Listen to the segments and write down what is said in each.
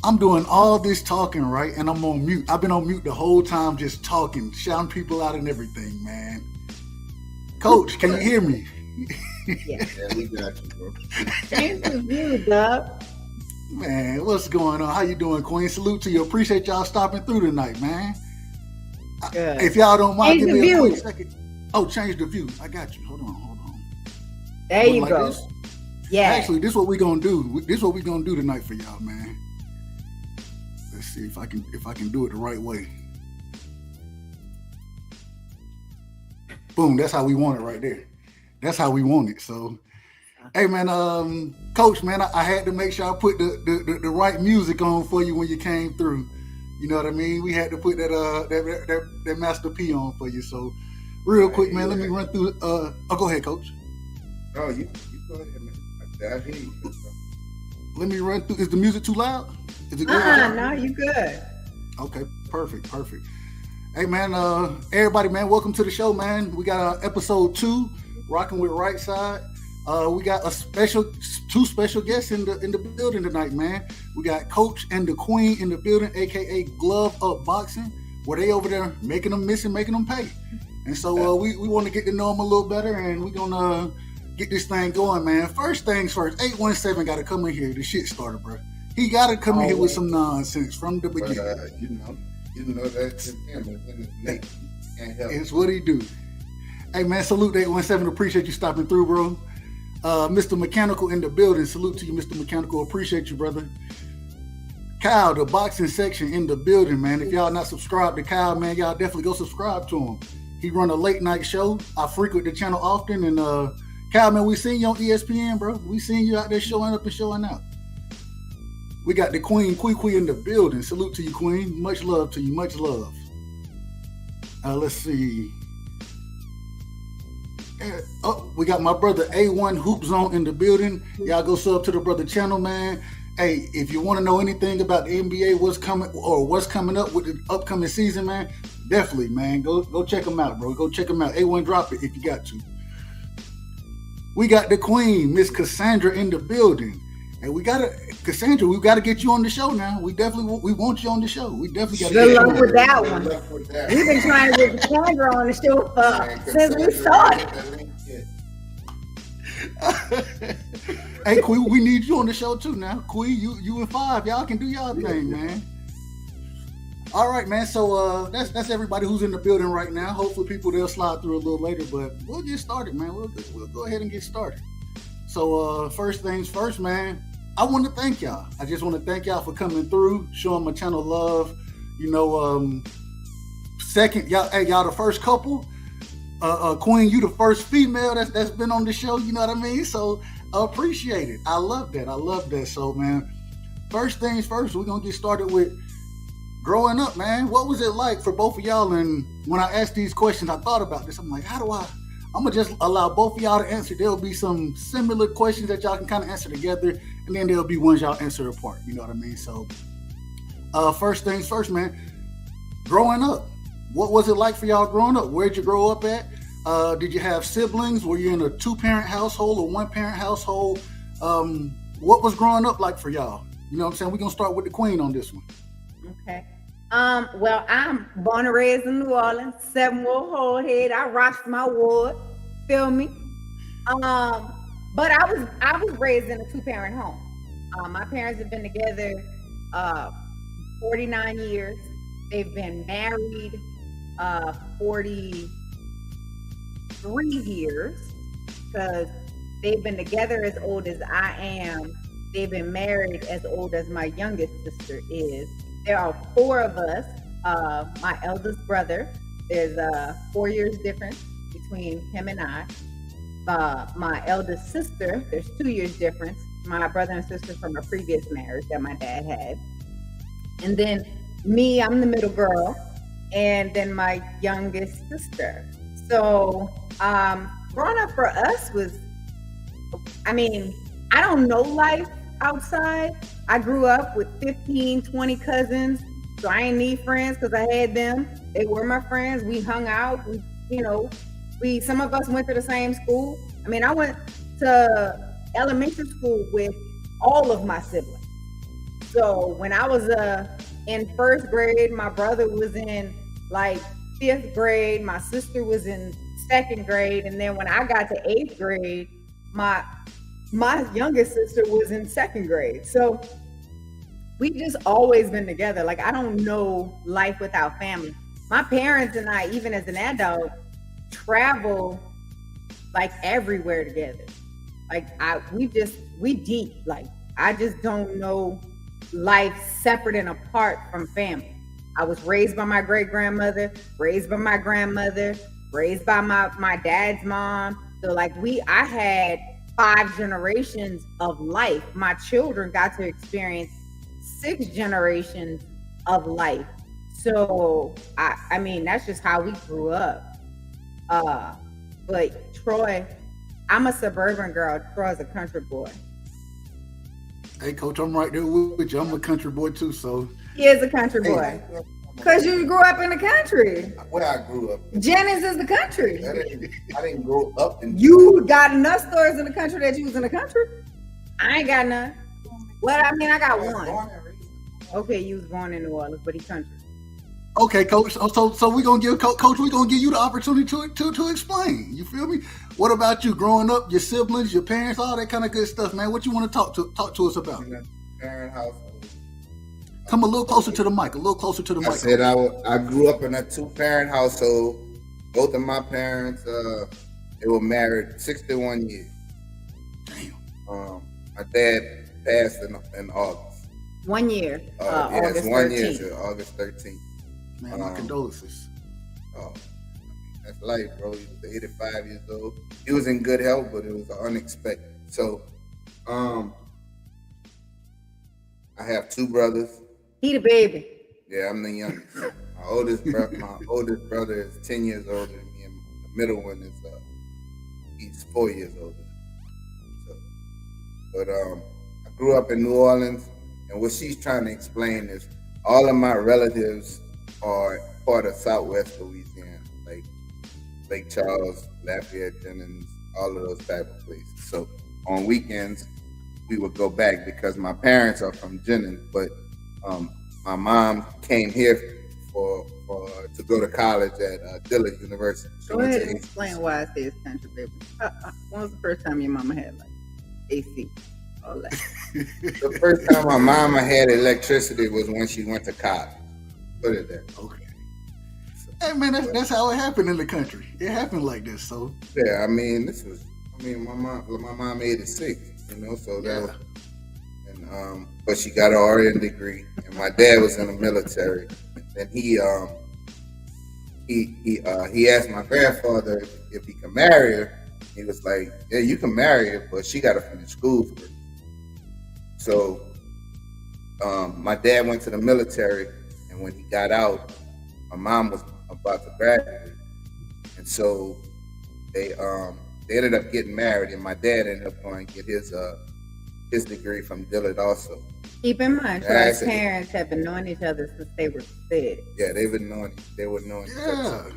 I'm doing all this talking, right? And I'm on mute. I've been on mute the whole time, just talking, shouting people out and everything, man. Coach, can you hear me? Yeah, we got you, bro. Thank you, Dub. Man, what's going on? How you doing, Queen? Salute to you. Appreciate y'all stopping through tonight, man. Good. If y'all don't mind, change give me a quick second. Oh, change the view. I got you. Hold on. There you go. This? Yeah. Actually, this is what we're gonna do. This is what we're gonna do tonight for y'all, man. Let's see if I can do it the right way. Boom, that's how we want it right there. That's how we want it. So, hey man, Coach, man, I had to make sure I put the right music on for you when you came through. You know what I mean? We had to put that Master P on for you. So, real quick, man, let me run through. Go ahead, Coach. Oh, you go ahead, man. I hear you. Let me run through. Is the music too loud? Is it good? No, you good. Okay, perfect. Hey, man, everybody, man, welcome to the show, man. We got episode 2, Rockin with Rightside. We got two special guests in the building tonight, man. We got Coach and the Queen in the building, aka Glove Up Boxing, where they over there making them miss and making them pay. And so we want to get to know them a little better, and we're gonna get this thing going, man. First things first, 817 got to come in here. The shit started, bro. He got to come in here with some nonsense from the beginning. You know that's him. It's what he do. Hey, man, salute 817. Appreciate you stopping through, bro. Mr. Mechanical in the building. Salute to you, Mr. Mechanical. Appreciate you, brother. Kyle, the boxing section in the building, man. If y'all not subscribed to Kyle, man, y'all definitely go subscribe to him. He run a late night show. I frequent the channel often, and Kyle, man, we seen you on ESPN, bro. We seen you out there showing up and showing out. We got the Queen Kwee in the building. Salute to you, Queen. Much love to you. Much love. Let's see. We got my brother A1 Hoop Zone in the building. Y'all go sub to the brother channel, man. Hey, if you want to know anything about the NBA, what's coming up with the upcoming season, man, definitely, man, go check them out, bro. Go check them out. A1, drop it if you got to. We got the Queen, Miss Cassandra, in the building. And Cassandra, we gotta get you on the show now. We want you on the show. We definitely gotta get you on with that one. We've been trying to get Cassandra on the show since we started. Hey, Queen, we need you on the show too now. Queen, you and 5, y'all can do y'all thing, man. All right, man. So that's everybody who's in the building right now. Hopefully, they'll slide through a little later, but we'll get started, man. We'll go ahead and get started. So first things first, man. I want to thank y'all. I just want to thank y'all for coming through, showing my channel love. You know, second, y'all the first couple. Queen, you the first female that's been on the show. You know what I mean? So I appreciate it. I love that. So, man, first things first, we're gonna get started with growing up, man. What was it like for both of y'all? And when I asked these questions, I thought about this. I'm like, I'm gonna just allow both of y'all to answer. There'll be some similar questions that y'all can kind of answer together, and then there'll be ones y'all answer apart. You know what I mean? So, first things first, man. Growing up, what was it like for y'all growing up? Where'd you grow up at? Did you have siblings? Were you in a 2-parent household or 1-parent household? What was growing up like for y'all? You know what I'm saying? We're gonna start with the Queen on this one. Okay. Well, I'm born and raised in New Orleans, 7-Ward Holdhead. I rocked my ward. Feel me? But I was raised in a 2-parent home. My parents have been together 49 years. They've been married 43 years because they've been together as old as I am. They've been married as old as my youngest sister is. There are 4 of us. My eldest brother, there's 4 years difference between him and I. My eldest sister, there's 2 years difference. My brother and sister from a previous marriage that my dad had. And then me, I'm the middle girl, and then my youngest sister. So growing up for us was, I don't know life outside. I grew up with 15, 20 cousins, so I didn't need friends because I had them. They were my friends. We hung out. Some of us went to the same school. I went to elementary school with all of my siblings. So when I was in first grade, my brother was in like 5th grade, my sister was in 2nd grade, and then when I got to 8th grade, my youngest sister was in 2nd grade. So we just always been together. Like, I don't know life without family. My parents and I, even as an adult, travel like everywhere together. Like we deep. Like, I just don't know life separate and apart from family. I was raised by my great grandmother, raised by my grandmother, raised by my dad's mom. So like I had 5 generations of life. My children got to experience 6 generations of life. So I mean, that's just how we grew up. But Troy, I'm a suburban girl. Troy's a country boy. Hey, Coach, I'm right there with you. I'm a country boy too, so. He is a country boy. Because you grew up in the country. Where I grew up. Jennings is the country. I didn't grow up in. You got enough stories in the country that you was in the country? I ain't got none. Well, I mean, I got one. Okay, you was born in New Orleans, but he country. Okay, Coach. So we're gonna give Coach. We're gonna give you the opportunity to explain. You feel me? What about you growing up? Your siblings, your parents, all that kind of good stuff, man. What you want to talk to us about? In a parent household. Come a little closer to the mic. A little closer to the mic. I said I grew up in a 2-parent household. Both of my parents, they were married 61 years. Damn. My dad passed in August. 1 year. Yes, August 1 13th. year, so August 13th. Man, my condolences. Oh, that's life, bro. He was 85 years old. He was in good health, but it was unexpected. So, I have 2 brothers. He the baby. Yeah, I'm the youngest. My oldest brother is 10 years older than me, and the middle one is he's 4 years older. So, but I grew up in New Orleans, and what she's trying to explain is all of my relatives are part of Southwest Louisiana, like Lake Charles, Lafayette, Jennings, all of those type of places. So on weekends, we would go back because my parents are from Jennings, but my mom came here to go to college at Dillard University. Go ahead and explain why I say it's country, baby. When was the first time your mama had like AC? All that. The first time my mama had electricity was when she went to college. Put it there. Okay. Hey man, that's how it happened in the country. It happened like this. So yeah, I mean, my mom 86, you know, so that was, and but she got her RN degree, and my dad was in the military, and he asked my grandfather if he could marry her. He was like, yeah, you can marry her, but she got to finish school first. So my dad went to the military, and when he got out, my mom was about to graduate, and so they ended up getting married, and my dad ended up going to get his degree from Dillard also. Keep in mind, Troy's parents have been knowing each other since they were 6. Yeah, they were knowing each other.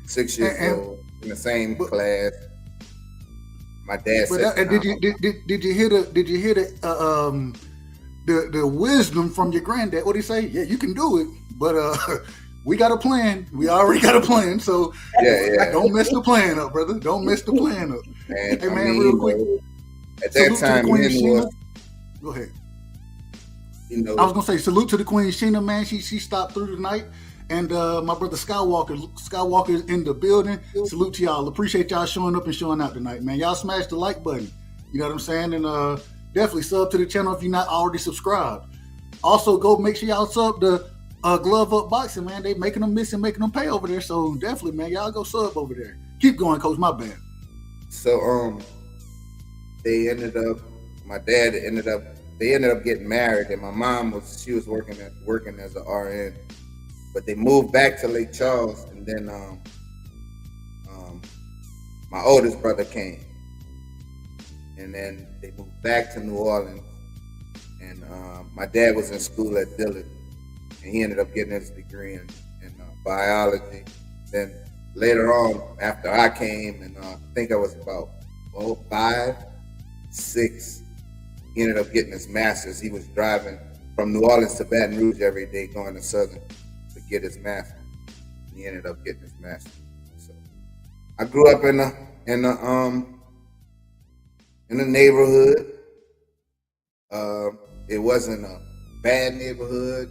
6 years old, in the same class. My dad said, did you hear the wisdom from your granddad? What did he say? Yeah, you can do it, but we got a plan. We already got a plan, so don't mess the plan up, brother. Don't mess the plan up. And, hey man, real quick. At that time, go ahead. You know, I was gonna say salute to the Queen Sheena, man. She stopped through tonight, and my brother Skywalker's in the building. Salute to y'all. Appreciate y'all showing up and showing out tonight, man. Y'all smash the like button. You know what I'm saying? And definitely sub to the channel if you're not already subscribed. Also, go make sure y'all sub to Glove Up Boxing, man. They making them miss and making them pay over there. So definitely, man, y'all go sub over there. Keep going, Coach. My bad. So they ended up getting married, and my mom was working as an RN, but they moved back to Lake Charles, and then my oldest brother came, and then they moved back to New Orleans, and my dad was in school at Dillard, and he ended up getting his degree in biology. Then later on, after I came, and I think I was about 5, 6, he ended up getting his master's. He was driving from New Orleans to Baton Rouge every day, going to Southern to get his master. And he ended up getting his master. So I grew up in the neighborhood. It wasn't a bad neighborhood.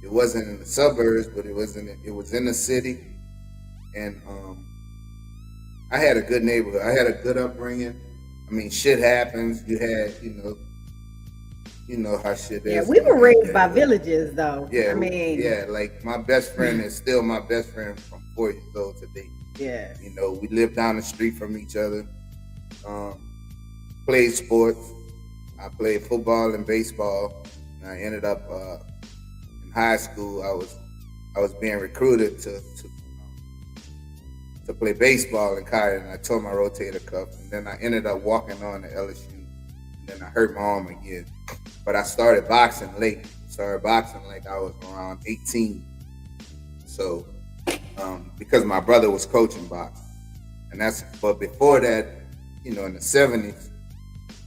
It wasn't in the suburbs, but it was in the city. And I had a good neighborhood. I had a good upbringing. I mean, shit happens. You had, you know how shit is. Yeah, we were raised by villages, though. Yeah, I mean, like my best friend is still my best friend from 4 years old today. Yeah. You know, we lived down the street from each other. Played sports. I played football and baseball. And I ended up in high school. I was being recruited to play baseball in college, and I tore my rotator cuff. And then I ended up walking on to LSU. And then I hurt my arm again. But I started boxing late. Like I was around 18. So, because my brother was coaching boxing. But before that, in the 70s,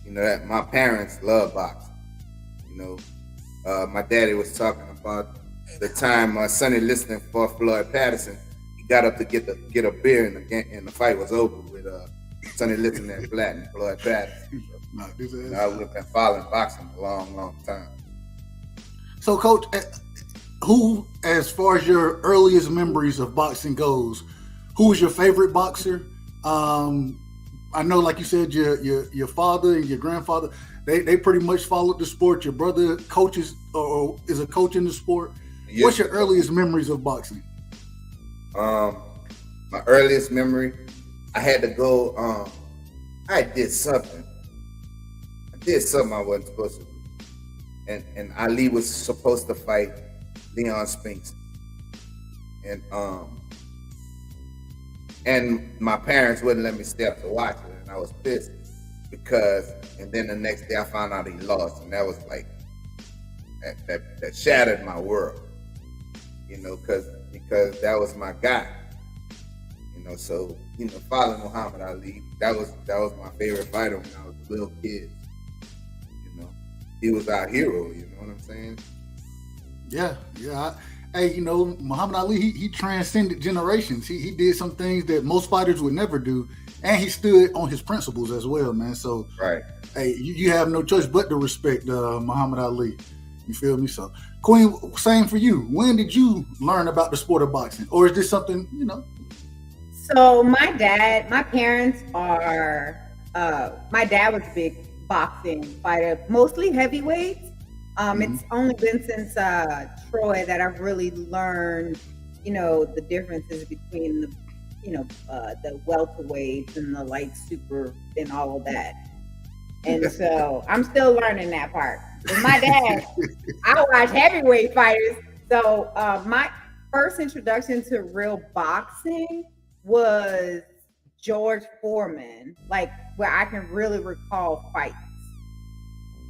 that my parents loved boxing. My daddy was talking about the time Sonny Liston fought Floyd Patterson. He got up to get a beer, and the fight was over with Sonny Liston and flattened Floyd Patterson. So, I've been following boxing a long, long time. So, Coach, who, as far as your earliest memories of boxing goes, who was your favorite boxer? I know, like you said, your father and your grandfather, they pretty much followed the sport. Your brother coaches or is a coach in the sport. Yes. What's your earliest memories of boxing? My earliest memory, I had to go. I did something I wasn't supposed to do, and Ali was supposed to fight Leon Spinks, and my parents wouldn't let me stay up to watch it, and I was pissed and then the next day I found out he lost, and that was like that shattered my world, because that was my guy, so following Muhammad Ali, that was my favorite fighter when I was a little kid. He was our hero, you know what I'm saying? Yeah. Hey, Muhammad Ali, he transcended generations. He did some things that most fighters would never do, and he stood on his principles as well, man. So, right. Hey, you have no choice but to respect Muhammad Ali. You feel me? So, Queen, same for you. When did you learn about the sport of boxing, or is this something So, my parents are. My dad was a big boxing fighter, mostly heavyweights. It's only been since Troy that I've really learned, the differences between the welterweights and the light super and all of that. And so I'm still learning that part. With my dad, I watch heavyweight fighters. So my first introduction to real boxing was George Foreman, like where I can really recall fights.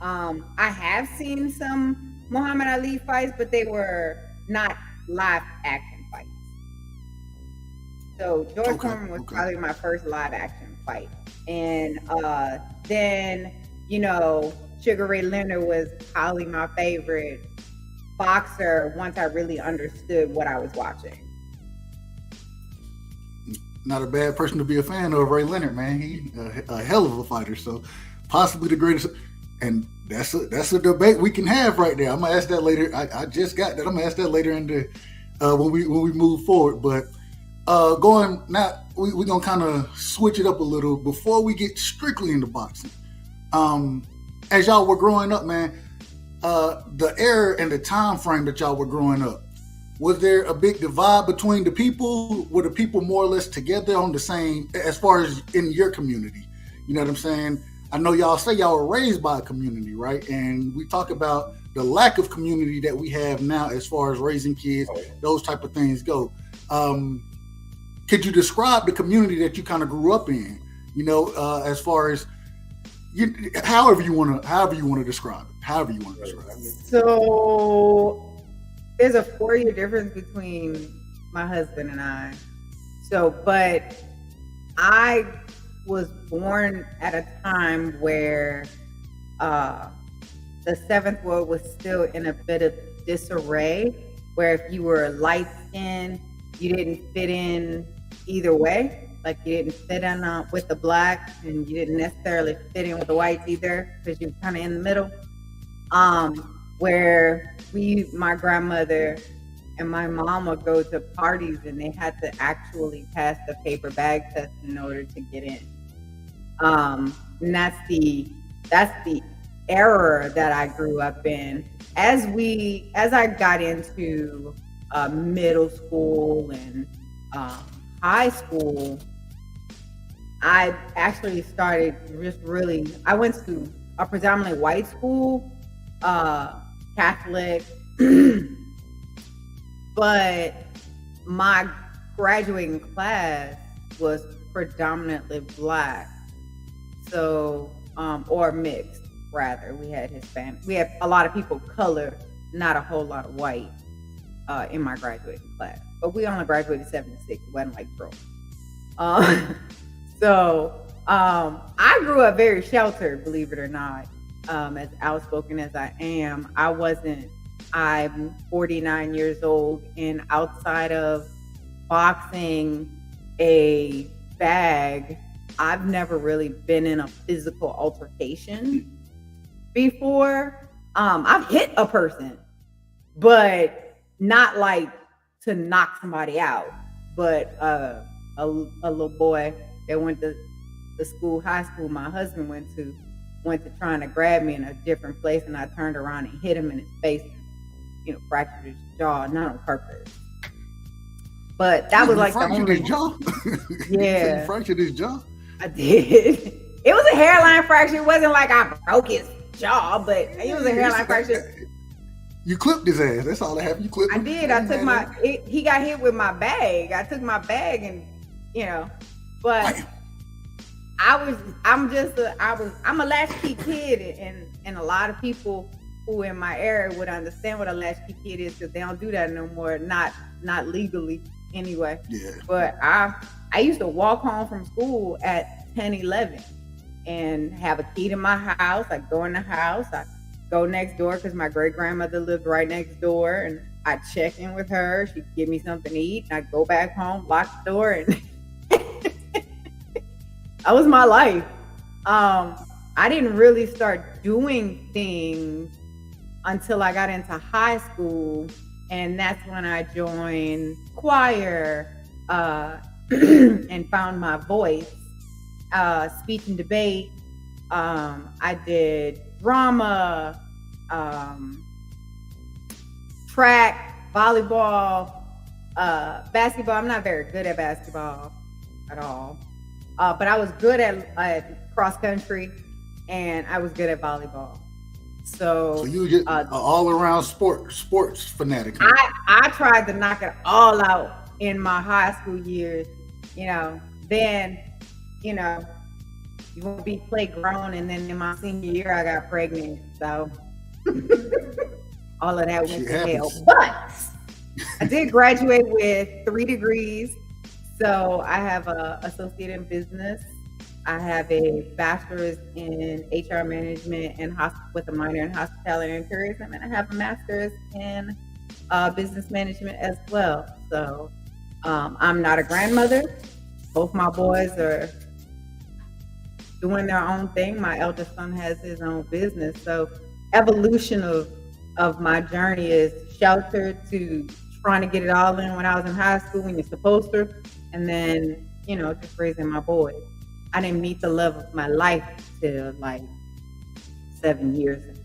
I have seen some Muhammad Ali fights, but they were not live action fights. So George Foreman was probably my first live action fight. And then, Sugar Ray Leonard was probably my favorite boxer once I really understood what I was watching. Not a bad person to be a fan of, Ray Leonard, man. He a hell of a fighter, so possibly the greatest. And that's a debate we can have right there. I'm gonna ask that later. I just got that. I'm gonna ask that later in the when we move forward. But going now, we're gonna kind of switch it up a little before we get strictly into boxing. As y'all were growing up, man, the era and the time frame that y'all were growing up, was there a big divide between the people? Were the people more or less together on the same, as far as in your community? You know what I'm saying? I know y'all say y'all were raised by a community, right? And we talk about the lack of community that we have now as far as raising kids, those type of things go. Could you describe the community that you kind of grew up in? As far as however you want to describe it. So there's a 4-year difference between my husband and I. So, but I was born at a time where the seventh ward was still in a bit of disarray, where if you were light skinned, you didn't fit in either way. Like you didn't fit in with the black, and you didn't necessarily fit in with the whites either, because you're kind of in the middle. Where my grandmother and my mom would go to parties, and they had to actually pass the paper bag test in order to get in. And that's the era that I grew up in. As I got into middle school and high school, I actually started I went to a predominantly white school, Catholic, but my graduating class was predominantly Black. So, or mixed, rather. We had Hispanic. We had a lot of people of color, not a whole lot of white in my graduating class. But we only graduated 76. It wasn't like broke. So I grew up very sheltered, believe it or not. As outspoken as I am, I'm 49 years old, and outside of boxing a bag, I've never really been in a physical altercation before. I've hit a person, but not like to knock somebody out. But a little boy that went to the high school my husband went to trying to grab me in a different place, and I turned around and hit him in his face, and, fractured his jaw, not on purpose. But that was like the only his jaw. Yeah, you fractured his jaw. I did. It was a hairline fracture. It wasn't like I broke his jaw, but it was a hairline fracture. You clipped his ass. That's all that happened. You clipped him. I did. I took he got hit with my bag. I took my bag, and but I'm a latchkey kid, and a lot of people who in my area would understand what a latchkey kid is, because they don't do that no more, not legally anyway. Yeah. But I used to walk home from school at 10, 11 and have a key to my house. I go in the house, I go next door because my great grandmother lived right next door, and I check in with her. She'd give me something to eat, and I go back home, lock the door, and that was my life. I didn't really start doing things until I got into high school, and that's when I joined choir and found my voice. Speech and debate. I did drama, track, volleyball, basketball. I'm not very good at basketball at all. But I was good at cross country, and I was good at volleyball. So you were just an all-around sports fanatic. I tried to knock it all out in my high school years. Then you won't be play grown, and then in my senior year I got pregnant. So all of that went to hell. But I did graduate with 3 degrees. So I have an associate in business. I have a bachelor's in HR management and with a minor in hospitality and tourism, and I have a master's in business management as well. So I'm not a grandmother. Both my boys are doing their own thing. My eldest son has his own business. So evolution of my journey is sheltered to trying to get it all in when I was in high school when you're supposed to, and then just raising my boys. I didn't meet the love of my life till like 7 years ago.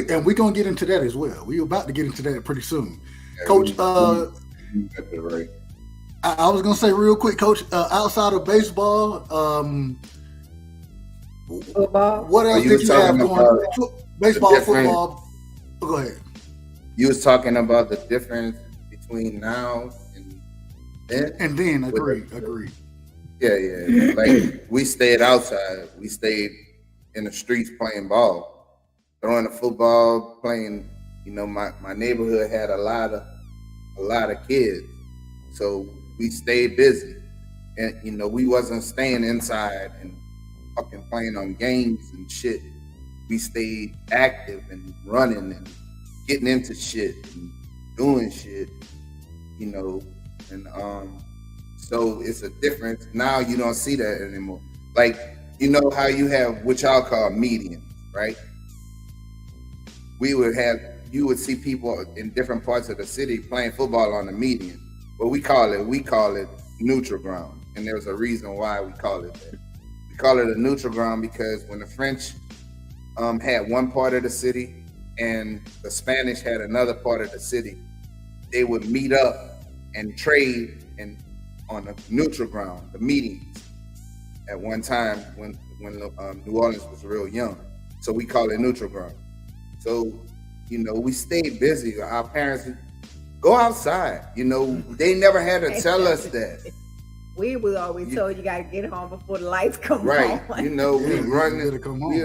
And we're gonna get into that as well. We're about to get into that pretty soon. Yeah, Coach, I was gonna say real quick, Coach, outside of baseball, football. What else did you have going? Baseball, football. Go ahead. You was talking about the difference between now and then. And then, agreed. Yeah. Like we stayed outside. We stayed in the streets playing ball, throwing the football, playing. My neighborhood had a lot of kids, so we stayed busy, and we wasn't staying inside and fucking playing on games and shit. we stayed active and running and getting into shit and doing shit, you know, and so it's a difference. Now you don't see that anymore. Like, you know how you have what y'all call medians, right? You would see people in different parts of the city playing football on the median. But we call it neutral ground. And there's a reason why we call it that. We call it a neutral ground because when the French had one part of the city and the Spanish had another part of the city, they would meet up and trade on the neutral ground, the medians, at one time when New Orleans was real young. So we call it neutral ground. So, you know, we stayed busy. Our parents would go outside. You know, they never had to tell us that. We was always told you gotta get home before the lights come right. on. You know, we'll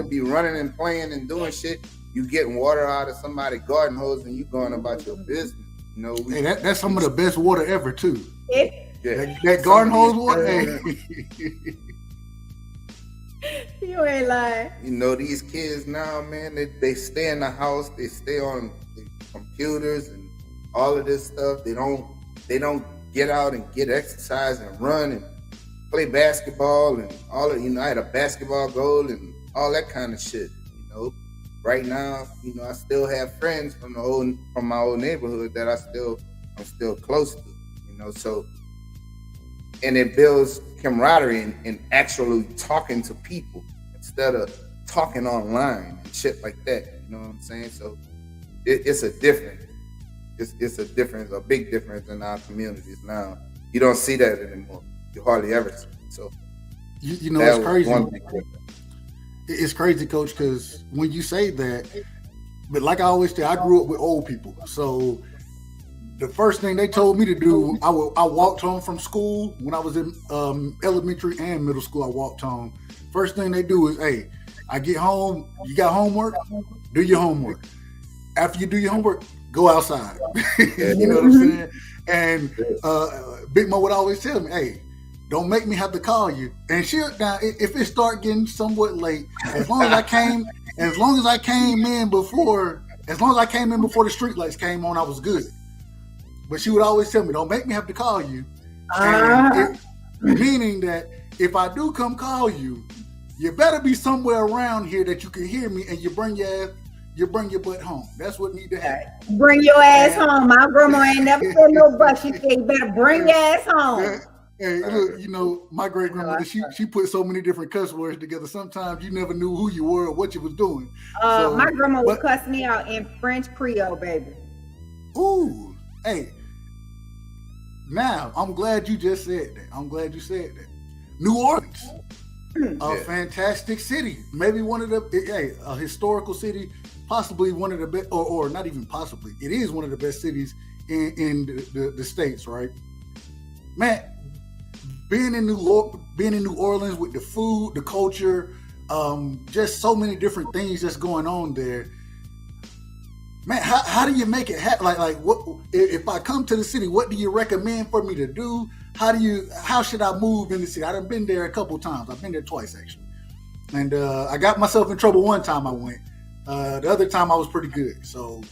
be running and playing and doing shit. You getting water out of somebody's garden hose and you going about your business. You know, that's some of the best water ever too. Yeah. That garden hose water. You ain't lying. You know, these kids now, man, they stay in the house, they stay on the computers and all of this stuff. They don't get out and get exercise and run and play basketball and all of, you know, I had a basketball goal and all that kind of shit, you know. Right now, you know, I still have friends from my old neighborhood that I'm still close to, you know, so, and it builds camaraderie and actually talking to people instead of talking online and shit like that, you know what I'm saying? So it's a difference. It's a big difference in our communities now. You don't see that anymore. You hardly ever see it. So you know, it's crazy. It's crazy, Coach, because when you say that, but like I always say, I grew up with old people. So the first thing they told me to do, I walked home from school when I was in elementary and middle school. I walked home. First thing they do is, hey, I get home. You got homework? Do your homework. After you do your homework, go outside. You know what I'm saying? And Big Mo would always tell me, hey, don't make me have to call you. And now, if it start getting somewhat late, as long as I came in before the street lights came on, I was good. But she would always tell me, don't make me have to call you. Meaning that if I do come call you, you better be somewhere around here that you can hear me and you bring your butt home. That's what need to happen. Bring your ass home. My grandma ain't never said no but. She said you better bring your ass home. Hey, look, you know, my great grandmother, she put so many different cuss words together. Sometimes you never knew who you were or what you was doing. My grandma would cuss me out in French Creole, baby. Ooh, hey. Now, I'm glad you just said that. New Orleans, a fantastic city. Maybe one of a historical city, possibly one of the best, or not even possibly. It is one of the best cities in the States, right? Man, being in New Orleans with the food, the culture, just so many different things that's going on there. Man, how do you make it happen? Like what if I come to the city? What do you recommend for me to do? How should I move in the city? I've been there a couple times. I've been there twice actually, and I got myself in trouble one time I went. The other time I was pretty good. So,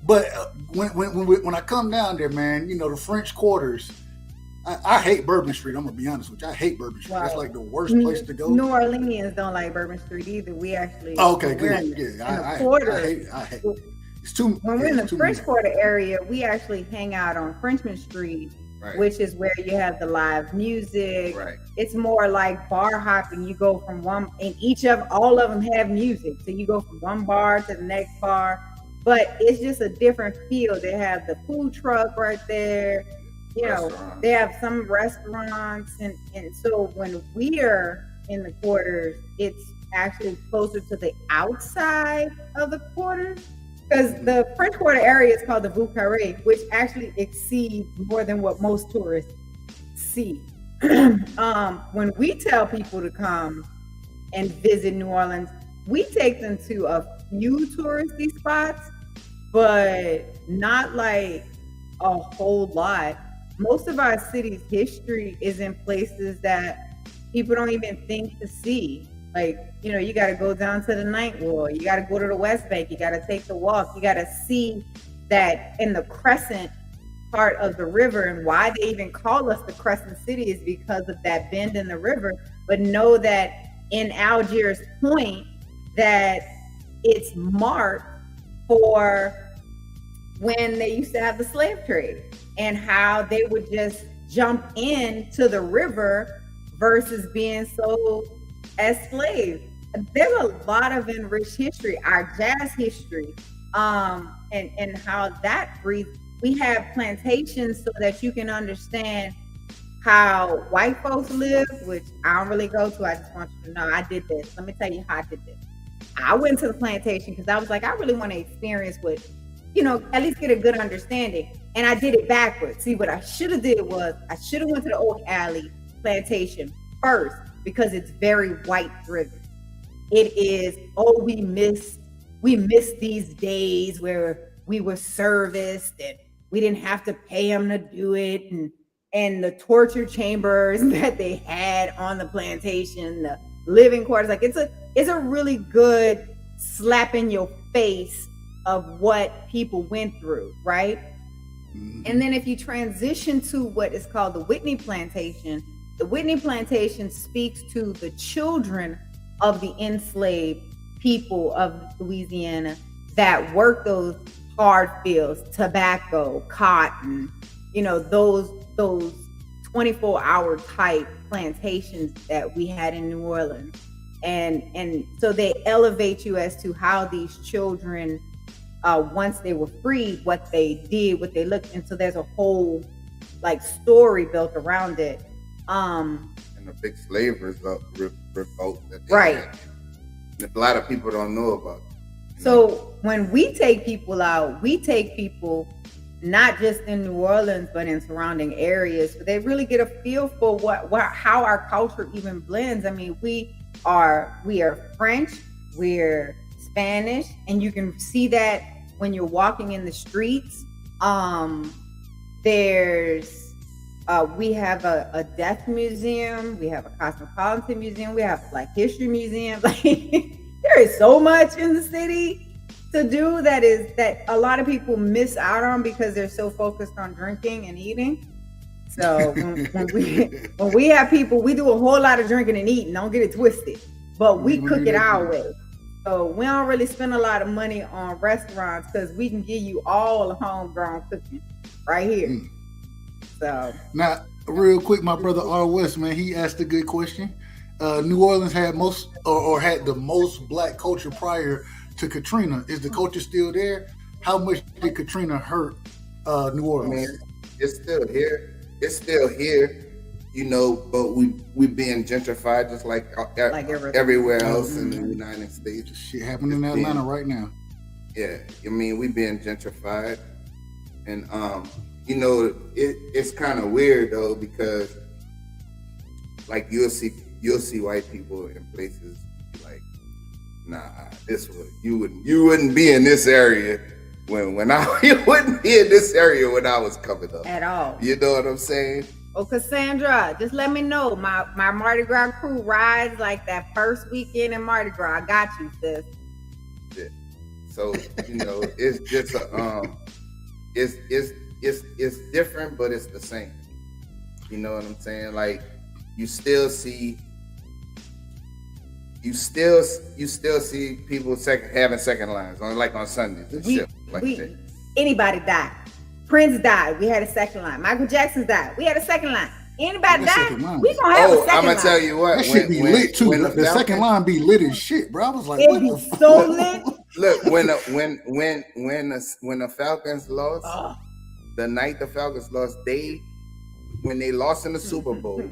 but when I come down there, man, you know, the French Quarters. I hate Bourbon Street. I'm gonna be honest with you. I hate Bourbon Street. Wow. That's like the worst place to go. New Orleanians don't like Bourbon Street either. We actually okay, good. I hate. It's too. When we're in the French Quarter area, we actually hang out on Frenchman Street, right, which is where you have the live music. Right. It's more like bar hopping. You go from one, and all of them have music. So you go from one bar to the next bar, but it's just a different feel. They have the food truck right there. You know, they have some restaurants, and so when we're in the quarters, it's actually closer to the outside of the quarters, because the French Quarter area is called the Vieux Carré, which actually exceeds more than what most tourists see. When we tell people to come and visit New Orleans, we take them to a few touristy spots, but not like a whole lot. Most of our city's history is in places that people don't even think to see. Like, you know, you got to go down to the Ninth Ward. You got to go to the West Bank. You got to take the walk. You got to see that in the crescent part of the river, and why they even call us the Crescent City is because of that bend in the river. But know that in Algiers Point, that it's marked for when they used to have the slave trade and how they would just jump into the river versus being sold as slaves. There's a lot of enriched history, our jazz history, and how that breathes. We have plantations so that you can understand how white folks live, which I don't really go to. I just want you to know I did this. Let me tell you how I did this. I went to the plantation because I was like, I really want to experience what, you know, at least get a good understanding. And I did it backwards. See, what I should have did was I should have went to the Oak Alley plantation first because it's very white driven. It is, oh, we missed these days where we were serviced and we didn't have to pay them to do it, and the torture chambers that they had on the plantation, the living quarters. Like it's a really good slap in your face of what people went through, right? Mm-hmm. And then if you transition to what is called the Whitney Plantation, the Whitney Plantation speaks to the children of the enslaved people of Louisiana that worked those hard fields, tobacco, cotton, you know, those 24-hour type plantations that we had in New Orleans. And so they elevate you as to how these children, once they were freed, what they did, what they looked. And so there's a whole like story built around it. And the big slave revolt that they right. had. A lot of people don't know about it. So when we take people out, we take people not just in New Orleans, but in surrounding areas. But they really get a feel for how our culture even blends. I mean, we are French, we're Spanish, and you can see that when you're walking in the streets. We have a death museum, we have a cosmopolitan museum, we have Black History Museum. Like there is so much in the city to do that a lot of people miss out on because they're so focused on drinking and eating. So when we have people, we do a whole lot of drinking and eating. Don't get it twisted, but we cook it our way. So we don't really spend a lot of money on restaurants because we can give you all homegrown cooking right here. So now, real quick, my brother R. West, man, he asked a good question. New Orleans had had the most Black culture prior to Katrina. Is the culture still there? How much did Katrina hurt New Orleans? I mean, it's still here. It's still here, you know, but we being gentrified just like everywhere else in the United States. This shit happening in Atlanta right now. Yeah, I mean, we being gentrified, and you know, it's kind of weird though because like you'll see white people in places like, nah, you wouldn't be in this area you wouldn't be in this area when I was coming up at all. You know what I'm saying? Oh, Cassandra, just let me know. My Mardi Gras crew rides like that first weekend in Mardi Gras. I got you, sis. Yeah. So you know, it's just it's different, but it's the same. You know what I'm saying? Like you still see people having second lines on Sundays and shit like that. Anybody died. Prince died. We had a second line. Michael Jackson died. We had a second line. Anybody died? We gonna have a second line. I'm gonna tell you what. That shit be lit too. The second line be lit as shit, bro. I was like, what the fuck? So lit. Look, when the Falcons lost, the night the Falcons lost, when they lost in the Super Bowl,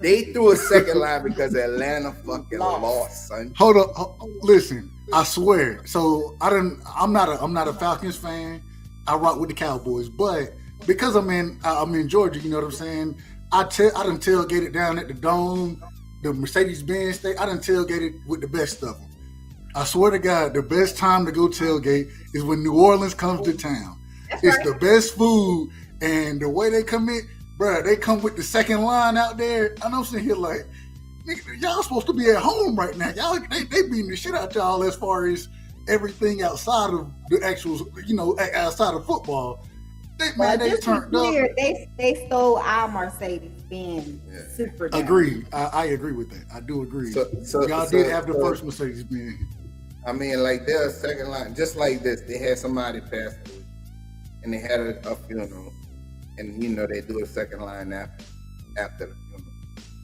they threw a second line because Atlanta fucking lost, son. Hold up, listen. I swear. So I'm not a Falcons fan. I rock with the Cowboys, but because I'm in Georgia, you know what I'm saying? I done tailgated down at the Dome, the Mercedes-Benz state. I done tailgated with the best of them. I swear to God, the best time to go tailgate is when New Orleans comes to town. It's the best food, and the way they come in, bro, they come with the second line out there. And I'm sitting here like, y'all supposed to be at home right now. Y'all, they beating the shit out y'all as far as everything outside of the actual, outside of football. They turned up. They stole our Mercedes Benz super. Agreed. I agree with that. I do agree. So y'all did have the first Mercedes Benz. I mean, like their second line, just like this, they had somebody pass away, and they had a funeral, and they do a second line after the funeral.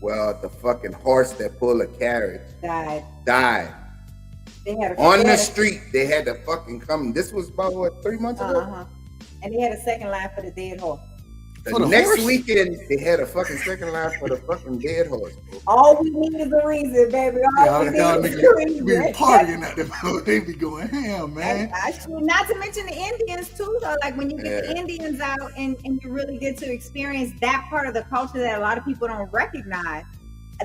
Well, the fucking horse that pulled a carriage died. They had on the street. They had to fucking come. This was about 3 months ago. And they had a second line for the dead horse. The next weekend, they had a fucking second line for the fucking dead horse, bro. All we need is a reason, baby. All we need is a reason. Be partying at them. They be going ham, man. Not to mention the Indians too, though. Like when you get the Indians out and you really get to experience that part of the culture that a lot of people don't recognize.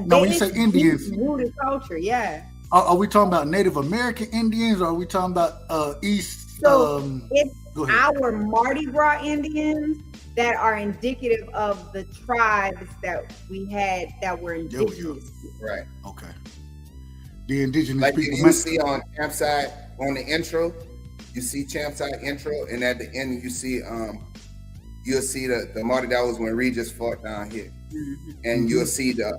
No, when you say Indians, rooted culture, yeah. Are we talking about Native American Indians, or are we talking about East? So it's our Mardi Gras Indians that are indicative of the tribes that we had that were indigenous. Right. Okay. The indigenous like people. You see on Campside on the intro, you see Campside intro, and at the end you see you'll see the Mardi Gras was when Regis fought down here. Mm-hmm. And you'll see the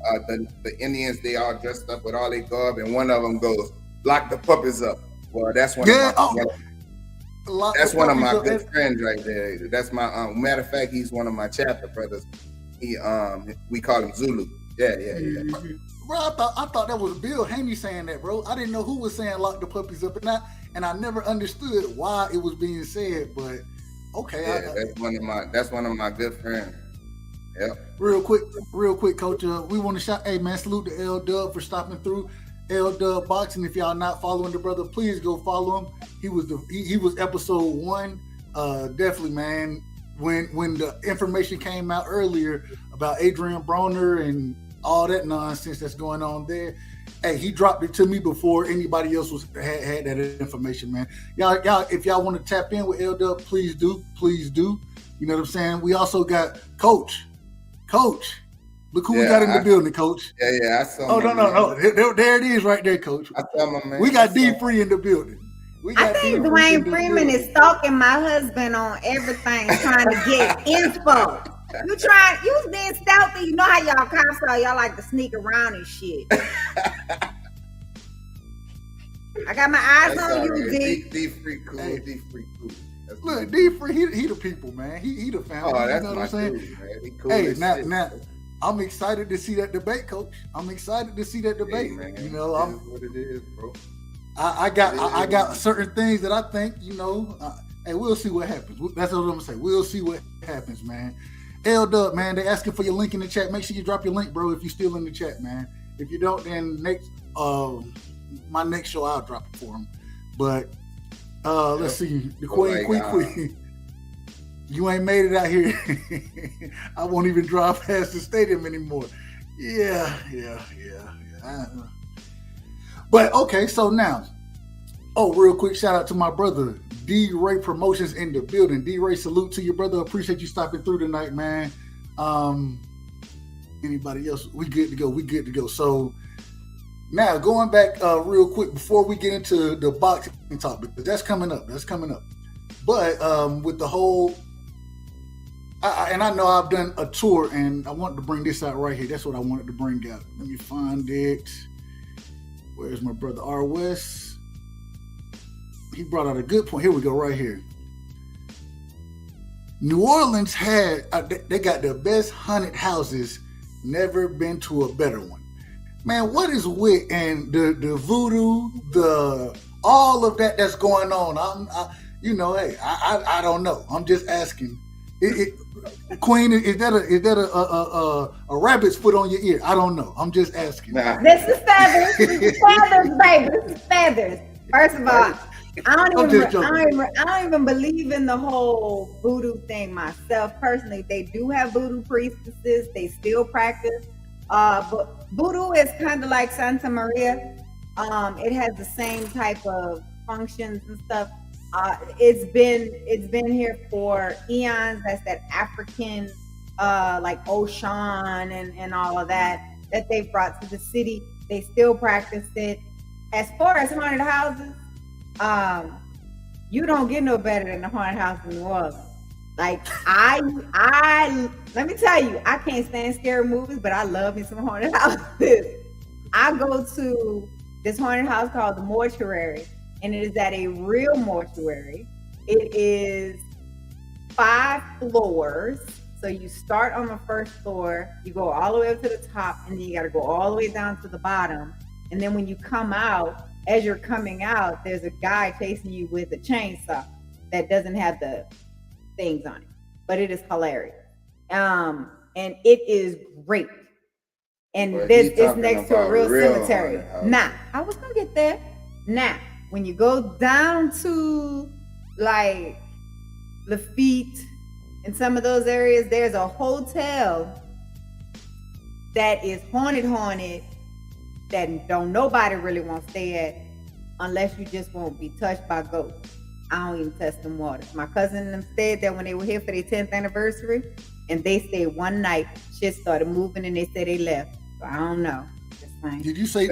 Indians, they all dressed up with all their garb, and one of them goes, "Lock the puppies up." Well, that's one of my good friends right there. That's my matter of fact, he's one of my chapter brothers. He we call him Zulu. Yeah. Bro, I thought that was Bill Haney saying that, bro. I didn't know who was saying "lock the puppies up" and I never understood why it was being said. But okay, yeah, that's one of my good friends. Yep. Real quick, Coach. We want to shout, hey man, salute to L Dub for stopping through. L Dub Boxing. If y'all not following the brother, please go follow him. He was episode 1. Definitely, man. When the information came out earlier about Adrian Broner and all that nonsense that's going on there, hey, he dropped it to me before anybody else had that information, man. Y'all, if y'all want to tap in with L Dub, please do. You know what I'm saying? We also got Coach. Look who we got in the building, Coach. Yeah, I saw. Oh, no. There it is right there, Coach. I saw my man. We got D Free in the building. I think Dwayne Freeman is stalking my husband on everything, trying to get info. You being stealthy. You know how y'all cops are. Y'all like to sneak around and shit. I got my eyes on you, D. D Free cool. Hey. D Free cool. Look, D Free, he the people, man. He the family. Oh, that's you know my what I'm saying? dude, man. He cool Hey, now, I'm excited to see that debate, Coach. I'm excited to see that debate. Hey, man. You know, what it is, bro. I got certain things that I think, hey, we'll see what happens. That's what I'm gonna say. We'll see what happens, man. L Dub, man, they're asking for your link in the chat. Make sure you drop your link, bro, if you're still in the chat, man. If you don't, then my next show I'll drop it for him. But let's see. The Queen. You ain't made it out here. I won't even drive past the stadium anymore. Yeah. But okay, so now, real quick shout out to my brother D Ray Promotions in the building. D Ray, salute to your brother. Appreciate you stopping through tonight, man. Anybody else? We good to go. So now going back real quick before we get into the boxing talk, because that's coming up. But with the whole, and I know I've done a tour, and I wanted to bring this out right here. That's what I wanted to bring out. Let me find it. Where's my brother R. West? He brought out a good point. Here we go, right here. New Orleans they got the best haunted houses. Never been to a better one. Man, what is with and the voodoo, all of that's going on? I don't know. I'm just asking. Queen, is that a rabbit's foot on your ear? I don't know. I'm just asking. Nah. This is feathers. This is feathers, baby. This is feathers. First of all, I don't even believe in the whole voodoo thing myself personally. They do have voodoo priestesses. They still practice. But voodoo is kind of like Santa Maria. It has the same type of functions and stuff. It's been here for eons. That's that African, like Oshun and all of that. that they brought to the city. They still practice it. As far as haunted houses, you don't get no better than the haunted house in New Orleans. Like I let me tell you, I can't stand scary movies, but I love me some haunted houses. I go to this haunted house called the Mortuary, and it is at a real mortuary. It is 5 floors. So you start on the first floor, you go all the way up to the top, and then you got to go all the way down to the bottom. And then when you come out, as you're coming out, there's a guy chasing you with a chainsaw that doesn't have the things on it, but it is hilarious. And it is great. And this is next to a real cemetery. Now, I was gonna get there. Now, when you go down to like Lafitte and some of those areas, there's a hotel that is haunted that don't nobody really want to stay at unless you just won't be touched by ghosts. I don't even touch them waters. My cousin and them stayed there when they were here for their 10th anniversary, and they stayed one night. Shit started moving, and they said they left. So I don't know. Just saying. Did you say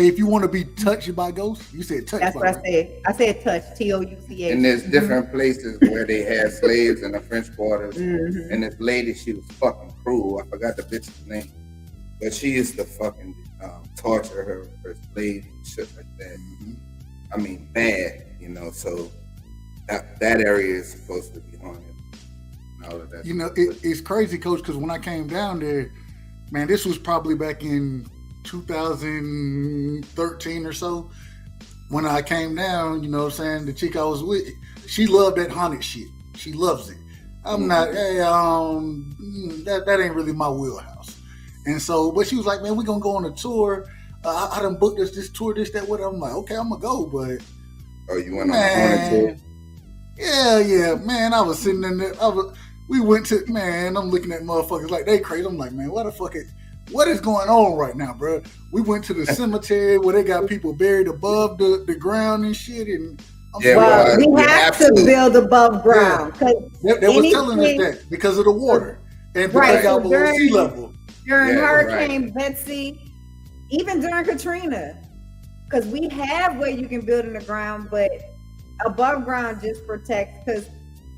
if you want to be touched by ghosts? You said touched. That's what I said. I said touch. TOUCH. And there's different places where they had slaves in the French quarters. Mm-hmm. And this lady, she was fucking cruel. I forgot the bitch's name, but she used to fucking torture her slaves and shit like that. Mm-hmm. I mean, bad, you know. So that area is supposed to be haunted. All of that. You know, it's crazy, Coach, because when I came down there, man, this was probably back in 2013 or so. When I came down, you know what I'm saying, the chick I was with, she loved that haunted shit. She loves it. I'm not, that ain't really my wheelhouse. And so, but she was like, man, we're going to go on a tour. I done booked this tour, this, that, whatever. I'm like, okay, I'm going to go, but. Oh, you went on a haunted tour? Yeah, man, I was sitting in there. We went to, man, I'm looking at motherfuckers like they crazy. I'm like, man, what is going on right now, bro? We went to the cemetery where they got people buried above the ground and shit. And we have to build above ground. Yeah. They was telling us that because of the water and because y'all below sea level. During Hurricane Betsy, even during Katrina, because we have where you can build in the ground, but above ground just protects, because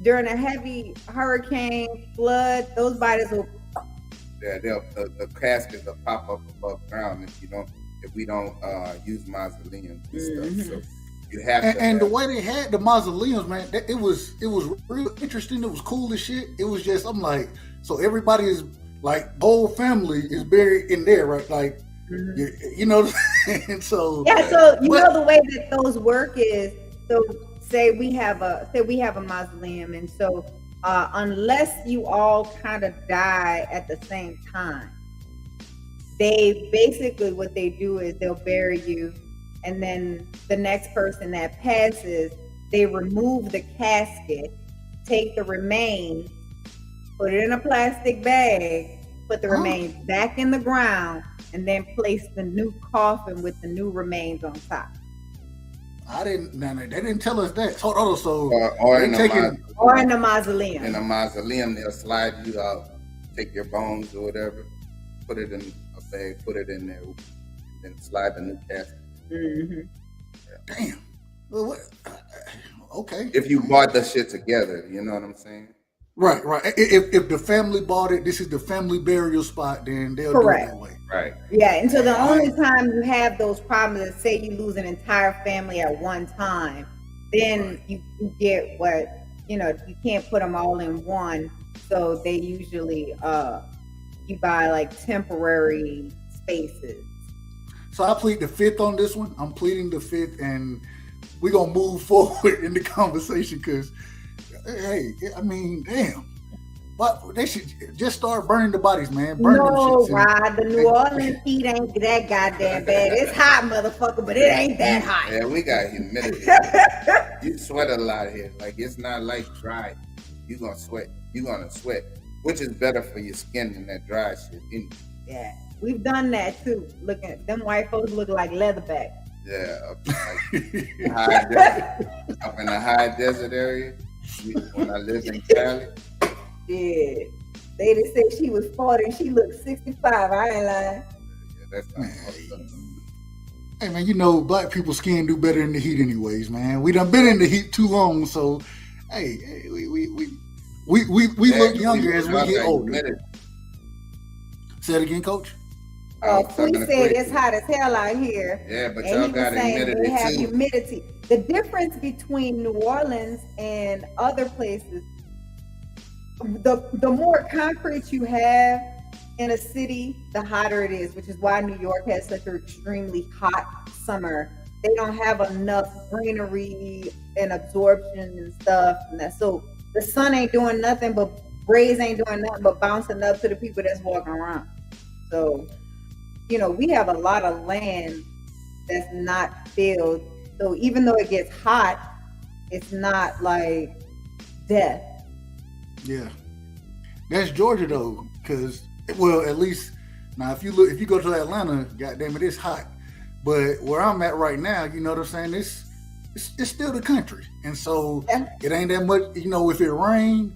during a heavy hurricane, flood, those bodies will. Yeah, the caskets will pop up above ground if we don't use mausoleums and stuff. So you have to. And the way they had the mausoleums, man, it was real interesting. It was cool as shit. It was just, I'm like, so everybody is like, whole family is buried in there, right? Like, you know, and so yeah. So you know the way that those work is, so. Say we have a mausoleum, and so unless you all kind of die at the same time, they basically, what they do is they'll bury you, and then the next person that passes, they remove the casket, take the remains, put it in a plastic bag, put the remains back in the ground, and then place the new coffin with the new remains on top. They didn't tell us that. So or in the mausoleum. In a mausoleum, they'll slide you out, take your bones or whatever, put it in a bag, put it in there, and then slide the new casket. Mm-hmm. Yeah. Damn. Well, what? Okay. If you bought the shit together, you know what I'm saying? Right. If the family bought it, this is the family burial spot, then they'll do it that way. Right. Yeah, and so the only time you have those problems is, say you lose an entire family at one time, then you get what, you can't put them all in one. So they usually, you buy like temporary spaces. So I plead the fifth on this one. I'm pleading the fifth, and we're going to move forward in the conversation because, hey, I mean, damn. But they should just start burning the bodies, man. Burn them shits. Rod, the New Orleans heat ain't that goddamn bad. It's hot, motherfucker, but it ain't that hot. Yeah, we got humidity. You sweat a lot here. Like, it's not like dry. You're gonna sweat, which is better for your skin than that dry shit. Yeah, we've done that too. Look at them white folks look like leatherback. Yeah, up in the high desert area. When I lived in Cali. Yeah, they just said she was 40 and she looked 65. I ain't lying. that's not fucked up. Hey man, you know black people's skin do better in the heat, anyways, man. We done been in the heat too long, so hey, we look younger as we get older. Say it again, Coach. We said it's hot as hell out here. Yeah, but y'all got humidity they have too. humidity. The difference between New Orleans and other places, the more concrete you have in a city, the hotter it is, which is why New York has such an extremely hot summer. They don't have enough greenery and absorption and stuff, and that. So the sun ain't doing nothing, but rays ain't doing nothing but bouncing up to the people that's walking around. So, you know, we have a lot of land that's not filled. So even though it gets hot, it's not like death. Yeah, that's Georgia though, because at least now if you go to Atlanta, goddamn it, it's hot. But where I'm at right now, you know what I'm saying? It's still the country, and so it ain't that much. You know, if it rains,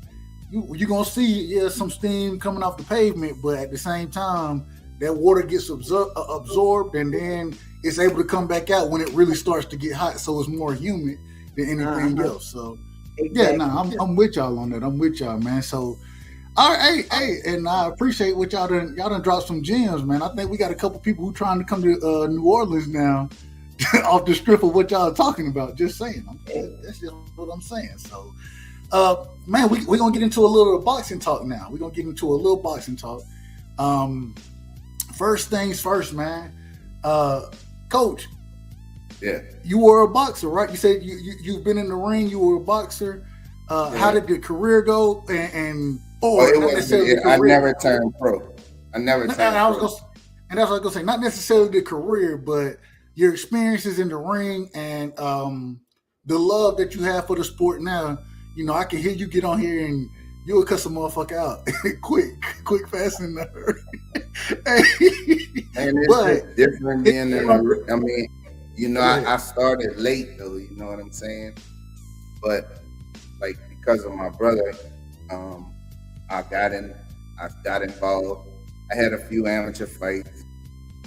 you're gonna see some steam coming off the pavement, but at the same time, that water gets absorbed, and then it's able to come back out when it really starts to get hot. So it's more humid than anything else. So exactly. I'm with y'all on that. I'm with y'all, man. So all right, hey, and I appreciate what y'all done dropped some gems, man. I think we got a couple people who trying to come to New Orleans now off the strip of what y'all are talking about. Just saying, that's just what I'm saying. So, man, we're gonna get into a little boxing talk now. We're gonna get into a little boxing talk. First things first, man. Coach. Yeah. You were a boxer, right? You said you've been in the ring. You were a boxer. How did your career go? I never turned pro. And that's what I was gonna say. Not necessarily the career, but your experiences in the ring and the love that you have for the sport now. You know, I can hear you get on here and you'll cut some motherfucker out quick, fast, and hurry. And it's just different being in the. I mean, you know, I started late though. You know what I'm saying? But like because of my brother, I got involved. I had a few amateur fights,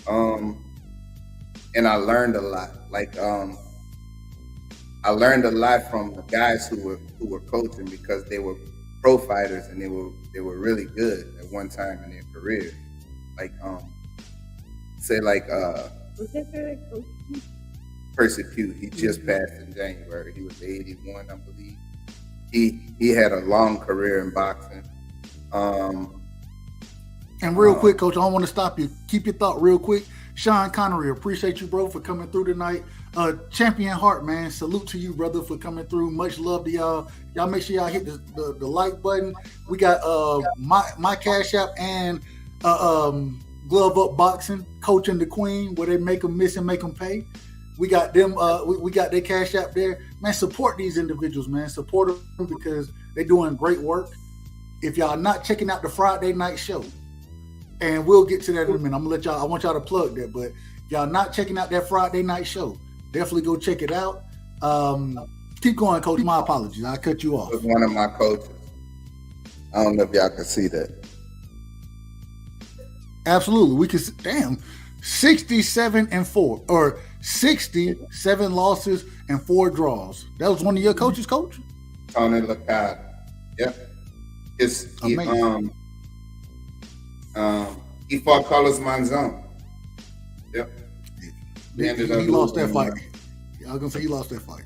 and I learned a lot. Like I learned a lot from the guys who were coaching because they were pro fighters and they were really good at one time in their career. Like Percy Pugh, he just passed in January. He was 81, I believe. He had a long career in boxing. And real quick, Coach, I don't want to stop you. Keep your thought real quick. Sean Connery, appreciate you, bro, for coming through tonight. Champion Heart, man, salute to you, brother, for coming through. Much love to y'all. Y'all make sure y'all hit the like button. We got my Cash App and Glove Up Boxing, Coaching the Queen, where they make them miss and make them pay. We got them. We got their Cash App there. Man, support these individuals, man. Support them because they're doing great work. If y'all not checking out the Friday night show, and we'll get to that in a minute. I want y'all to plug that, but if y'all not checking out that Friday night show, definitely go check it out. Keep going, Coach. My apologies. I cut you off. With one of my coaches. I don't know if y'all can see that. Absolutely. We can, 67-4 or 67 losses and 4 draws. That was one of your coaches, Coach? Tony Lacada. Yep. He fought Carlos Monzon. Yep. He lost that fight. I was gonna say he lost that fight.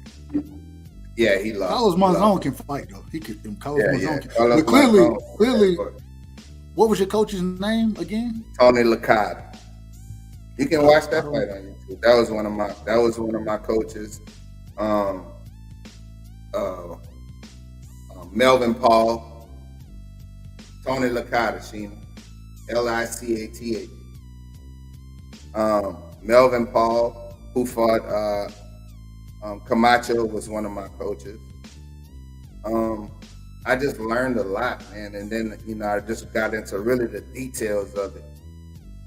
Yeah, he lost. Carlos Monzon can fight though. He could. Carlos Monzon can. But clearly, what was your coach's name again? Tony Lacada. You can watch that fight on YouTube. That was one of my coaches. Melvin Paul, Tony Lacada, Sheena, Licata. Melvin Paul, who fought Camacho, was one of my coaches. I just learned a lot, man, and then I just got into really the details of it.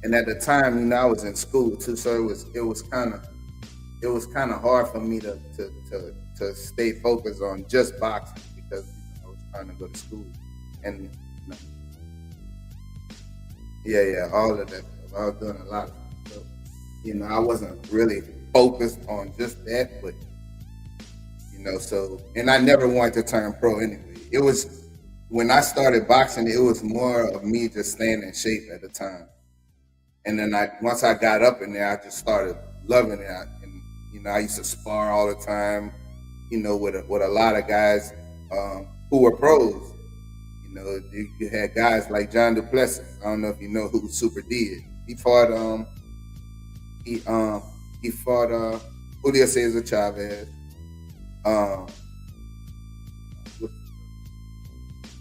And at the time, I was in school too, so it was kind of hard for me to stay focused on just boxing because I was trying to go to school, and all of that. I was doing a lot. you know, I wasn't really focused on just that, but you know, so, and I never wanted to turn pro anyway. It was, when I started boxing, it was more of me just staying in shape at the time. And then once I got up in there, I just started loving it. And, you know, I used to spar all the time, you know, with a lot of guys who were pros. You know, you had guys like John Duplessis. I don't know if you know who Super D is. He fought Julio Cesar Chavez.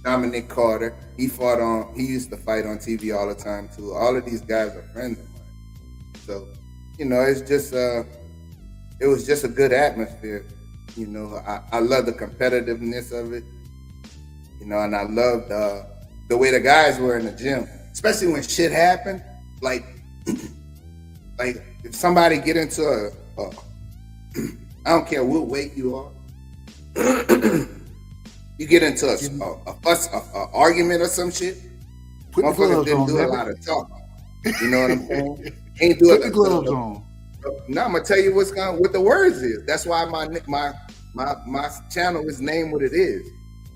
Dominic Carter. He used to fight on TV all the time too. All of these guys are friends of mine. So, you know, it's just it was just a good atmosphere. You know, I love the competitiveness of it. You know, and I loved the way the guys were in the gym, especially when shit happened. Like if somebody get into I don't care what weight you are, you get into a argument or some shit, motherfuckers didn't do a lot of talk. You know what I'm saying? Ain't do Put the gloves on. Now I'm gonna tell you what the words is. That's why my channel is named what it is.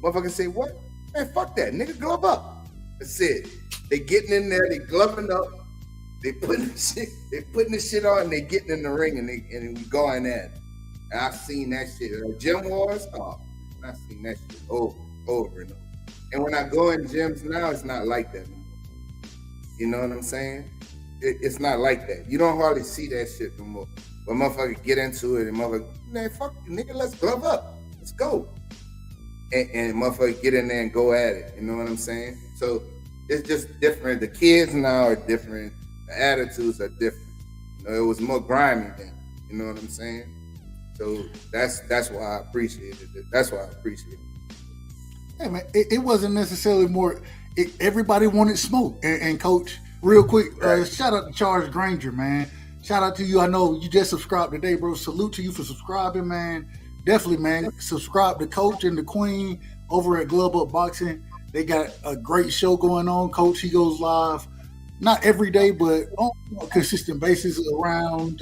Motherfuckers say, what? Man, fuck that. Nigga, glove up. That's it. They getting in there, they gloving up, they putting the shit on, and they getting in the ring, and we going at it. And I've seen that shit. Gym wars, I've seen that shit over and over. And when I go in gyms now, it's not like that anymore. You know what I'm saying? It's not like that. You don't hardly see that shit no more. But motherfucker get into it, and motherfucker, man, fuck you, nigga, let's glove up. Let's go. And motherfucker get in there and go at it. You know what I'm saying? So it's just different. The kids now are different. The attitudes are different. You know, it was more grimy then. You know what I'm saying? So that's why I appreciated it. That's why I appreciate it. Hey man, it wasn't necessarily more. Everybody wanted smoke. And Coach, real quick, shout out to Charles Granger, man. Shout out to you. I know you just subscribed today, bro. Salute to you for subscribing, man. Definitely, man. Subscribe to Coach and the Queen over at Glove Up Boxing. They got a great show going on. Coach, he goes live, not every day, but on a consistent basis around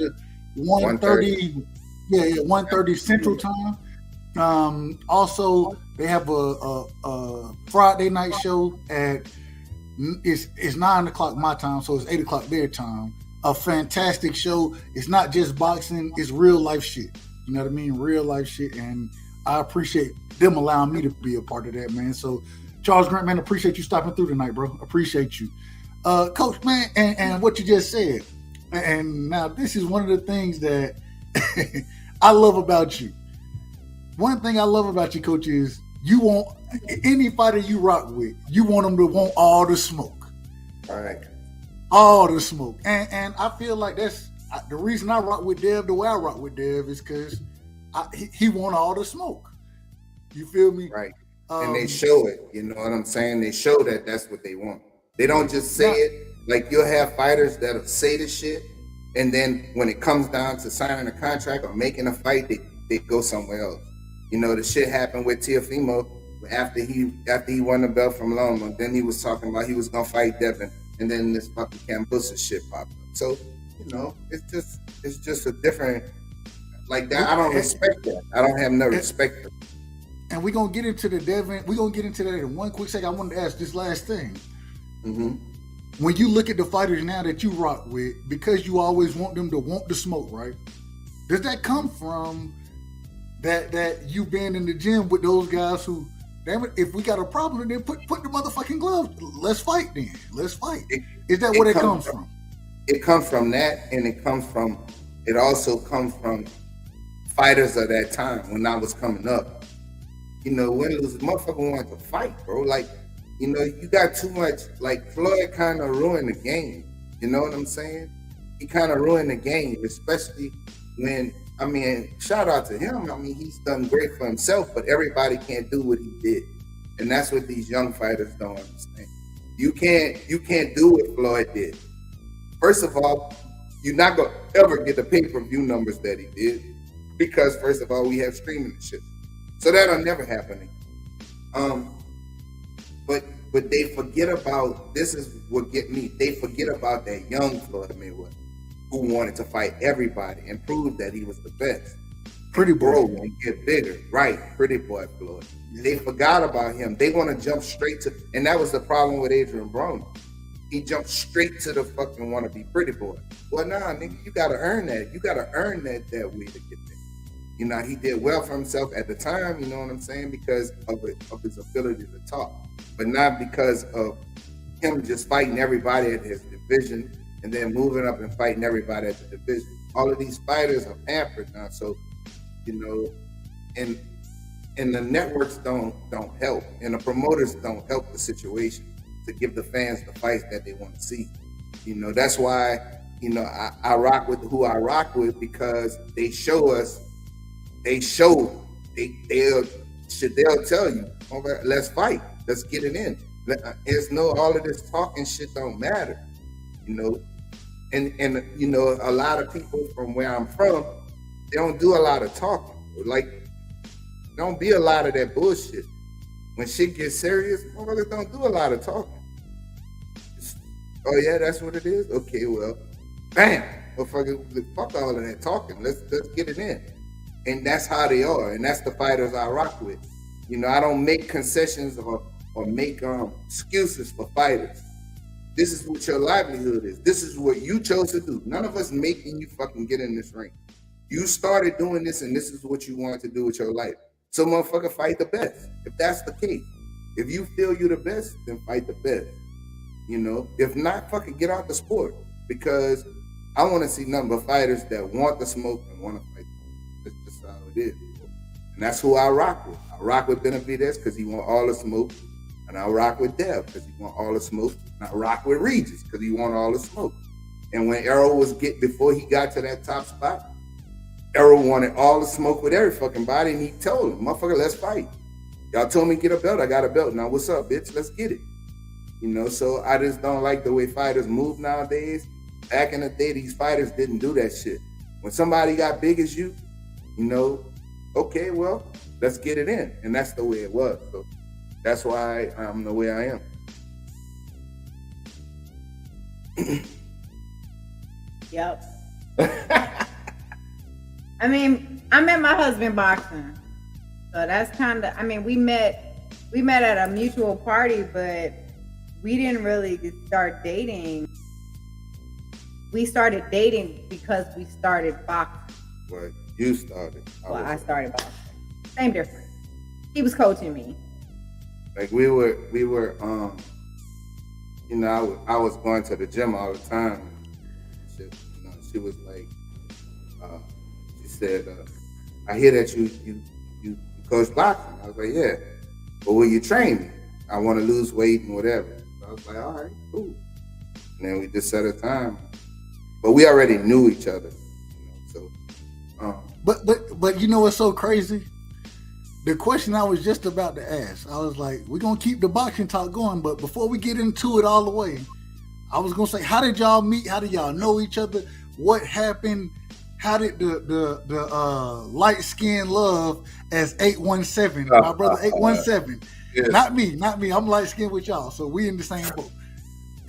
1:30. Yeah, 1:30 Central Time. Also, they have a Friday night show at it's 9 o'clock my time, so it's 8 o'clock their time. A fantastic show. It's not just boxing; it's real life shit. You know what I mean? Real life shit, and I appreciate them allowing me to be a part of that, man. So, Charles Grant, man, appreciate you stopping through tonight, bro. Appreciate you, Coach, man, and what you just said. And now this is one of the things that I love about you. One thing I love about you, Coach, is you want any fighter you rock with, you want them to want all the smoke. All right. All the smoke. And I feel like that's the reason I rock with Dev the way I rock with Dev is because he want all the smoke. You feel me? Right. And they show it. You know what I'm saying? They show that that's what they want. They don't just say it. Like you'll have fighters that'll say the shit, and then when it comes down to signing a contract or making a fight, they go somewhere else. You know, the shit happened with Teofimo after he won the belt from Loma. Then he was talking about he was gonna fight Devin, and then this fucking Cambusa shit popped up. So, you know, it's just a different, like that. I don't respect that. I don't have no respect for it. And we're gonna get into the Devin. We're gonna get into that in one quick second. I wanted to ask this last thing. Mm-hmm. When you look at the fighters now that you rock with, because you always want them to want the smoke, right? Does that come from that you being in the gym with those guys who, damn it, if we got a problem, then put the motherfucking gloves. Let's fight then. Let's fight. Is that where it comes from? It comes from that, and it also comes from fighters of that time when I was coming up. You know, when it was motherfucker wanted to fight, bro. Like, you know, you got too much, like Floyd kind of ruined the game. You know what I'm saying? He kind of ruined the game, especially when, I mean, shout out to him. I mean, he's done great for himself, but everybody can't do what he did. And that's what these young fighters don't understand. You can't do what Floyd did. First of all, you're not gonna ever get the pay-per-view numbers that he did, because first of all, we have streaming and shit. So that'll never happen. But they forget about, this is what get me, they forget about that young Floyd Mayweather. who wanted to fight everybody and prove that he was the best. Pretty boy. And get bigger. Right. Pretty boy Floyd. Yeah. They forgot about him. They want to jump straight to, and that was the problem with Adrian Broner. He jumped straight to the fucking wannabe pretty boy. Well, nah, nigga, you gotta earn that. You gotta earn that way to get there. You know, he did well for himself at the time, you know what I'm saying, because of his ability to talk, but not because of him just fighting everybody at his division and then moving up and fighting everybody at the division. All of these fighters are pampered now, so, you know, and the networks don't help, and the promoters don't help the situation to give the fans the fights that they want to see. You know, that's why, you know, I rock with who I rock with, because they'll tell you, let's fight, let's get it in. There's no, all of this talking shit don't matter, you know. And you know, a lot of people from where I'm from, they don't do a lot of talking. Like, don't be a lot of that bullshit. When shit gets serious, motherfuckers don't do a lot of talking. Oh yeah, that's what it is? Okay, well, bam, motherfucker, fuck all of that talking. Let's get it in. And that's how they are, and that's the fighters I rock with. You know, I don't make concessions or make excuses for fighters. This is what your livelihood is. This is what you chose to do. None of us making you fucking get in this ring. You started doing this, and this is what you wanted to do with your life. So motherfucker, fight the best. If that's the case, if you feel you're the best, then fight the best. You know, if not, fucking get out the sport, because I want to see nothing but fighters that want the smoke and want to fight. That's just how it is. And that's who I rock with. I rock with Benavidez because he want all the smoke, and I rock with Dev because he want all the smoke, and I rock with Regis because he want all the smoke. And when Errol before he got to that top spot, Errol wanted all the smoke with every fucking body, and he told him, motherfucker, let's fight. Y'all told me to get a belt, I got a belt. Now what's up, bitch? Let's get it. You know, so I just don't like the way fighters move nowadays. Back in the day, these fighters didn't do that shit. When somebody got big as you, you know, okay, well, let's get it in. And that's the way it was. So that's why I'm the way I am. Yep. I mean, I met my husband boxing. So that's kind of, I mean, we met at a mutual party, but we didn't really start dating. We started dating because we started boxing. Well, you started. I started boxing. Same difference. He was coaching me. Like we were, you know, I was going to the gym all the time. She, you know, she was like, she said, I hear that you coach boxing. I was like, yeah. But will you train me? I want to lose weight and whatever. So I was like, all right, cool. And then we just set a time. But we already knew each other, you know, so. But you know what's so crazy? The question I was just about to ask, I was like, we're going to keep the boxing talk going, but before we get into it all the way, I was going to say, how did y'all meet? How did y'all know each other? What happened? How did the light skin love as 817, my brother 817, yeah. Not me, I'm light skinned with y'all, so we in the same boat.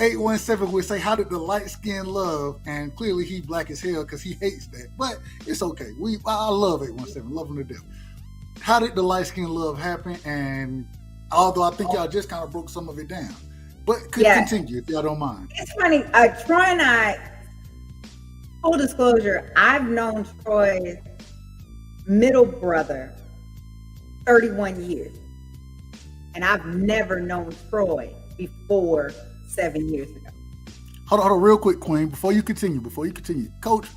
817 would say, how did the light skin love? And clearly he black as hell because he hates that, but it's okay. I love 817, love him to death. How did the light skin love happen? And although I think y'all just kind of broke some of it down, but continue if y'all don't mind. It's funny. Troy and I, full disclosure, I've known Troy's middle brother 31 years, and I've never known Troy before 7 years ago. Hold on, real quick, Queen. Before you continue, Coach,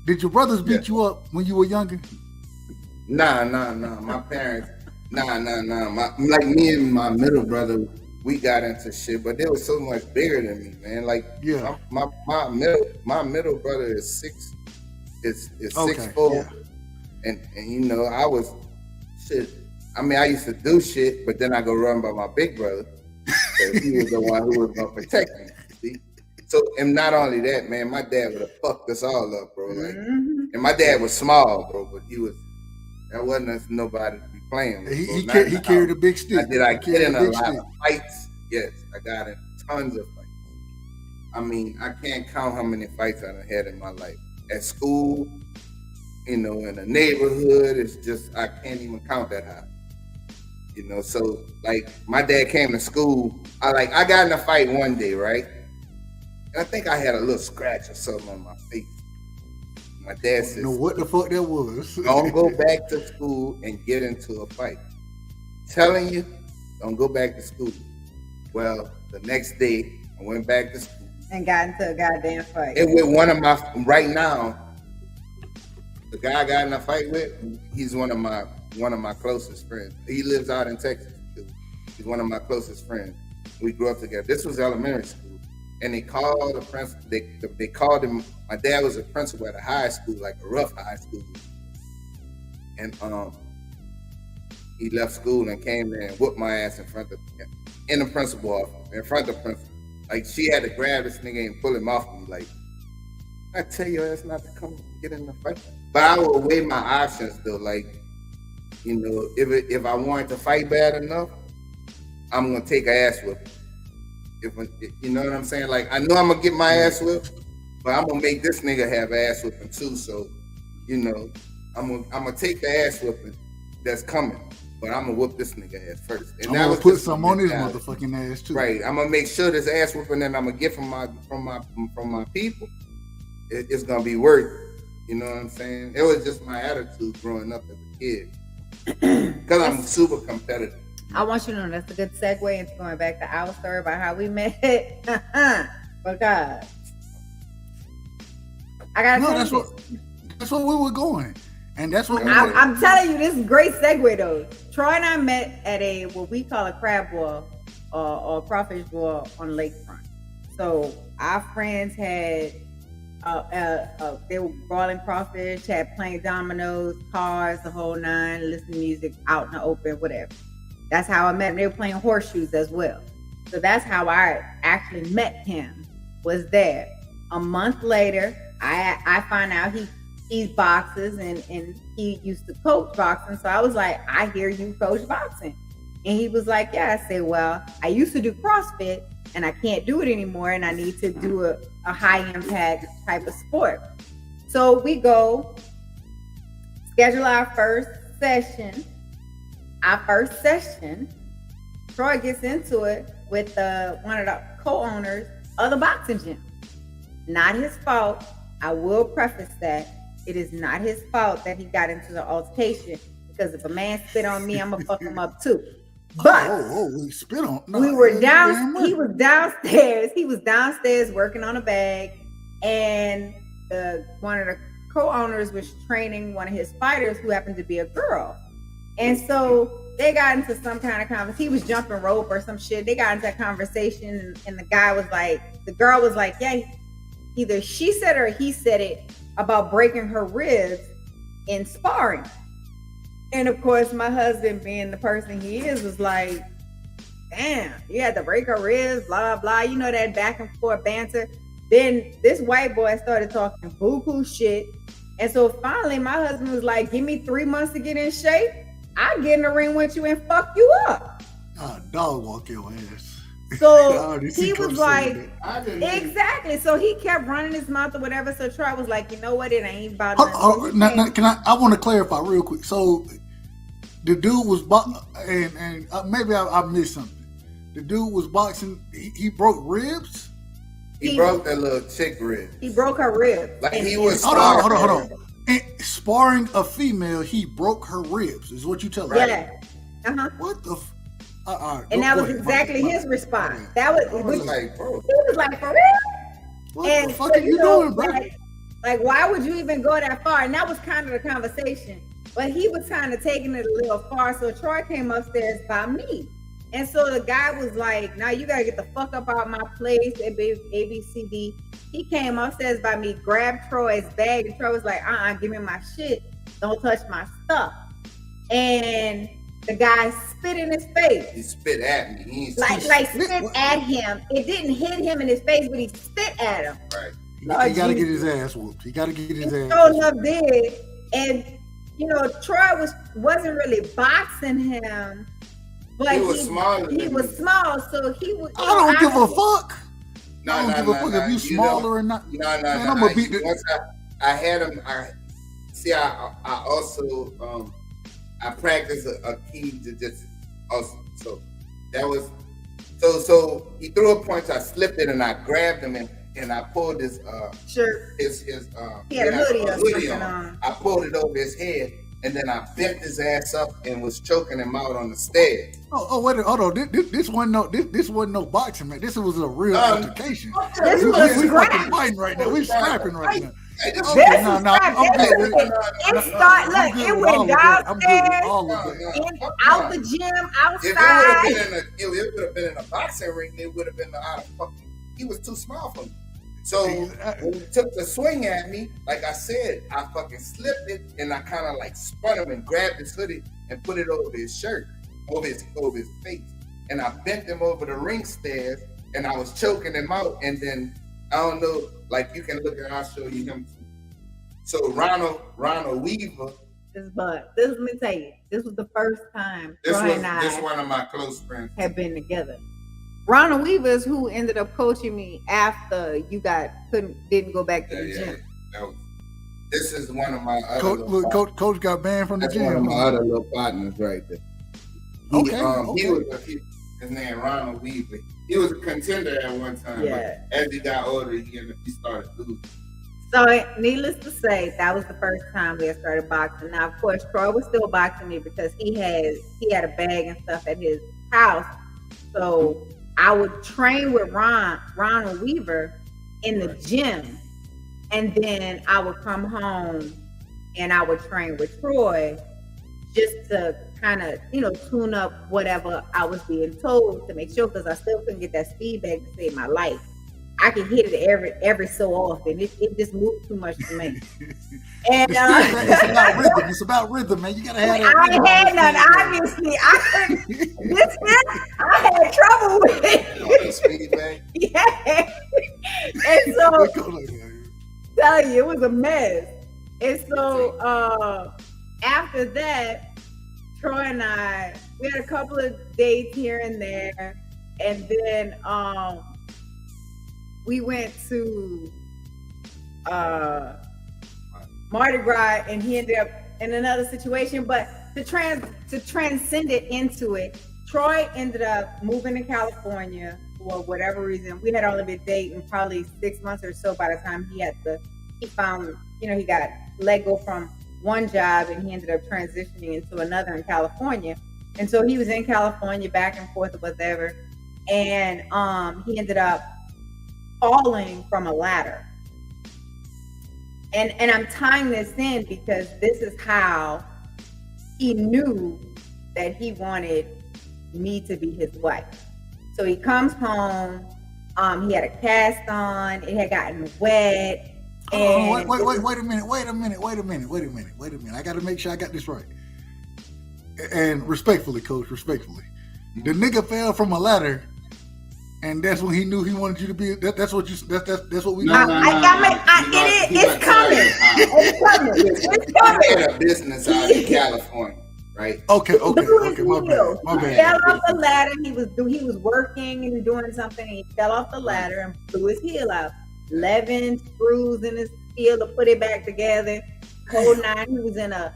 did your brothers beat you up when you were younger? Nah. My parents, like me and my middle brother, we got into shit, but they were so much bigger than me, man. Like, yeah, my middle brother is 6'4", yeah. And you know, I was shit. I mean, I used to do shit, but then I go run by my big brother. So he was the one who was gonna protect me. See? So, and not only that, man, my dad would have fucked us all up, bro. Like, and my dad was small, bro, but that wasn't nobody to be playing with. He carried a big stick. I get in a lot of fights. Yes, I got in tons of fights. I mean, I can't count how many fights I've had in my life. At school, in the neighborhood, it's just, I can't even count that high. So like my dad came to school. I got in a fight one day, right? And I think I had a little scratch or something on my face. My dad said, "No, what the fuck that was? Don't go back to school and get into a fight. Telling you, don't go back to school." Well, the next day I went back to school and got into a goddamn fight. And with one of my, right now, the guy I got in a fight with, he's one of my closest friends. He lives out in Texas too. He's one of my closest friends. We grew up together. This was elementary school, and they called the principal. They called him. My dad was a principal at a high school, like a rough high school, and he left school and came there and whooped my ass in the principal office, in front of the principal. Like, she had to grab this nigga and pull him off me. Like, I tell your ass not to come get in the fight. But I would weigh my options though. Like, if I wanted to fight bad enough, I'm gonna take an ass whipping. You know what I'm saying? Like, I know I'm gonna get my ass whipped, but I'm gonna make this nigga have ass whipping too. So, I'm gonna take the ass whipping that's coming, but I'm gonna whoop this nigga ass first. And I'm gonna put some on his motherfucking ass too. Right. I'm gonna make sure this ass whipping that I'm gonna get from my people, it's gonna be worth it. You know what I'm saying? It was just my attitude growing up as a kid, because I'm super competitive. I want you to know that's a good segue into going back to our story about how we met. But God, I gotta tell you, that's what we were going, and that's what I'm telling you. This is a great segue though. Troy and I met at what we call a crab boil or crawfish boil on lakefront. So our friends had they were boiling crawfish, had playing dominoes, cars, the whole nine, listening to music out in the open, whatever. That's how I met him. They were playing horseshoes as well. So that's how I actually met him, was there. A month later, I find out he boxes and he used to coach boxing. So I was like, I hear you coach boxing. And he was like, yeah. I said, well, I used to do CrossFit and I can't do it anymore. And I need to do a high impact type of sport. So we go schedule our first session. Troy gets into it with one of the co-owners of the boxing gym. Not his fault. I will preface that it is not his fault that he got into the altercation, because if a man spit on me, I'm gonna fuck him up too. But we spit on. No, we were down. He was downstairs. He was downstairs working on a bag, and one of the co-owners was training one of his fighters who happened to be a girl. And so they got into some kind of conversation. He was jumping rope or some shit. They got into that conversation, and the girl was like, yeah, either she said or he said it about breaking her ribs in sparring. And of course, my husband, being the person he is, was like, damn, you had to break her ribs, blah, blah. You know, that back and forth banter. Then this white boy started talking buku shit. And so finally, my husband was like, give me 3 months to get in shape. I'll get in the ring with you and fuck you up. Dog walk your ass. So he was like, exactly. So he kept running his mouth or whatever. So Troy was like, you know what? It ain't about nothing. I want to clarify real quick. So the dude was and maybe I missed something. The dude was boxing. He broke ribs. He broke that little chick rib. He broke her ribs. Like he was. Hold on. And sparring a female, he broke her ribs. Is what you tell me? Yeah. What the? And that was exactly his response. That was like, bro. He was like, for real? What the fuck are you doing, bro? Like, why would you even go that far? And that was kind of the conversation. But he was kind of taking it a little far. So Troy came upstairs by me. And so the guy was like, now you got to get the fuck up out of my place, ABCD. He came upstairs by me, grabbed Troy's bag, and Troy was like, give me my shit. Don't touch my stuff. And the guy spit in his face. He spit at me. He spit at him. It didn't hit him in his face, but he spit at him. Right. He got to get his ass whooped. He got to get his ass. So enough did. And Troy wasn't really boxing him. But he was small. He was small, so he was. I don't give a fuck. I don't give a fuck if you smaller or not. No. Man, I'm gonna beat Once I had him. I also I practiced a key to just also. So that was so he threw a punch. I slipped it and I grabbed him and I pulled his shirt. His he had a hoodie on. I pulled it over his head. And then I bent his ass up and was choking him out on the stairs. Wait, hold on. This wasn't no boxing, man. This was a real altercation. This was we fucking fighting right now. We scrapping right now. It went downstairs, out the gym, outside. If it would have been in a boxing ring, it would have been out of fucking. He was too small for me. So when he took the swing at me, like I said, I fucking slipped it and I kind of like spun him and grabbed his hoodie and put it over his shirt, over his face. And I bent him over the ring stairs and I was choking him out. And then, I don't know, like you can look at, I'll show you him. So Ronald Weaver. Let me tell you, this was the first time This one of my close friends had been together. Ronald Weaver is who ended up coaching me after you didn't go back to the gym. This is one of my other coach got banned from the gym. One of my other little partners right there. His name Ronald Weaver. He was a contender at one time, but as he got older, he started losing. So, needless to say, that was the first time we had started boxing. Now, of course, Troy was still boxing me because he had a bag and stuff at his house. So I would train with Ronald Weaver in the gym, and then I would come home and I would train with Troy just to kind of, tune up whatever I was being told to make sure, because I still couldn't get that speed back to save my life. I could hit it every so often. It just moved too much to me. And it's about rhythm, man. You gotta have that. I ain't had none. Obviously, I couldn't. I had trouble with it. Yeah. And so, tell you, it was a mess. And so, after that, Troy and I, we had a couple of dates here and there, and then we went to Mardi Gras, and he ended up in another situation. But to transcend it into it, Troy ended up moving to California for whatever reason. We had only been dating probably 6 months or so by the time he found, he got let go from one job and he ended up transitioning into another in California. And so he was in California back and forth or whatever. And he ended up falling from a ladder. And I'm tying this in because this is how he knew that he wanted me to be his wife. So he comes home, he had a cast on, it had gotten wet. And wait a minute. I gotta make sure I got this right. And respectfully, coach, the nigga fell from a ladder. And that's when he knew he wanted you to be. That's what we. It's coming. It's coming. He had a business out in California, right? Okay. My bad. He fell off the ladder. He was working and doing something. And he fell off the ladder and blew his heel out. 11 screws in his heel to put it back together. Whole 9. He was in a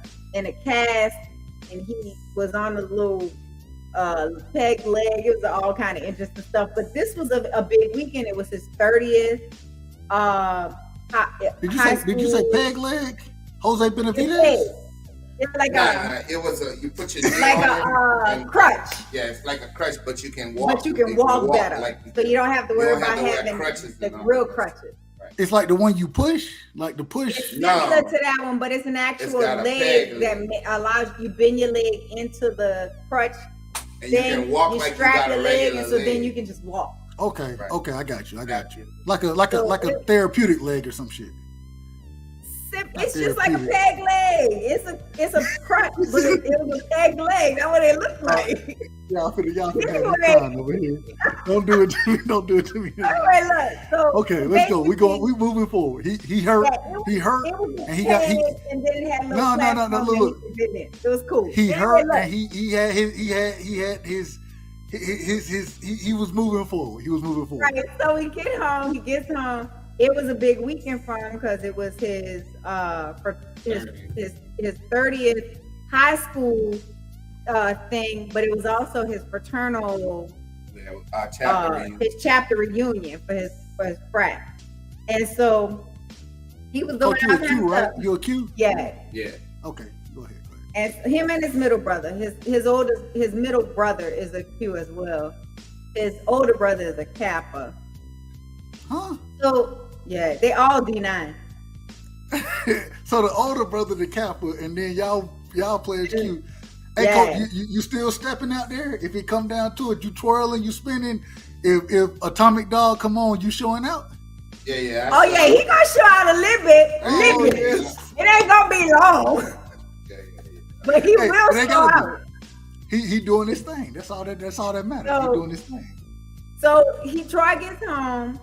cast, and he was on a little peg leg. It was all kind of interesting stuff, but this was a big weekend. It was his 30th. Did you say peg leg? Jose Benavidez? It was you put your knee like on a crutch. Yeah, it's like a crutch, but you can walk. But you can walk better, so you don't have to worry about having the real crutches. It's like the one you push, like the push. It's similar to that one, but it's an actual leg that allows you bend your leg into the crutch. And then you can walk like you got a leg, and so then you can just walk. Okay, right. Okay, I got you. Like a therapeutic leg or some shit. It's just like a peg leg. It's a crutch, but it was a peg leg. That's what it looked like. Y'all finna have fun over here. Don't do it to me. All right, look. So okay, let's go. We moving forward. He hurt. He hurt, and he got and then it had no. Look. It was cool. He hurt, and he had he was moving forward. He was moving forward. Right. So he gets home. It was a big weekend for him because it was his 30th high school thing, but it was also his fraternal his chapter reunion for his frat. And so he was going out. Q, right? You're a Q? Yeah. Yeah. Okay. Go ahead. And him and his middle brother, his middle brother is a Q as well. His older brother is a Kappa. Huh? So yeah, they all D9. So the older brother the Kappa, and then y'all play as Q. Hey, yeah. Coach, you still stepping out there? If it come down to it, you twirling, you spinning. If Atomic Dog come on, you showing out? Yeah. Oh yeah, he gonna show out a little bit. Yes. It ain't gonna be long. But he will show out. He doing his thing. That's all that matters. So, he doing his thing. So Troy gets home,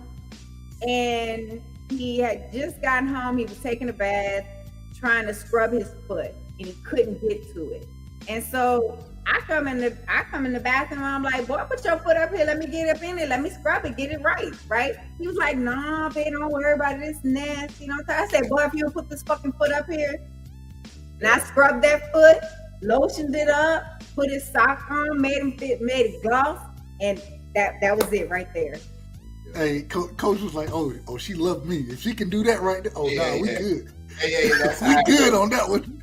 and he had just gotten home. He was taking a bath, trying to scrub his foot, and he couldn't get to it. And so I come in the bathroom. I'm like, boy, put your foot up here. Let me get up in it. Let me scrub it. Get it right. Right? He was like, nah, babe, don't worry about it. It's nasty. You know what I'm saying? I said, boy, if you don't put this fucking foot up here. And I scrubbed that foot, lotioned it up, put his sock on, made it gloss, and that was it right there. Hey, Coach was like, oh, she loved me. If she can do that right there, we good. Yeah, we good on that one.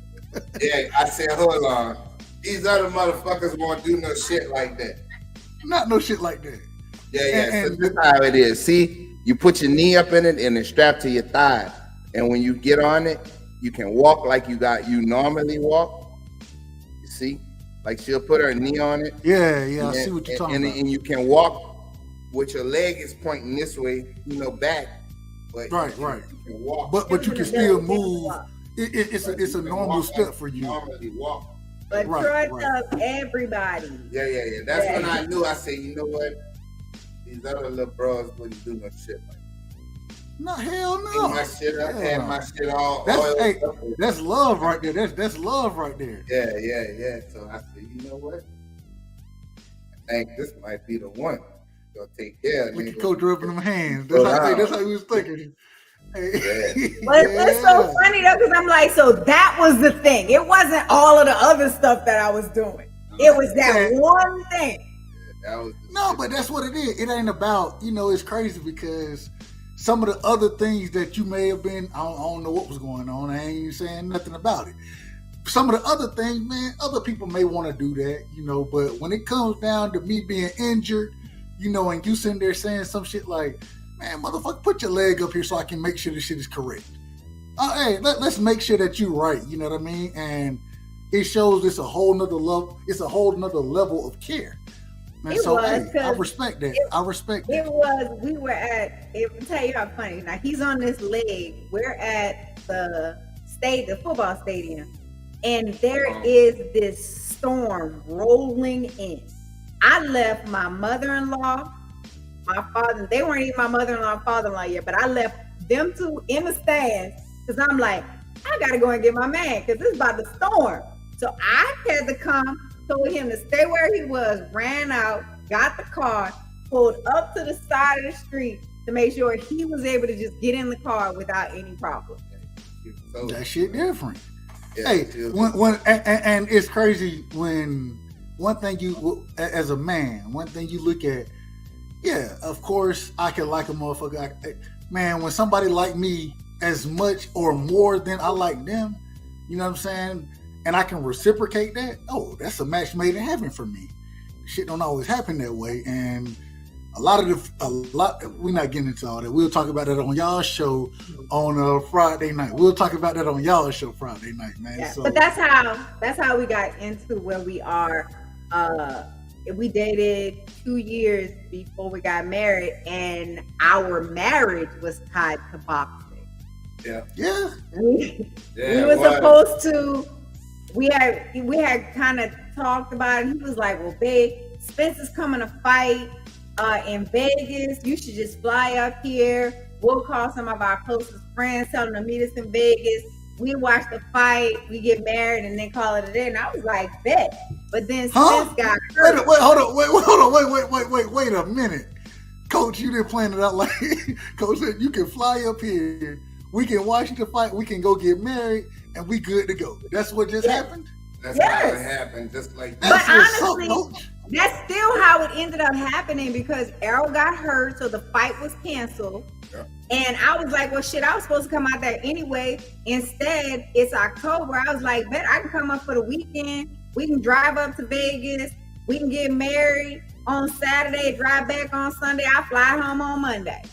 Yeah, I said, hold on. These other motherfuckers won't do no shit like that. Not no shit like that. Yeah. So this is how it is. See, you put your knee up in it and it's strapped to your thigh. And when you get on it, you can walk like you normally walk. You see? Like she'll put her knee on it. Yeah, I see what you're talking about. And you can walk with your leg is pointing this way, back. But right. You can walk. But you can still move. It's a normal step for you. Normally walk. But Troy tells everybody. Yeah. That's when I knew. I said, you know what? These other little bros wouldn't do no shit like that. No, hell no. My shit up, had my shit all that's love right there. That's love right there. Yeah. So I said, you know what? I think this might be the one. Gonna take care of me. Coach rubbing them hands. That's how he was thinking. But it's so funny though, because I'm like, so that was the thing. It wasn't all of the other stuff that I was doing. It was that one thing. But that's what it is. It ain't about, it's crazy because some of the other things that you may have been, I don't know what was going on. I ain't even saying nothing about it. Some of the other things, man, other people may want to do that, but when it comes down to me being injured, and you sitting there saying some shit like, man, motherfucker, put your leg up here so I can make sure this shit is correct. Hey, let's make sure that you're right, you know what I mean? And it shows it's a whole nother level. It's a whole nother level of care. And I respect that. We were at, I'll tell you how funny. Now he's on this leg. We're at the football stadium, and there is this storm rolling in. I left my mother-in-law, my father. They weren't even my mother-in-law and father-in-law yet, but I left them two in the stands because I'm like, I gotta go and get my man because it's about to storm. So I had to come. Told him to stay where he was, ran out, got the car, pulled up to the side of the street to make sure he was able to just get in the car without any problem. That shit different. Yeah, hey, and it's crazy when one thing you, as a man, one thing you look at, yeah, of course I can like a motherfucker. Man, when somebody like me as much or more than I like them, you know what I'm saying? And I can reciprocate that, that's a match made in heaven for me. Shit don't always happen that way. And we're not getting into all that. We'll talk about that on y'all's show on Friday night. We'll talk about that on y'all's show Friday night, man. Yeah, so, but that's how we got into where we are. We dated 2 years before we got married, and our marriage was tied to boxing. Yeah. We were supposed to. We had kind of talked about it. He was like, well, babe, Spencer's coming to fight in Vegas. You should just fly up here. We'll call some of our closest friends, tell them to meet us in Vegas. we watch the fight, we get married, and then call it a day. And I was like, bet. But then Huh? Sis got hurt. Wait, hold on, wait a minute. Coach, you didn't plan it out like Coach said you can fly up here, we can watch the fight, we can go get married, and we good to go. That's what just happened? That's how it happened, just like that. But honestly, that's still how it ended up happening because Errol got hurt, so the fight was canceled. Yeah. And I was like, well, shit, I was supposed to come out there anyway. Instead, it's October. I was like, bet I can come up for the weekend. We can drive up to Vegas. We can get married on Saturday, drive back on Sunday. I fly home on Monday.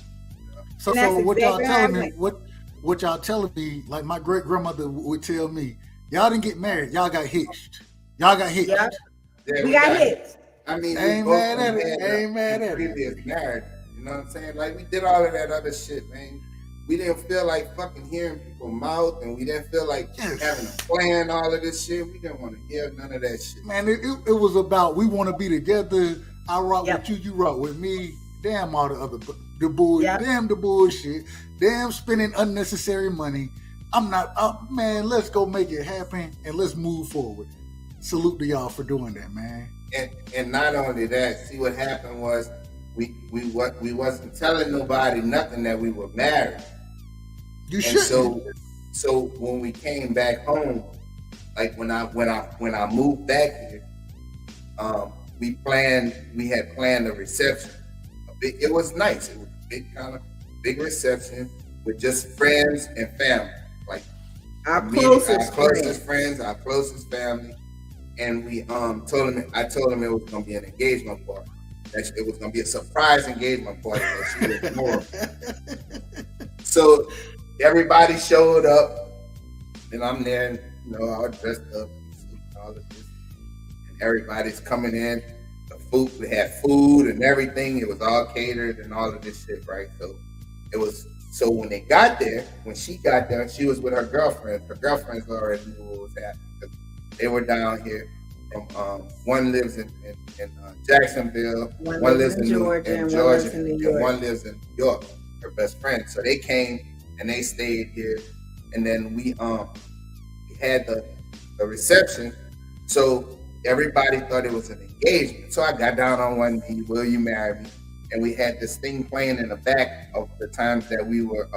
So what y'all telling me? What y'all telling me? Like my great grandmother would tell me, y'all didn't get married. Y'all got hitched. Y'all got hitched. Yep. Yeah, we got hitched. I mean, ain't mad at it. Ain't mad at it. Previous marriage, you know what I'm saying? Like we did all of that other shit, man. We didn't feel like fucking hearing people's mouth, and we didn't feel like having to plan all of this shit. We didn't want to hear none of that shit. Man, it was about we want to be together. I rock with you, you rock with me. Damn all the bullshit. Damn the bullshit. Damn spending unnecessary money. I'm not man, let's go make it happen and let's move forward. Salute to y'all for doing that, man. And not only that, see what happened was we wasn't telling nobody nothing that we were married. You should. So when we came back home, like when I moved back here, we had planned a reception. It was nice. It was a big reception with just friends and family, like our closest friends, our closest family. And we I told him it was gonna be an engagement party. That it was gonna be a surprise engagement party that she was more. So everybody showed up, and I'm there, all dressed up and all of this. And everybody's coming in. The food, we had food and everything. It was all catered and all of this shit, right? So when they got there, when she got there, she was with her girlfriend. Her girlfriends already knew what was happening. They were down here. One lives in Jacksonville, one lives in Georgia, and one lives in New York. Her best friend. So they came and they stayed here, and then we had the reception. So everybody thought it was an engagement. So I got down on one knee. Will you marry me? And we had this thing playing in the back of the times that we were.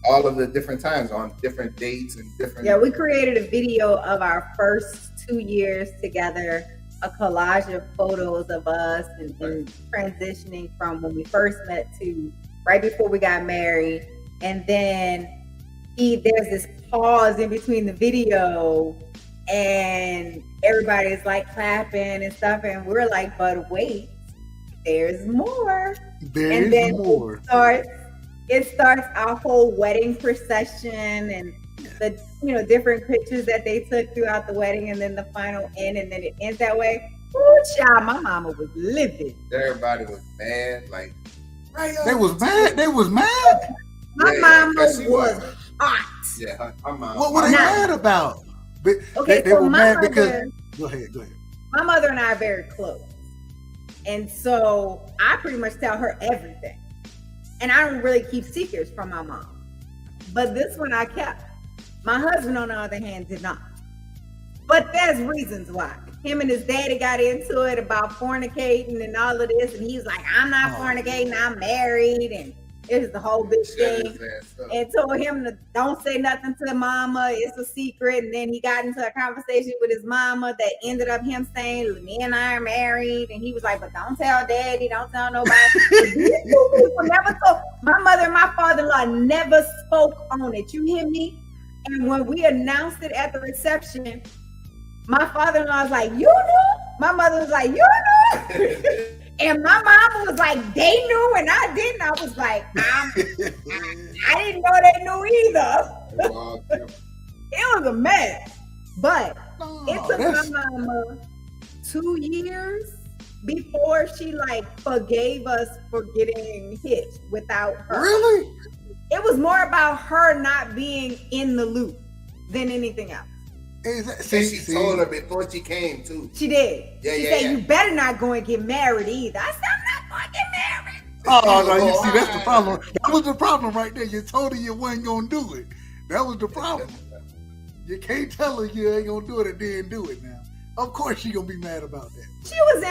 All of the different times on different dates and different. Yeah, we created a video of our first 2 years together, a collage of photos of us and transitioning from when we first met to right before we got married. And then there's this pause in between the video and everybody's like clapping and stuff. And we're like, but wait, there's more. There's more. It starts our whole wedding procession and the different pictures that they took throughout the wedding, and then the final end, and then it ends that way. Ooh, child, my mama was livid. Everybody was mad, like they was mad. They was mad. My mama was hot. Yeah, her mama. What were they mad about? They were mad because. Go ahead. My mother and I are very close, and so I pretty much tell her everything. And I don't really keep secrets from my mom. But this one I kept. My husband, on the other hand, did not. But there's reasons why. Him and his daddy got into it about fornicating and all of this. And he's like, I'm not fornicating, I'm married. And it was the whole big thing. And told him to don't say nothing to mama. It's a secret. And then he got into a conversation with his mama that ended up him saying, me and I are married. And he was like, but don't tell daddy, don't tell nobody. These two people never told. My mother and my father-in-law never spoke on it. You hear me? And when we announced it at the reception, my father-in-law was like, you knew? My mother was like, you knew? And my mama was like, they knew and I didn't. I was like, I didn't know they knew either. It was a mess. But it took my mama 2 years before she forgave us for getting hitched without her. Really? It was more about her not being in the loop than anything else. She told her before she came too. She did. She said, you better not go and get married either. I said, I'm not going to get married. Oh, no, you see, that's the problem. That was the problem right there. You told her you wasn't going to do it. That was the problem. You can't tell her you ain't gonna do it and then do it now. Of course she gonna be mad about that. She was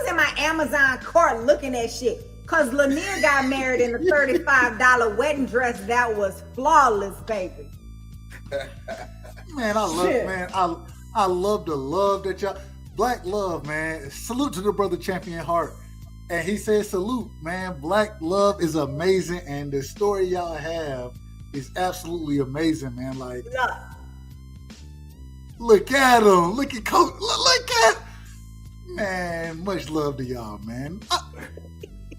in my Amazon cart looking at shit. Cause Lanier got married in a $35 wedding dress that was flawless, baby. Man, I love the love that y'all Black love, man. Salute to the brother Champion Heart. And he says salute, man. Black love is amazing, and the story y'all have is absolutely amazing, man. Like, look at him. Look at Coach. Look at, man. Much love to y'all, man.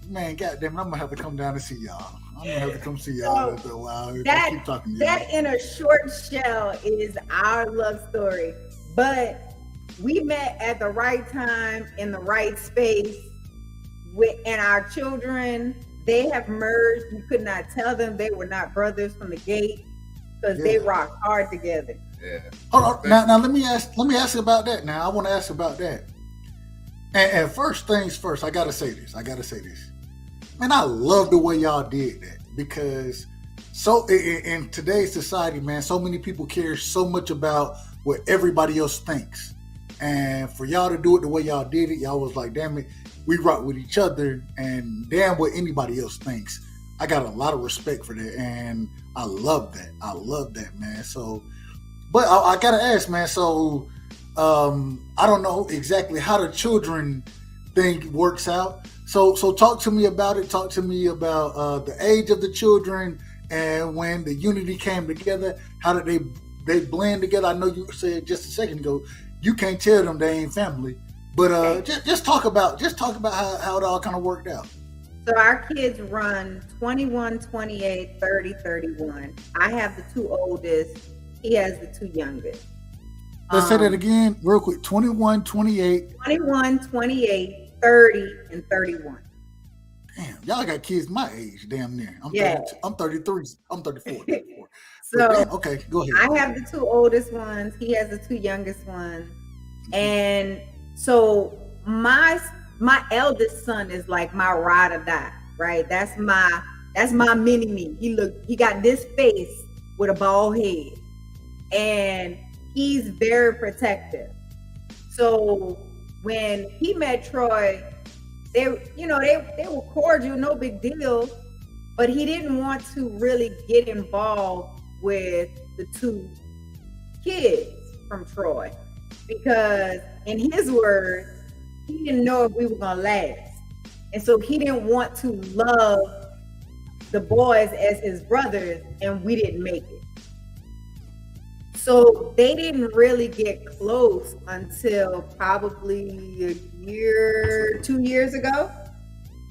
Man, goddamn, I'm gonna have to come down and see y'all. I'm gonna have to come see y'all after a while. Keep talking to y'all. That in a short shell is our love story, but we met at the right time in the right space. And our children, they have merged. You could not tell them they were not brothers from the gate because they rock hard together. Yeah. Hold on. Now let me ask about that. Now I want to ask about that. And first things first, I gotta say this. Man, I love the way y'all did that, because so in today's society, man, so many people care so much about what everybody else thinks. And for y'all to do it the way y'all did it, y'all was like, damn it, we rock with each other and damn what anybody else thinks. I got a lot of respect for that, and I love that, man. So, but I gotta ask, man, so I don't know exactly how the children thing works out. So talk to me about it. Talk to me about the age of the children and when the unity came together. How did they blend together? I know you said just a second ago you can't tell them they ain't family, but just talk about how it all kind of worked out. So our kids run 21, 28, 30, 31. I have the two oldest. He has the two youngest. Let's say that again real quick. 21, 28. 21, 28. 30 and 31. Damn, y'all got kids my age, damn near. I'm 33. I'm 34. So okay, go ahead. I have the two oldest ones. He has the two youngest ones. And so my eldest son is like my ride or die, right? That's my mini me. He got this face with a bald head, and he's very protective. So when he met Troy, they were cordial, no big deal, but he didn't want to really get involved with the two kids from Troy because, in his words, he didn't know if we were gonna last, and so he didn't want to love the boys as his brothers, and we didn't make it. So they didn't really get close until probably 2 years ago.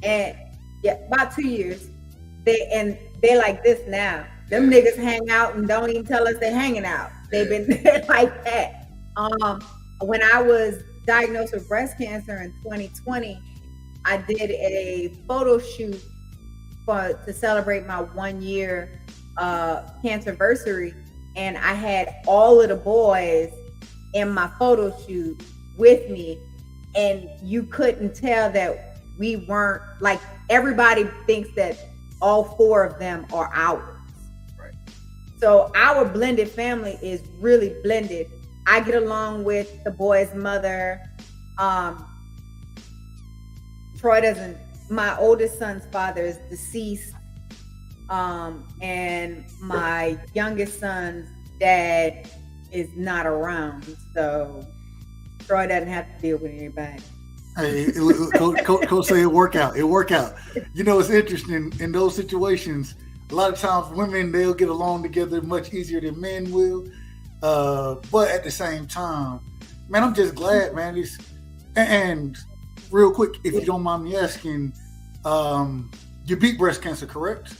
And about 2 years. They like this now. Them niggas hang out and don't even tell us they're hanging out. They've been like that. When I was diagnosed with breast cancer in 2020, I did a photo shoot to celebrate my 1 year cancerversary. And I had all of the boys in my photo shoot with me, and you couldn't tell that we weren't, like, everybody thinks that all four of them are ours. Right. So our blended family is really blended. I get along with the boy's mother. Troy doesn't. My oldest son's father is deceased. And my youngest son's dad is not around, so Troy doesn't have to deal with anybody. Hey, Coach say it work out. You know, it's interesting in those situations. A lot of times, women, they'll get along together much easier than men will. But at the same time, man, I'm just glad, man. And real quick, if you don't mind me asking, you beat breast cancer, correct?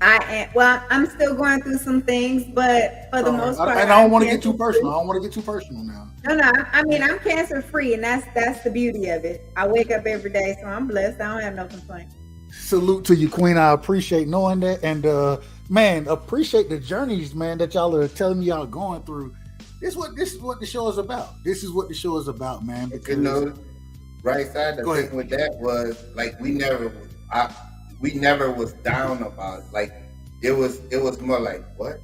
I am. Well, I'm still going through some things, but for the most part, and I don't want to get too personal. I don't want to get too personal now. No. I mean, I'm cancer free, and that's the beauty of it. I wake up every day, so I'm blessed. I don't have no complaints. Salute to you, Queen. I appreciate knowing that, and man, appreciate the journeys, man, that y'all are telling me y'all going through. This is what the show is about. This is what the show is about, man. Because Rightside. The thing with that was like we never was down about it. Like it was more like, what?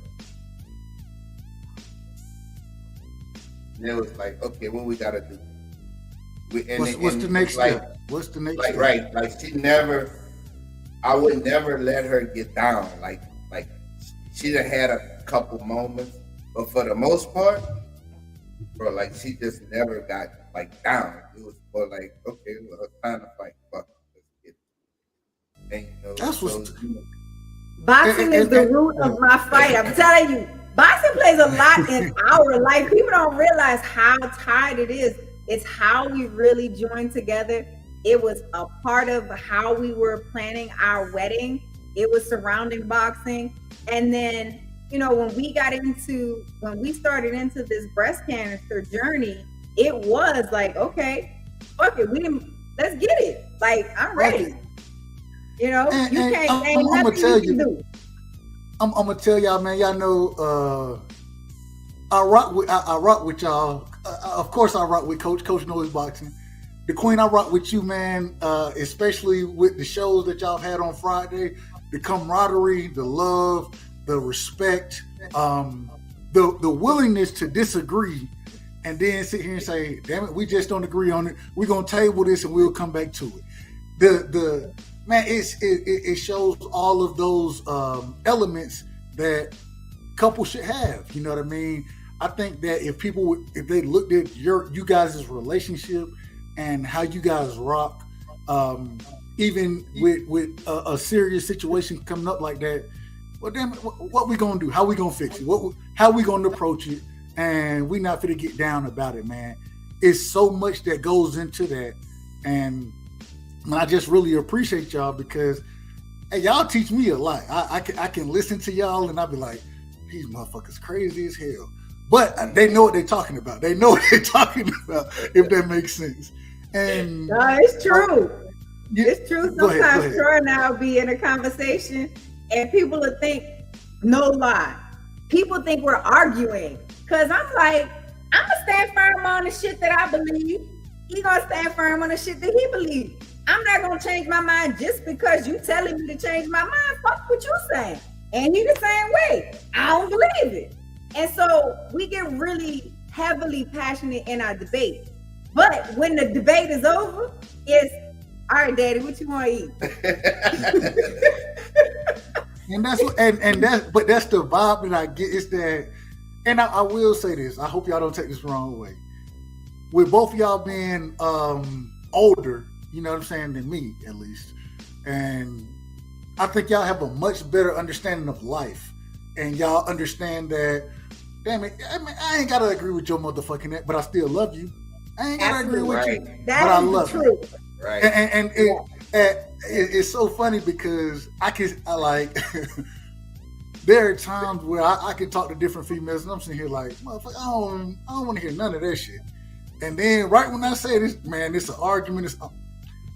And it was like, okay, what we gotta do? What's the next step? What's the next step? Right, like I would never let her get down. Like she done had a couple moments, but for the most part, bro, like she just never got like down. It was more like, okay, well, it's time to fight. Fuck, let's get it. And, you know, that's what's. Boxing is the root of my fight. I'm telling you, boxing plays a lot in our life. People don't realize how tied it is. It's how we really joined together. It was a part of how we were planning our wedding. It was surrounding boxing. And then, you know, when we started into this breast cancer journey, it was like, okay, fuck it. Let's get it. Like, I'm ready. You know, I'm gonna tell you. I'm gonna tell y'all, man. Y'all know, I rock with y'all. Of course, I rock with Coach. Coach knows boxing. The Queen, I rock with you, man. Especially with the shows that y'all had on Friday, the camaraderie, the love, the respect, the willingness to disagree, and then sit here and say, "Damn it, we just don't agree on it. We're gonna table this and we'll come back to it." The man, it shows all of those elements that couples should have. You know what I mean? I think that if they looked at you guys' relationship and how you guys rock, even with a serious situation coming up like that, well, damn it, what we gonna do? How we gonna fix it? How we gonna approach it? And we not finna get down about it, man. It's so much that goes into that, and I just really appreciate y'all because, hey, y'all teach me a lot. I can listen to y'all and I'll be like, these motherfuckers crazy as hell. But they know what they're talking about. They know what they're talking about, if that makes sense. And no, it's true. It's true. Sometimes Troy and I'll be in a conversation and people will think, no lie, people think we're arguing. Cause I'm like, I'm gonna stand firm on the shit that I believe. He gonna stand firm on the shit that he believes. I'm not gonna change my mind just because you telling me to change my mind. Fuck what you saying. And he the same way. I don't believe it. And so we get really heavily passionate in our debate. But when the debate is over, it's, all right, Daddy, what you want to eat? And that's the vibe that I get. Is that, and I will say this. I hope y'all don't take this the wrong way. With both of y'all being older, you know what I'm saying, than me at least, and I think y'all have a much better understanding of life, and y'all understand that. Damn it, I ain't gotta agree with your motherfucking that, but I still love you. I ain't gotta agree with you, but I love you. Right. And it's so funny because I like there are times where I can talk to different females and I'm sitting here like, motherfucker, I don't want to hear none of that shit. And then right when I say this, man, it's an argument.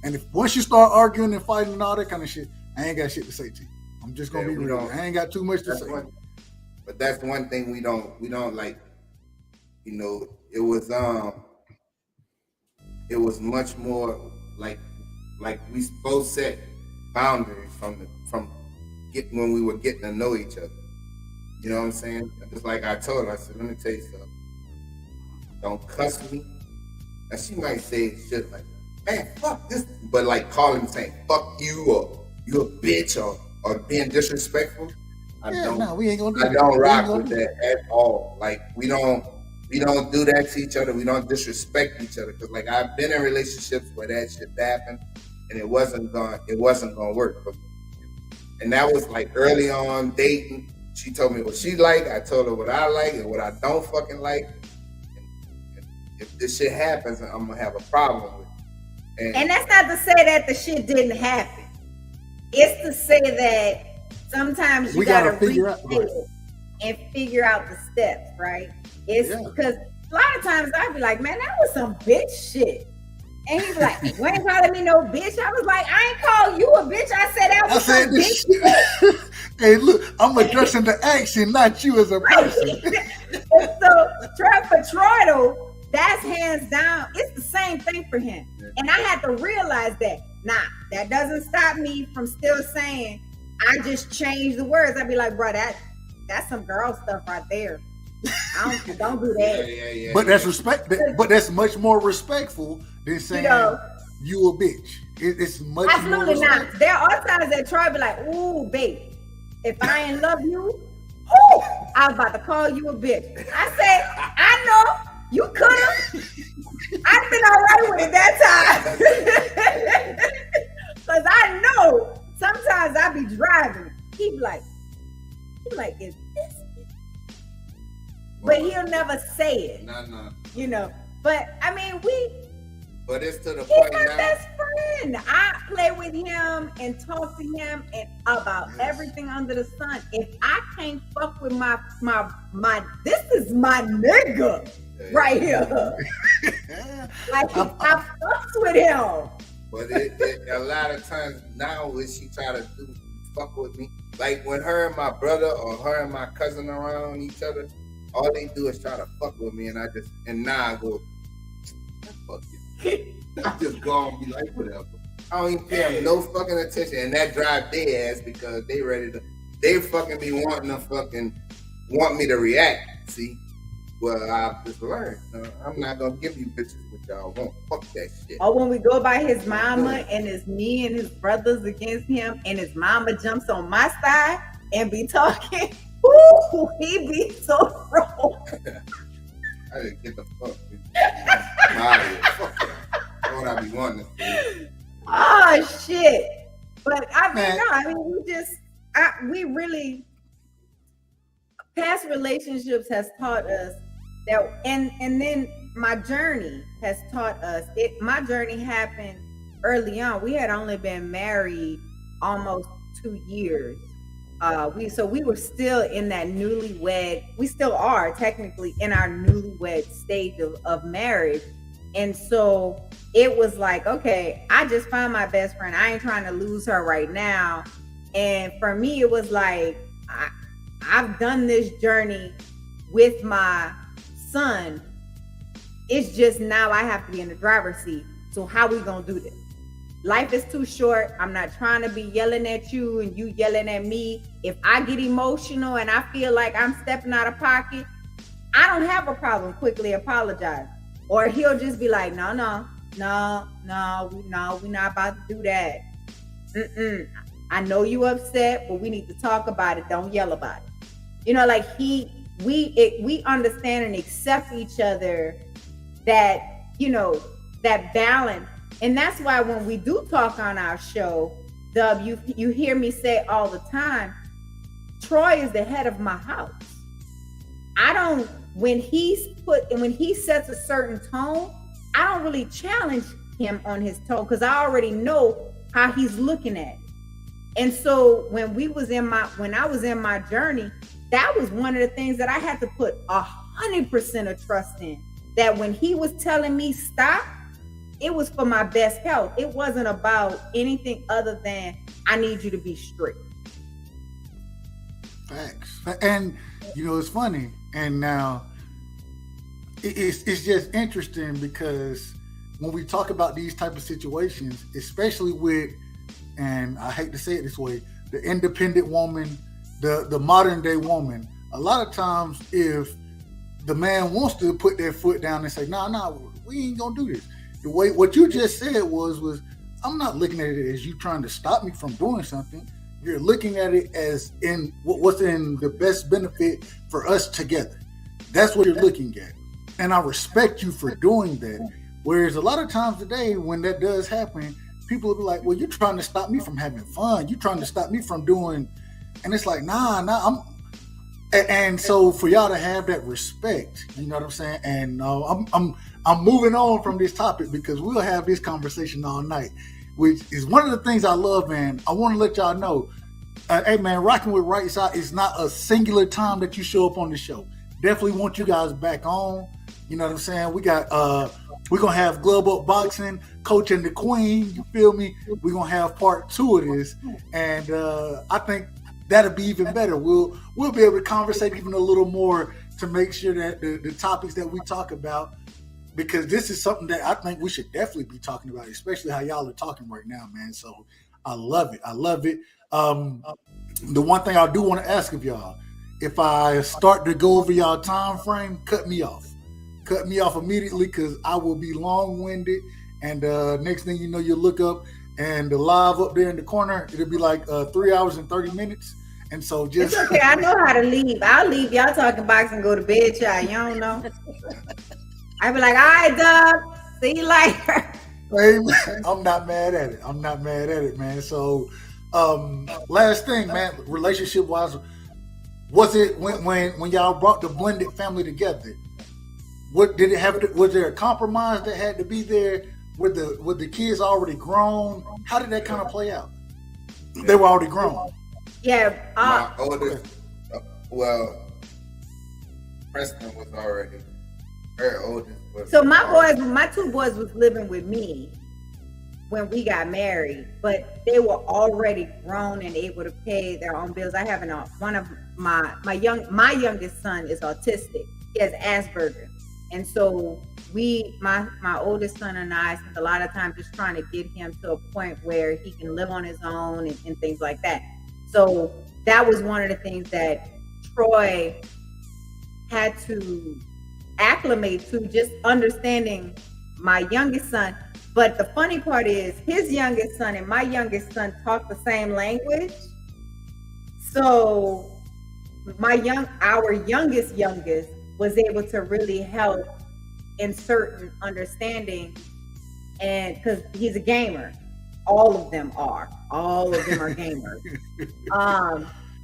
And if once you start arguing and fighting and all that kind of shit, I ain't got shit to say to you. I'm just gonna be real. I ain't got too much to say. But that's one thing we don't like. You know, it was much more like we both set boundaries from when we were getting to know each other. You know what I'm saying? Just like I told her, I said, let me tell you something. Don't cuss me. And she might say shit like, man, fuck this, but like call him saying, fuck you, or you a bitch, or being disrespectful. I don't rock with that at all. Like we don't do that to each other. We don't disrespect each other. Cause like I've been in relationships where that shit happened and it wasn't gonna work. And that was like early on dating. She told me what she liked. I told her what I like and what I don't fucking like. And if this shit happens, I'm gonna have a problem with it. And that's not to say that the shit didn't happen. It's to say that sometimes you gotta figure out and figure out the steps, right? It's because a lot of times I'd be like, man, that was some bitch shit. And he's like, you ain't calling me no bitch. I was like, I ain't call you a bitch. I said that was some bitch shit. Hey, look, I'm addressing the action, not you as a person. So for Troy though, that's hands down. It's the same thing for him. And I had to realize that. Nah, that doesn't stop me from still saying, I just changed the words. I'd be like, bro, that's some girl stuff right there. Don't do that. Yeah. But that's respect. But that's much more respectful than saying you a bitch. It's much absolutely more not. There are times that Troy be like, "Ooh, babe, if I ain't love you, ooh, I was about to call you a bitch." I say, "I know you could have. I've been all right with it that time." Because I know sometimes I be driving. He be like, "Is this it?" But he'll never say it. No. You know. But I mean, But it's to the he's point my now. best friend. I play with him and talk to him and about everything under the sun. If I can't fuck with my this is my nigga right here. Like I fucks with him. But a lot of times now when she try to fuck with me, like when her and my brother or her and my cousin are around each other, all they do is try to fuck with me, and I go, fuck you. I just go and be like, whatever. I don't even pay them no fucking attention, and that drive their ass because they fucking be want me to react. See, well, I just learned. I'm not gonna give you bitches what y'all want. Fuck that shit. Or when we go by his mama and it's me and his brothers against him, and his mama jumps on my side and be talking, ooh, he be so wrong. I didn't get the fuck. I'm out of here. Fuck that. That's what I be wanting to do. Oh shit! But I mean, we really past relationships has taught us that, and then my journey has taught us. My journey happened early on. We had only been married almost 2 years. We were still in that newlywed. We still are technically in our newlywed stage of marriage. And so it was like, okay, I just found my best friend. I ain't trying to lose her right now. And for me, it was like, I've done this journey with my son. It's just now I have to be in the driver's seat. So how we gonna do this? Life is too short. I'm not trying to be yelling at you and you yelling at me. If I get emotional and I feel like I'm stepping out of pocket, I don't have a problem quickly apologizing. Or he'll just be like, no, we're not about to do that. I know you upset, but we need to talk about it. Don't yell about it. You know, like we understand and accept each other, that, you know, that balance. And that's why when we do talk on our show, Dub, you hear me say all the time, Troy is the head of my house. When he sets a certain tone, I don't really challenge him on his tone because I already know how he's looking at it. And so when I was in my journey, that was one of the things that I had to put 100% of trust in. That when he was telling me stop, it was for my best health. It wasn't about anything other than I need you to be strict. Facts. And you know, it's funny. And now it's just interesting because when we talk about these type of situations, especially with, and I hate to say it this way, the independent woman, the modern day woman, a lot of times if the man wants to put their foot down and say, no, we ain't gonna do this. The way what you just said was I'm not looking at it as you trying to stop me from doing something. You're looking at it as in what's in the best benefit for us together. That's what you're looking at. And I respect you for doing that. Whereas a lot of times today, when that does happen, people will be like, well, you're trying to stop me from having fun. You're trying to stop me from doing, and it's like, nah, and so for y'all to have that respect, you know what I'm saying? And I'm moving on from this topic because we'll have this conversation all night, which is one of the things I love, man. I want to let y'all know, hey man, Rocking with Rightside is not a singular time that you show up on the show. Definitely want you guys back on. You know what I'm saying? We got we're gonna have Glove Up Boxing, Coach and the Queen. You feel me? We're gonna have part 2 of this, and I think that'll be even better. We'll be able to conversate even a little more to make sure that the topics that we talk about, because this is something that I think we should definitely be talking about, especially how y'all are talking right now, man. So I love it. The one thing I do want to ask of y'all, if I start to go over y'all time frame, cut me off. Cut me off immediately because I will be long-winded. And next thing you know, you look up and the live up there in the corner, it'll be like 3 hours and 30 minutes. And so just... It's okay. I know how to leave. I'll leave y'all talking box and go to bed, child. You don't know. I be like, all right, Doug. See you later. Hey, man, I'm not mad at it. I'm not mad at it, man. So, last thing, man, relationship-wise, was it when y'all brought the blended family together? What did it have to? Was there a compromise that had to be there? With the kids already grown? How did that kind of play out? They were already grown. Yeah. My oldest, well, Preston was already. Her oldest was. So my two boys was living with me when we got married, but they were already grown and able to pay their own bills. I have one of my youngest son is autistic. He has Asperger's, and so my oldest son and I spent a lot of time just trying to get him to a point where he can live on his own and things like that. So that was one of the things that Troy had to acclimate to, just understanding my youngest son. But the funny part is his youngest son and my youngest son talk the same language. So our youngest was able to really help in certain understanding, and because he's a gamer. All of them are gamers.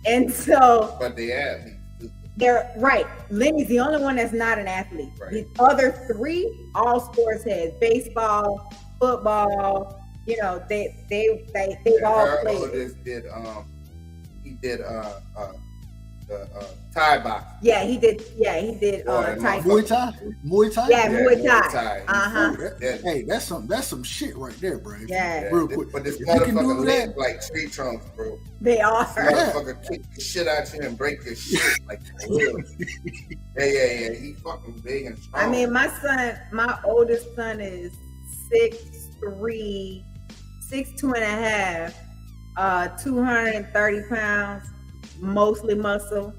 And so but they athletes too. They're right. Lenny's the only one that's not an athlete. Right. The other three, all sports heads: baseball, football. You know, they've all Her played. oldest did he did the Thai box. Yeah, he did. Thai. Muay Thai? Muay Thai? Yeah, Muay Thai. Hey, that's some shit right there, bro. Yeah. Real quick. But this If you can do motherfucker that- live like tree trunks, bro. They are. This motherfucker kick the shit out you and break your shit like for real. Yeah. He fucking big and strong. I mean, my oldest son is 6'3", 6'2.5", 230 pounds, mostly muscle.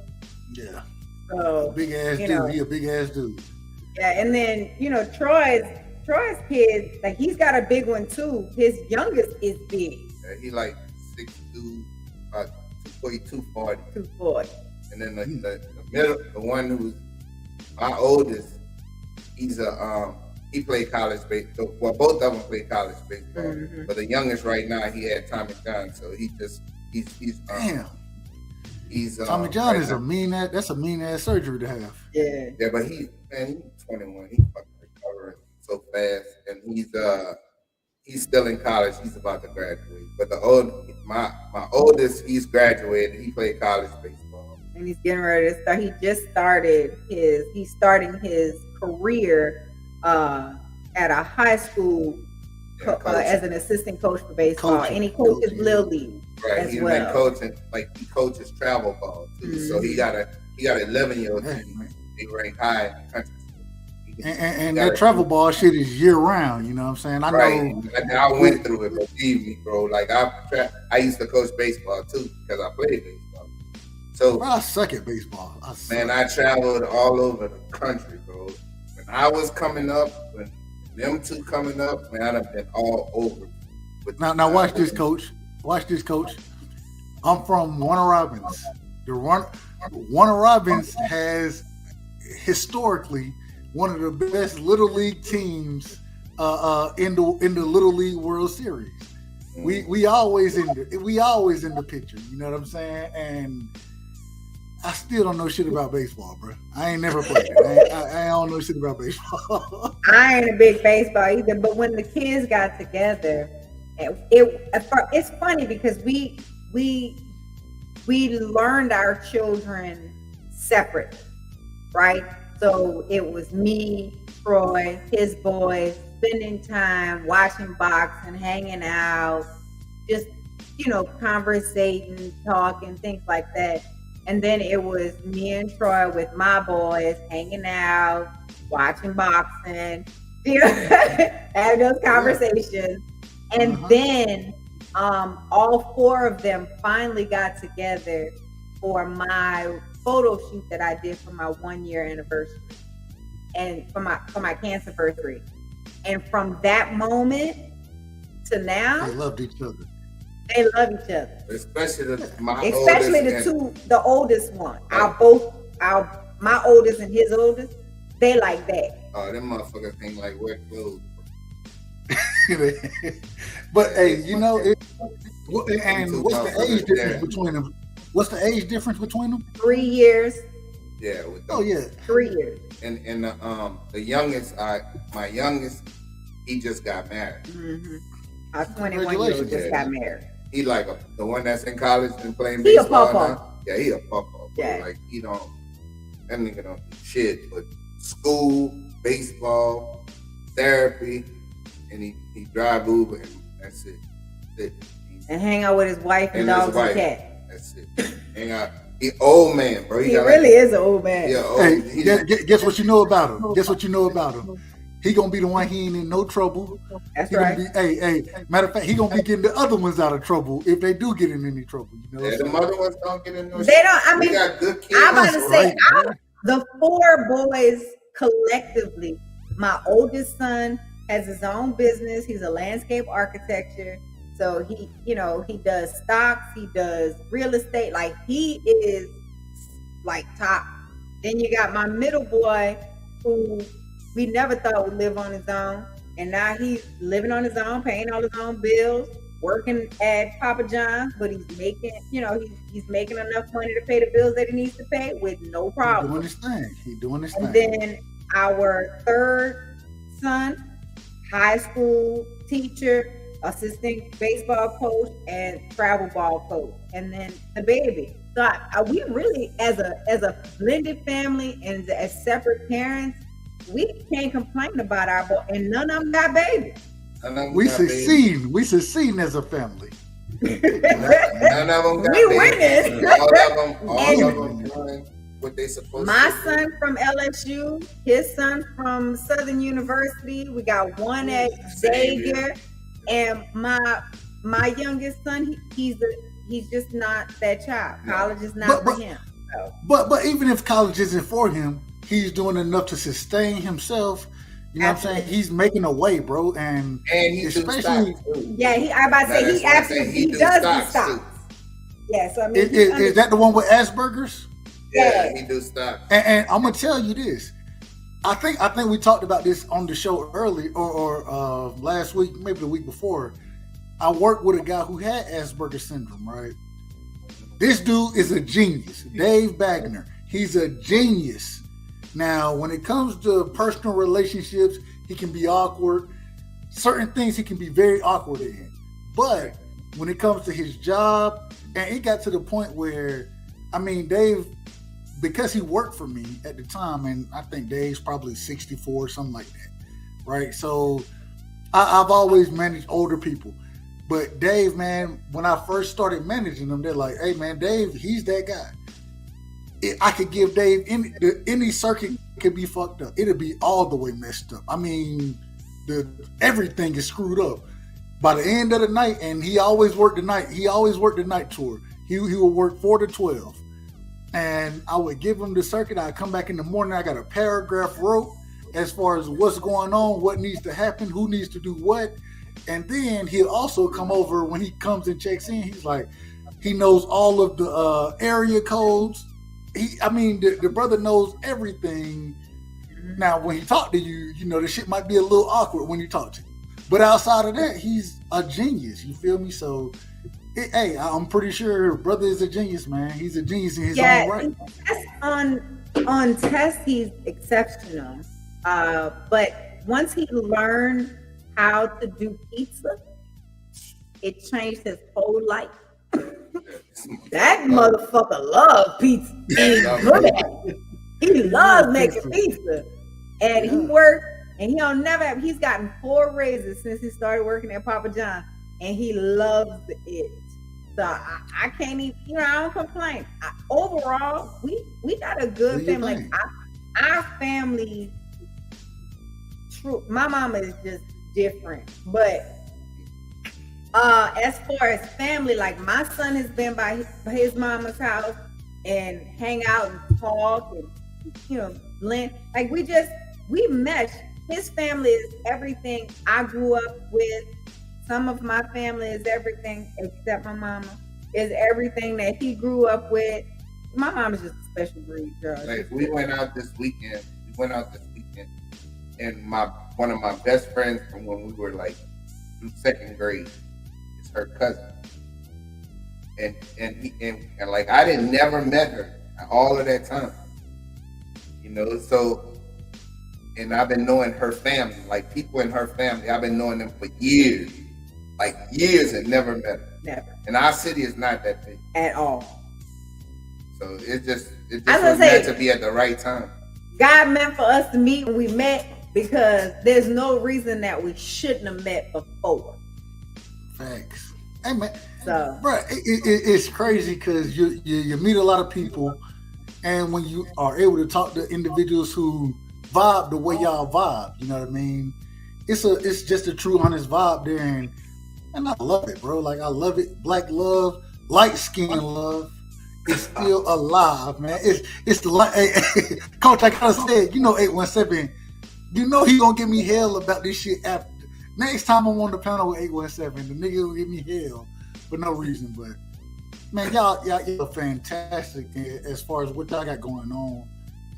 Yeah. So Big ass dude. know. He a big ass dude. yeah, and then Troy's kid, like he's got a big one too. His youngest is big, Yeah, he like 6'2", about 240. 240. And then the middle, the one who's my oldest, he's he played college baseball. Well, both of them played college baseball. Mhm. But the youngest right now, he had Tommy John, so he's Damn. he's Tommy John right is now. that's a mean ass surgery to have. Yeah. Yeah, but he's 21. He fucking recovering so fast, and he's still in college. He's about to graduate. But my oldest, he's graduated. He played college baseball, And he's getting ready to start. He's starting his career at a high school as an assistant coach for baseball. Coaching. And he coaches Coaching. Lil League. right? as He's well. been coaching, like he coaches travel ball too. So he got an 11-year-old Hey, team. man. They rank high in the country. And that travel ball shit is year round, you know what I'm saying? I Right. know. And I went through it, believe me, bro. Like I used to coach baseball too because I played baseball. So Bro, I suck at baseball. man, I traveled all over the country, bro. When I was coming up, when them two coming up, man, I've been all over. Now watch this, coach. Watch this, coach. I'm from Warner Robins. Warner Robins has historically one of the best little league teams in the Little League World Series. We always in the picture. You know what I'm saying? And I still don't know shit about baseball, bro. I ain't never played it. I don't know shit about baseball. I ain't a big baseball either, but when the kids got together, it's funny because we learned our children separate, right? So it was me, Troy, his boys, spending time watching boxing, hanging out, just conversating, talking, things like that. And then it was me and Troy with my boys hanging out, watching boxing, having those conversations. And then all four of them finally got together for my photo shoot that I did for my 1 year anniversary, and for my cancer anniversary. And from that moment to now, They loved each other. they love each other. Especially the oldest one. My oldest and his oldest, they like that. Oh, them motherfuckers ain't like wet clothes. But hey, you know, what's the age difference between them? What's the age difference between them? 3 years. Yeah. 3 years. And the youngest, my youngest, he just got married. Mm-hmm. Our 21-year-old just got married. He like the one that's in college and playing He a baseball pawpaw. now. Yeah, he a pawpaw. Yeah. Like that nigga don't do shit but school, baseball, therapy, and he drive Uber, and that's it. And hang out with his wife and dogs and cat. That's it. Hang out. He old man, bro. He really is an old man. Yeah, old. Hey, guess what you know about him? Guess what you know about him? He gonna be the one, he ain't in no trouble. That's right. Hey, matter of fact, he gonna be getting the other ones out of trouble if they do get in any trouble. You know, yeah, the other ones don't get in no. They don't. I mean, we got good kids. I'm about to say, right. the 4 boys collectively. My oldest son has his own business. He's a landscape architecture. So he does stocks. He does real estate. Like, he is like top. Then you got my middle boy, who we never thought would live on his own, and now he's living on his own, paying all his own bills, working at Papa John's, but he's making, he's making enough money to pay the bills that he needs to pay with no problem. He's doing his thing. And then our third son, high school teacher, assistant baseball coach, and travel ball coach. And then the baby. So we really, as a blended family and as separate parents, we can't complain about our boy, and none of them got babies. We succeeding as a family. None of them got We babies. winning. All of them doing what they supposed My to. son from LSU, his son from Southern University. We got one at Xavier, and my youngest son, he's just not that child. College is not for him. So. But even if college isn't for him, he's doing enough to sustain himself. You know what I'm saying? He's making a way, bro, and he especially does do stocks. Yeah, so I mean, is that the one with Asperger's? Yeah, he do stocks. And I'm gonna tell you this. I think we talked about this on the show early or last week, maybe the week before. I worked with a guy who had Asperger's syndrome, right? This dude is a genius. Dave Bagner. He's a genius. Now, when it comes to personal relationships, he can be awkward. Certain things he can be very awkward in. But when it comes to his job, and it got to the point where, I mean, Dave, because he worked for me at the time, and I think Dave's probably 64, something like that, right? So I've always managed older people. But Dave, man, when I first started managing them, they're like, hey, man, Dave, he's that guy. I could give Dave any circuit could be fucked up. It'll be all the way messed up. I mean, everything is screwed up. By the end of the night, and he always worked the night. He always worked the night tour. He would work 4 to 12, and I would give him the circuit. I'd come back in the morning. I got a paragraph wrote as far as what's going on, what needs to happen, who needs to do what, and then he'll also come over when he comes and checks in. He's like, he knows all of the area codes. The brother knows everything. Now, when he talk to you, the shit might be a little awkward when you talk to him. But outside of that, he's a genius. You feel me? So, hey, I'm pretty sure brother is a genius, man. He's a genius in his own right. On tests, he's exceptional. But once he learned how to do pizza, it changed his whole life. That motherfucker loves pizza. He's good at it. He loves making pizza. And he worked, and he's gotten 4 raises since he started working at Papa John's, and he loves it. So I can't even, I don't complain. Overall, we got a good family. Like, our family, my mama is just different, but as far as family, like my son has been by his mama's house and hang out and talk and, you know, blend. Like we mesh. His family is everything I grew up with. Some of my family is everything except my mama. Is everything that he grew up with. My mom is just a special breed, girl. Like we went out this weekend, and one of my best friends from when we were like in second grade is her cousin. And like I didn't never met her all of that time. You know, so and I've been knowing her family, like people in her family, I've been knowing them for years. Like years and never met her. Never. And our city is not that big. At all. So it just was meant to be at the right time. God meant for us to meet when we met because there's no reason that we shouldn't have met before. Facts. Hey man, so bro, it's crazy because you meet a lot of people, and when you are able to talk to individuals who vibe the way y'all vibe, you know what I mean? It's just a true honest vibe there, and I love it, bro. Like I love it. Black love, light skin love. It's still alive, man. It's the light. Hey, Coach, I kind of said, you know, 817. You know he gonna give me hell about this shit after. Next time I'm on the panel with 817, the nigga will give me hell for no reason. But man, y'all are fantastic as far as what y'all got going on,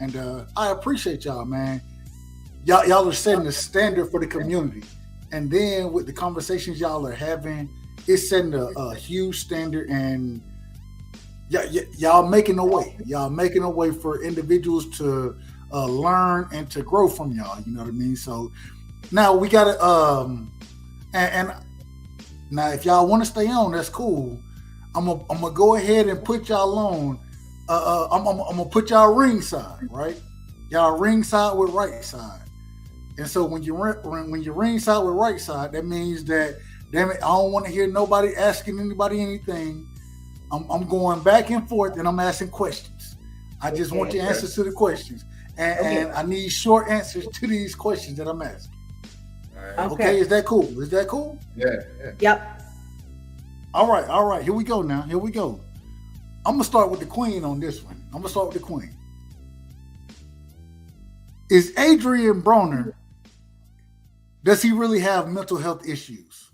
and I appreciate y'all, man. Y'all are setting the standard for the community, and then with the conversations y'all are having, it's setting a huge standard, and y'all making a way. Y'all making a way for individuals to learn and to grow from y'all. You know what I mean? So now we got to and now if y'all want to stay on, that's cool. I'm gonna go ahead and put y'all on. I'm gonna put y'all ringside, right? Y'all ringside with Rightside. And so when you ringside with Rightside, that means that, damn it, I don't want to hear nobody asking anybody anything. I'm going back and forth and I'm asking questions. I just want the answers to the questions. And I need short answers to these questions that I'm asking. Right. Okay, is that cool? Is that cool? Yeah. Yep. All right. Here we go now. Here we go. I'm going to start with the queen on this one. I'm going to start with the queen. Is Adrian Broner, does he really have mental health issues?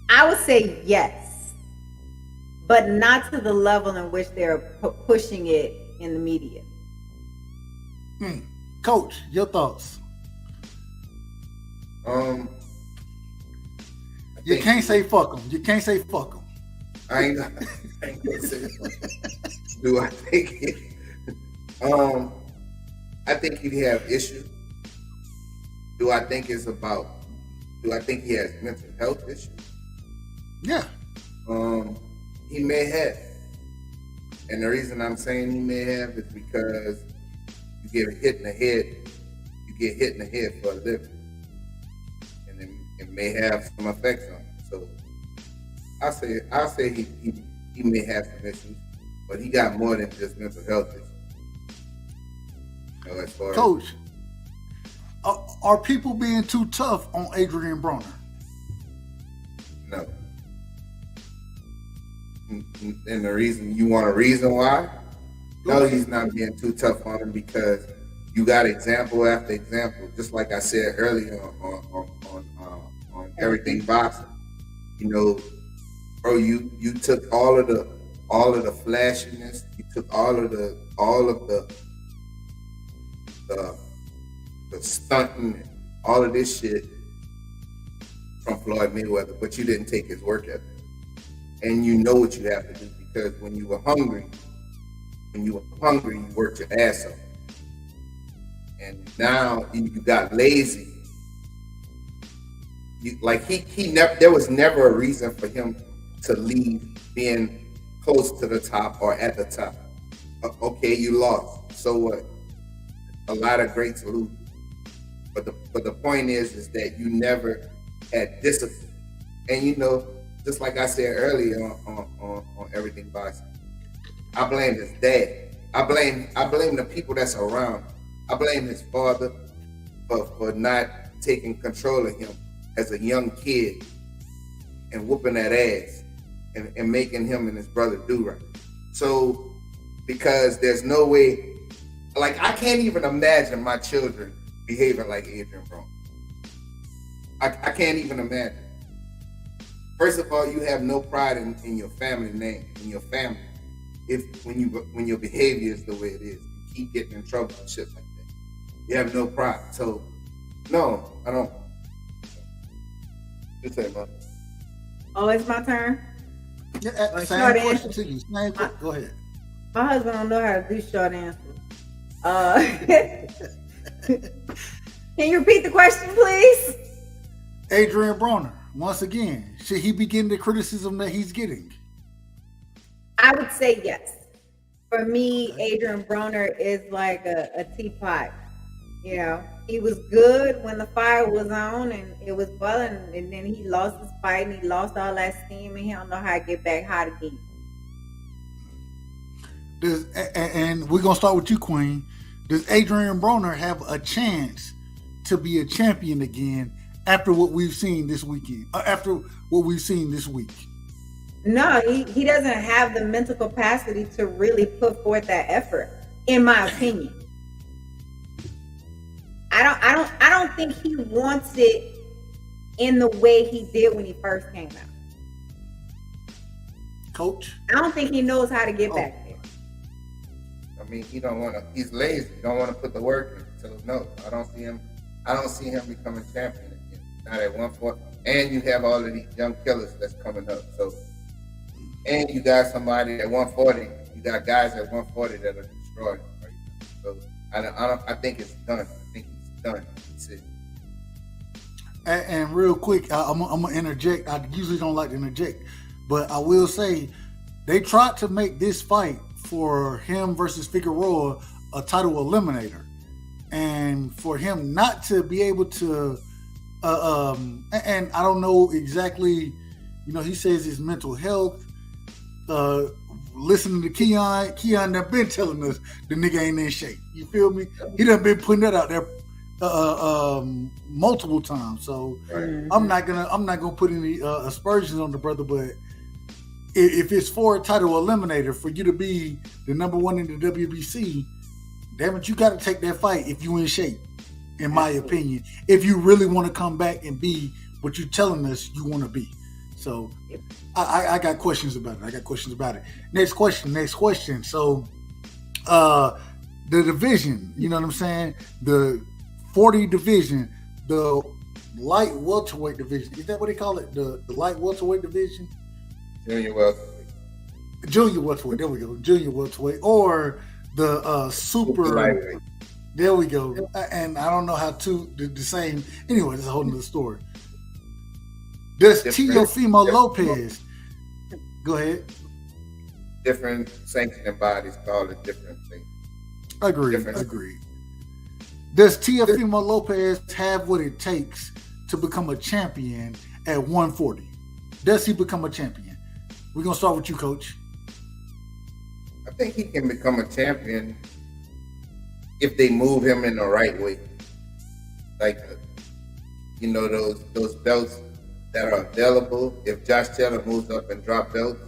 I would say yes, but not to the level in which they're pushing it in the media. Coach, your thoughts? You can't say fuck them. You can't say fuck them. I ain't gonna say fuck them. Do I think it? I think he have issues. Do I think he has mental health issues? Yeah. He may have. And the reason I'm saying he may have is because you get hit in the head for a living. And it may have some effects on him. So I'll say he may have some issues, but he got more than just mental health issues. You know, as far Coach, are people being too tough on Adrian Broner? No. And the reason, you want a reason why? No, he's not being too tough on him because you got example after example. Just like I said earlier on Everything Boxing. You know, bro, you took all of the flashiness, you took all of the stunting, all of this shit from Floyd Mayweather, but you didn't take his work ethic. And you know what you have to do because when you were hungry, you worked your ass off. And now you got lazy. There was never a reason for him to leave being close to the top or at the top. Okay, you lost. So what? A lot of greats lose. But the point is that you never had discipline. And you know, just like I said earlier on Everything Boxing, I blame his dad. I blame the people that's around. I blame his father for not taking control of him as a young kid and whooping that ass and making him and his brother do right. So, because there's no way, like, I can't even imagine my children behaving like Adrian Broner. I can't even imagine. First of all, you have no pride in your family name, in your family. When your behavior is the way it is, you keep getting in trouble and shit like that. You have no pride. So, no, I don't. Just say, man. Oh, it's my turn. Yeah, same question to you. Go ahead. My husband don't know how to do short answers. Can you repeat the question, please? Adrian Broner, once again, should he be getting the criticism that he's getting? I would say yes. For me, Adrian Broner is like a teapot. You know, he was good when the fire was on and it was boiling, and then he lost his fight and he lost all that steam, and he don't know how to get back hot again. And we're gonna start with you, Queen. Does Adrian Broner have a chance to be a champion again after what we've seen this weekend? After what we've seen this week? No, he doesn't have the mental capacity to really put forth that effort, in my opinion. I don't think he wants it in the way he did when he first came out. Coach? I don't think he knows how to get back there. I mean, he's lazy. He don't want to put the work in. So no, I don't see him becoming champion again. Not at 140. And you have all of these young killers that's coming up. So, and you got somebody at 140. You got guys at 140 that are destroyed right now. So I think it's done. I think he's done. That's it. And real quick, I'm gonna interject. I usually don't like to interject, but I will say they tried to make this fight for him versus Figueroa a title eliminator, and for him not to be able to, and I don't know exactly. You know, he says his mental health. Listening to Keon done been telling us the nigga ain't in shape. You feel me? He done been putting that out there multiple times. So I'm not gonna put any aspersions on the brother, but if it's for a title eliminator for you to be the number one in the WBC, damn it, you got to take that fight if you in shape. In my opinion, if you really want to come back and be what you're telling us you want to be. So I got questions about it. Next question. So the division, you know what I'm saying? The 40 division, the light welterweight division. Is that what they call it? The light welterweight division? Junior welterweight. There we go. Junior welterweight. Or the super lightweight. There we go. And I don't know how the same. Anyway, it's a whole nother story. Does Teofimo Lopez? Go ahead. Different sanctioning bodies call it different things. Agreed. Does Teofimo Lopez have what it takes to become a champion at 140? Does he become a champion? We're gonna start with you, Coach. I think he can become a champion if they move him in the right way. Like, those belts that are available. If Josh Taylor moves up and drop belts,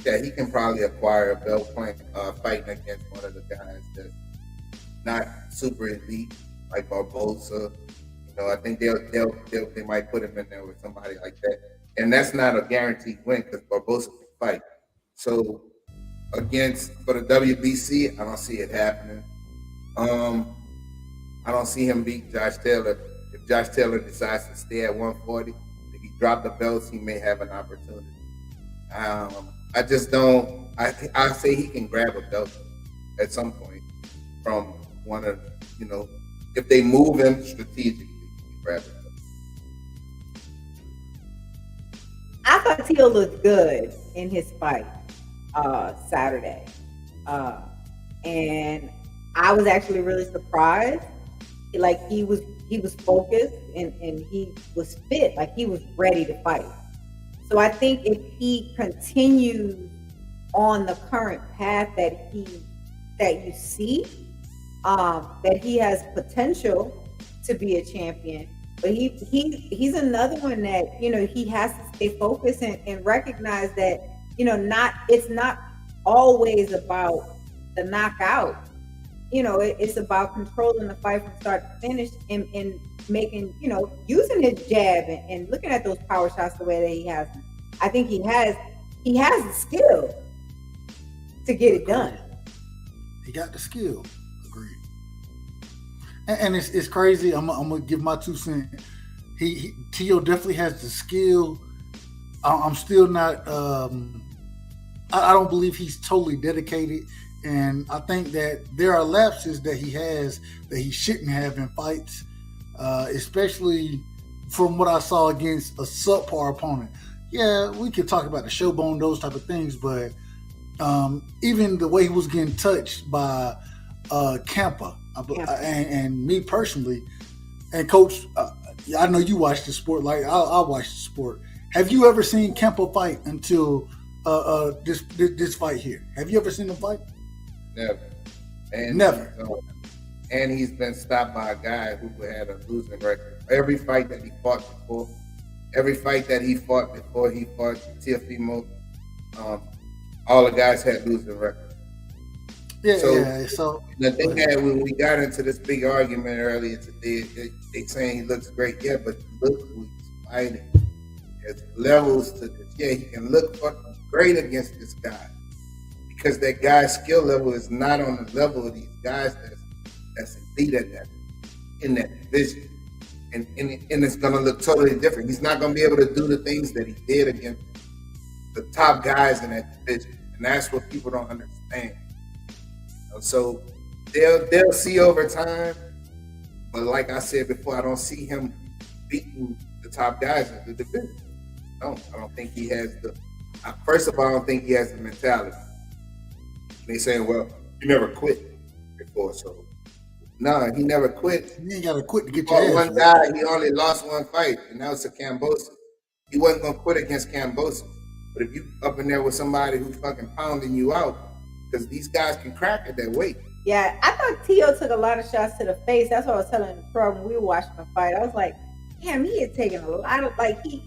yeah, he can probably acquire a belt fighting against one of the guys that's not super elite, like Barbosa. I think they might put him in there with somebody like that, and that's not a guaranteed win because Barbosa can fight. So for the WBC, I don't see it happening. I don't see him beat Josh Taylor. If Josh Taylor decides to stay at 140, if he dropped the belts, he may have an opportunity. I just don't. I say he can grab a belt at some point from one of, if they move him strategically, he can grab it. I thought Teal looked good in his fight Saturday, and I was actually really surprised. Like he was focused and he was fit, like he was ready to fight. So I think if he continues on the current path that you see, that he has potential to be a champion. But he's another one that, he has to stay focused and recognize that it's not always about the knockout. It's about controlling the fight from start to finish and making, using his jab and looking at those power shots the way that he has them. I think he has the skill to get it done. He got the skill. Agreed. And it's crazy. I'm gonna give my 2 cents. Tio definitely has the skill. I'm still not. I don't believe he's totally dedicated, and I think that there are lapses that he has that he shouldn't have in fights, especially from what I saw against a subpar opponent. Yeah, we could talk about the showbone, those type of things, but even the way he was getting touched by Campa, and me personally, and Coach, I know you watch the sport like I watch the sport. Have you ever seen Campa fight until this fight here? Have you ever seen him fight? Never. Never. And he's been stopped by a guy who had a losing record. Every fight that he fought before he fought Teofimo, all the guys had losing records. So the thing that when we got into this big argument earlier today, they saying he looks great. Yeah, but look who he's fighting. There's levels to this. Yeah, he can look fucking great against this guy because that guy's skill level is not on the level of these guys that's elite at that in that division. And it's gonna look totally different. He's not gonna be able to do the things that he did against the top guys in that division, and that's what people don't understand. So they'll see over time, but like I said before, I don't see him beating the top guys in the division. I don't think he has first of all, I don't think he has the mentality. They saying, well, you never quit before, so no, he never quit. You ain't gotta quit to get your ass. One guy, he only lost one fight, and that was to Cambosa. He wasn't gonna quit against Cambosa. But if you up in there with somebody who's fucking pounding you out, because these guys can crack at that weight. Yeah, I thought Tio took a lot of shots to the face. That's what I was telling Troy when we were watching the fight. I was like, damn, he had taken a lot of, like, he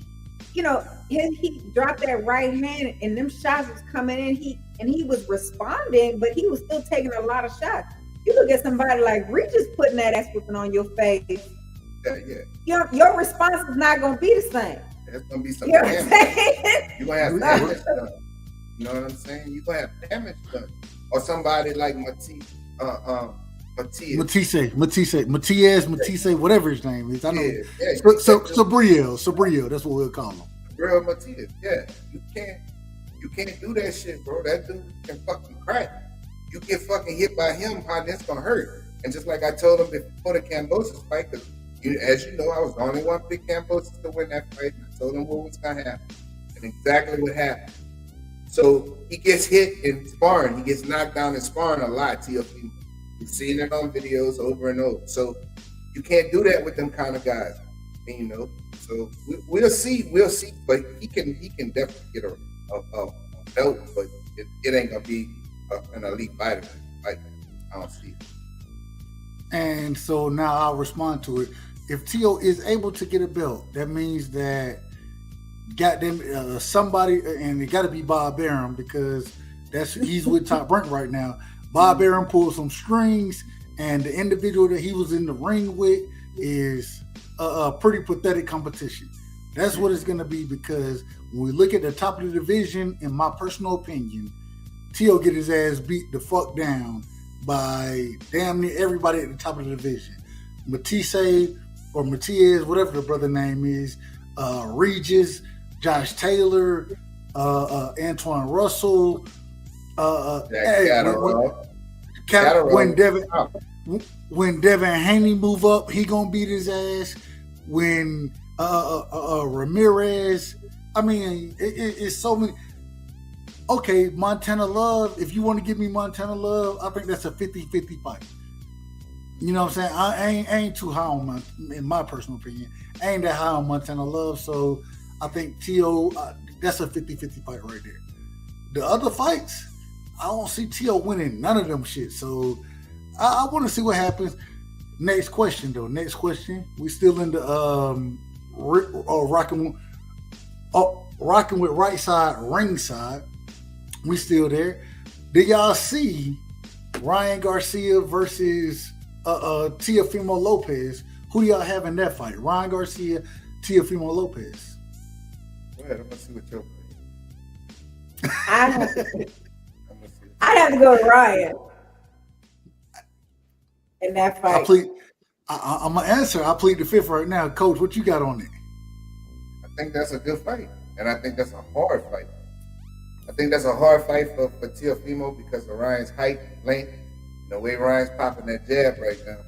dropped that right hand and them shots was coming in. He was responding, but he was still taking a lot of shots. You look at somebody like Regis putting that ass whipping on your face. Yeah. Your response is not going to be the same. There's going to be some damage. You're going to have damage done. You know what I'm saying? You're going to have damage done. Or somebody like Matisse, whatever his name is. I know. Yeah. Sabriel, that's what we'll call him. Sabriel Matisse, yeah. You can't do that shit, bro. That dude can fucking crack. You get fucking hit by him, how that's gonna hurt. And just like I told him before the Cambosis fight, because as you know, I was the only one pick Cambosis to win that fight. And I told him what was gonna happen, and exactly what happened. So he gets hit in sparring. He gets knocked down in sparring a lot. Teofimo, you've seen it on videos over and over. So you can't do that with them kind of guys, So we'll see. But he can definitely get a belt, but it ain't gonna be an elite fighter. Like, I don't see it. And so now I'll respond to it. If Tio is able to get a belt, that means that goddamn somebody, and it got to be Bob Arum, because he's with Top Rank right now. Bob Arum pulled some strings, and the individual that he was in the ring with is a pretty pathetic competition. That's what it's going to be, because when we look at the top of the division, in my personal opinion, Tio get his ass beat the fuck down by damn near everybody at the top of the division. Matisse or Matias, whatever the brother name is, Regis, Josh Taylor, Antoine Russell, when Devin Haney move up, he gonna beat his ass. When Ramirez, I mean, it's so many. Okay, Montana Love, if you want to give me Montana Love, I think that's a 50-50 fight. You know what I'm saying? I ain't too high on in my personal opinion, I ain't that high on Montana Love, so I think Tio, that's a 50-50 fight right there. The other fights, I don't see Tio winning none of them shit, so I want to see what happens. Next question. We still in the rocking with Rightside ringside. We still there. Did y'all see Ryan Garcia versus Teofimo Lopez? Who do y'all have in that fight? Ryan Garcia, Teofimo Lopez. Go ahead. I'm gonna see what you're playing. I'd have to go with Ryan in that fight. I'm gonna answer. I plead the fifth right now, Coach. What you got on it? I think that's a good fight, and I think that's a hard fight. I think that's a hard fight for Teofimo because of Ryan's height, length, and the way Ryan's popping that jab right now.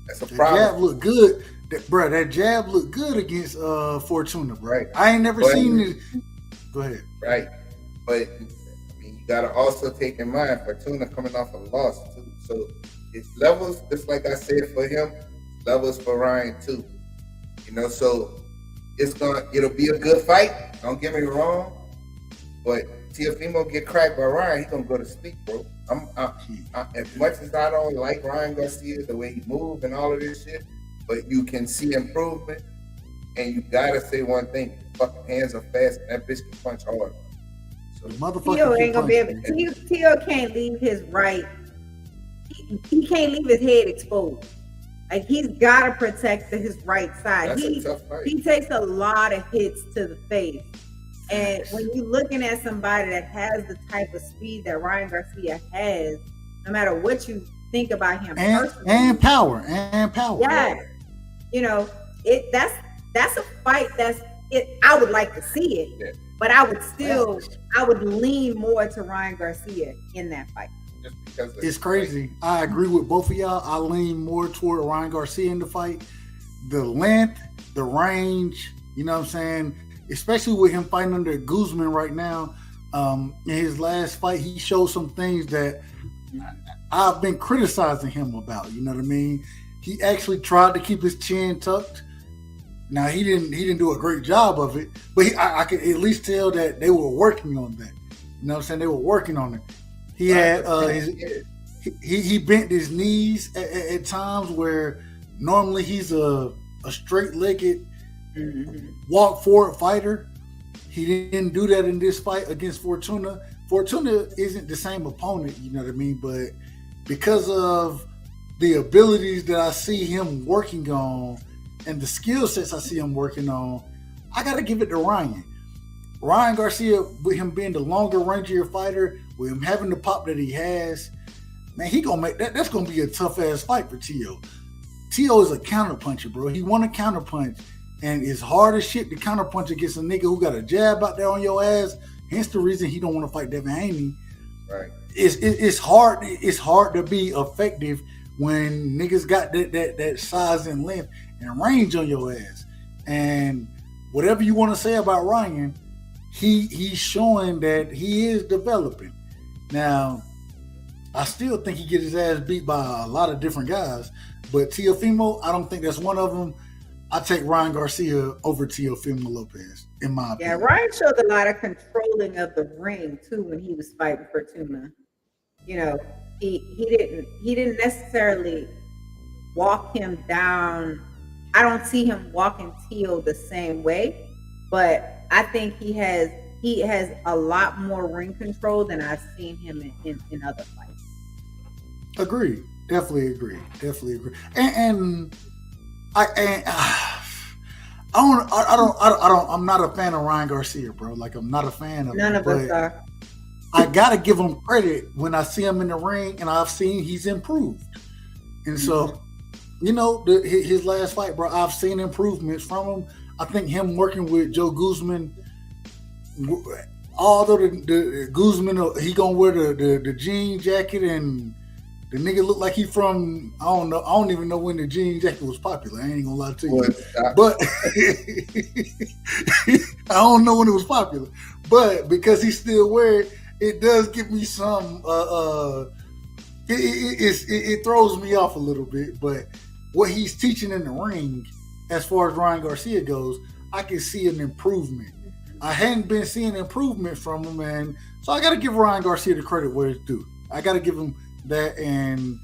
That's a problem. That jab look good, that jab looked good against Fortuna, bro. Right. I ain't never seen it. Go ahead. Right, but I mean, you gotta also take in mind Fortuna coming off a loss too, so it's levels. Just like I said for him, levels for Ryan too. You know, so it'll be a good fight. Don't get me wrong. But Teofimo get cracked by Ryan, he gonna go to sleep, bro. As much as I don't like Ryan Garcia, the way he moves and all of this shit, but you can see improvement. And you gotta say one thing: his fucking hands are fast, and that bitch can punch hard. So Tio ain't gonna be able. Tio can't leave his right. He can't leave his head exposed. Like he's gotta protect his right side. That's a tough fight. He takes a lot of hits to the face. And when you're looking at somebody that has the type of speed that Ryan Garcia has, no matter what you think about him and power. Yeah, you know, that's a fight I would like to see it, yeah. But I would lean more to Ryan Garcia in that fight. Just because it's crazy. I agree with both of y'all. I lean more toward Ryan Garcia in the fight. The length, the range, you know what I'm saying? Especially with him fighting under Guzman right now. In his last fight, he showed some things that I've been criticizing him about. You know what I mean? He actually tried to keep his chin tucked. Now he didn't do a great job of it, but I could at least tell that they were working on that. You know what I'm saying? They were working on it. He had he bent his knees at times where normally he's a straight-legged walk forward fighter. He didn't do that in this fight against Fortuna. Fortuna isn't the same opponent, you know what I mean? But because of the abilities that I see him working on and the skill sets I see him working on, I got to give it to Ryan. Ryan Garcia, with him being the longer, rangier fighter, with him having the pop that he has, man, he gonna make that. That's gonna be a tough ass fight for Tio. Tio is a counterpuncher, bro. He want to counterpunch. And it's hard as shit to counterpunch against a nigga who got a jab out there on your ass. Hence the reason he don't want to fight Devin Haney. Right. It's hard. It's hard to be effective when niggas got that size and length and range on your ass. And whatever you want to say about Ryan, he's showing that he is developing. Now, I still think he gets his ass beat by a lot of different guys, but Teofimo, I don't think that's one of them. I take Ryan Garcia over Teofimo Lopez, in my opinion. Yeah, Ryan showed a lot of controlling of the ring too when he was fighting Fortuna. You know, he didn't necessarily walk him down. I don't see him walking Tio the same way, but I think he has a lot more ring control than I've seen him in other fights. Agreed. Definitely agree. And I'm not a fan of Ryan Garcia, bro. Like, I'm not a fan of him. None of us are. I gotta give him credit when I see him in the ring, and I've seen he's improved. And so, you know, his last fight, bro, I've seen improvements from him. I think him working with Joe Guzman, although the Guzman, he gonna wear the jean jacket and the nigga look like he from, I don't know. I don't even know when the jean jacket was popular. I ain't gonna lie to you. But I don't know when it was popular. But because he still wear it, it does give me some, it throws me off a little bit. But what he's teaching in the ring, as far as Ryan Garcia goes, I can see an improvement. I hadn't been seeing improvement from him, and so I got to give Ryan Garcia the credit where it's due. I got to give him that. And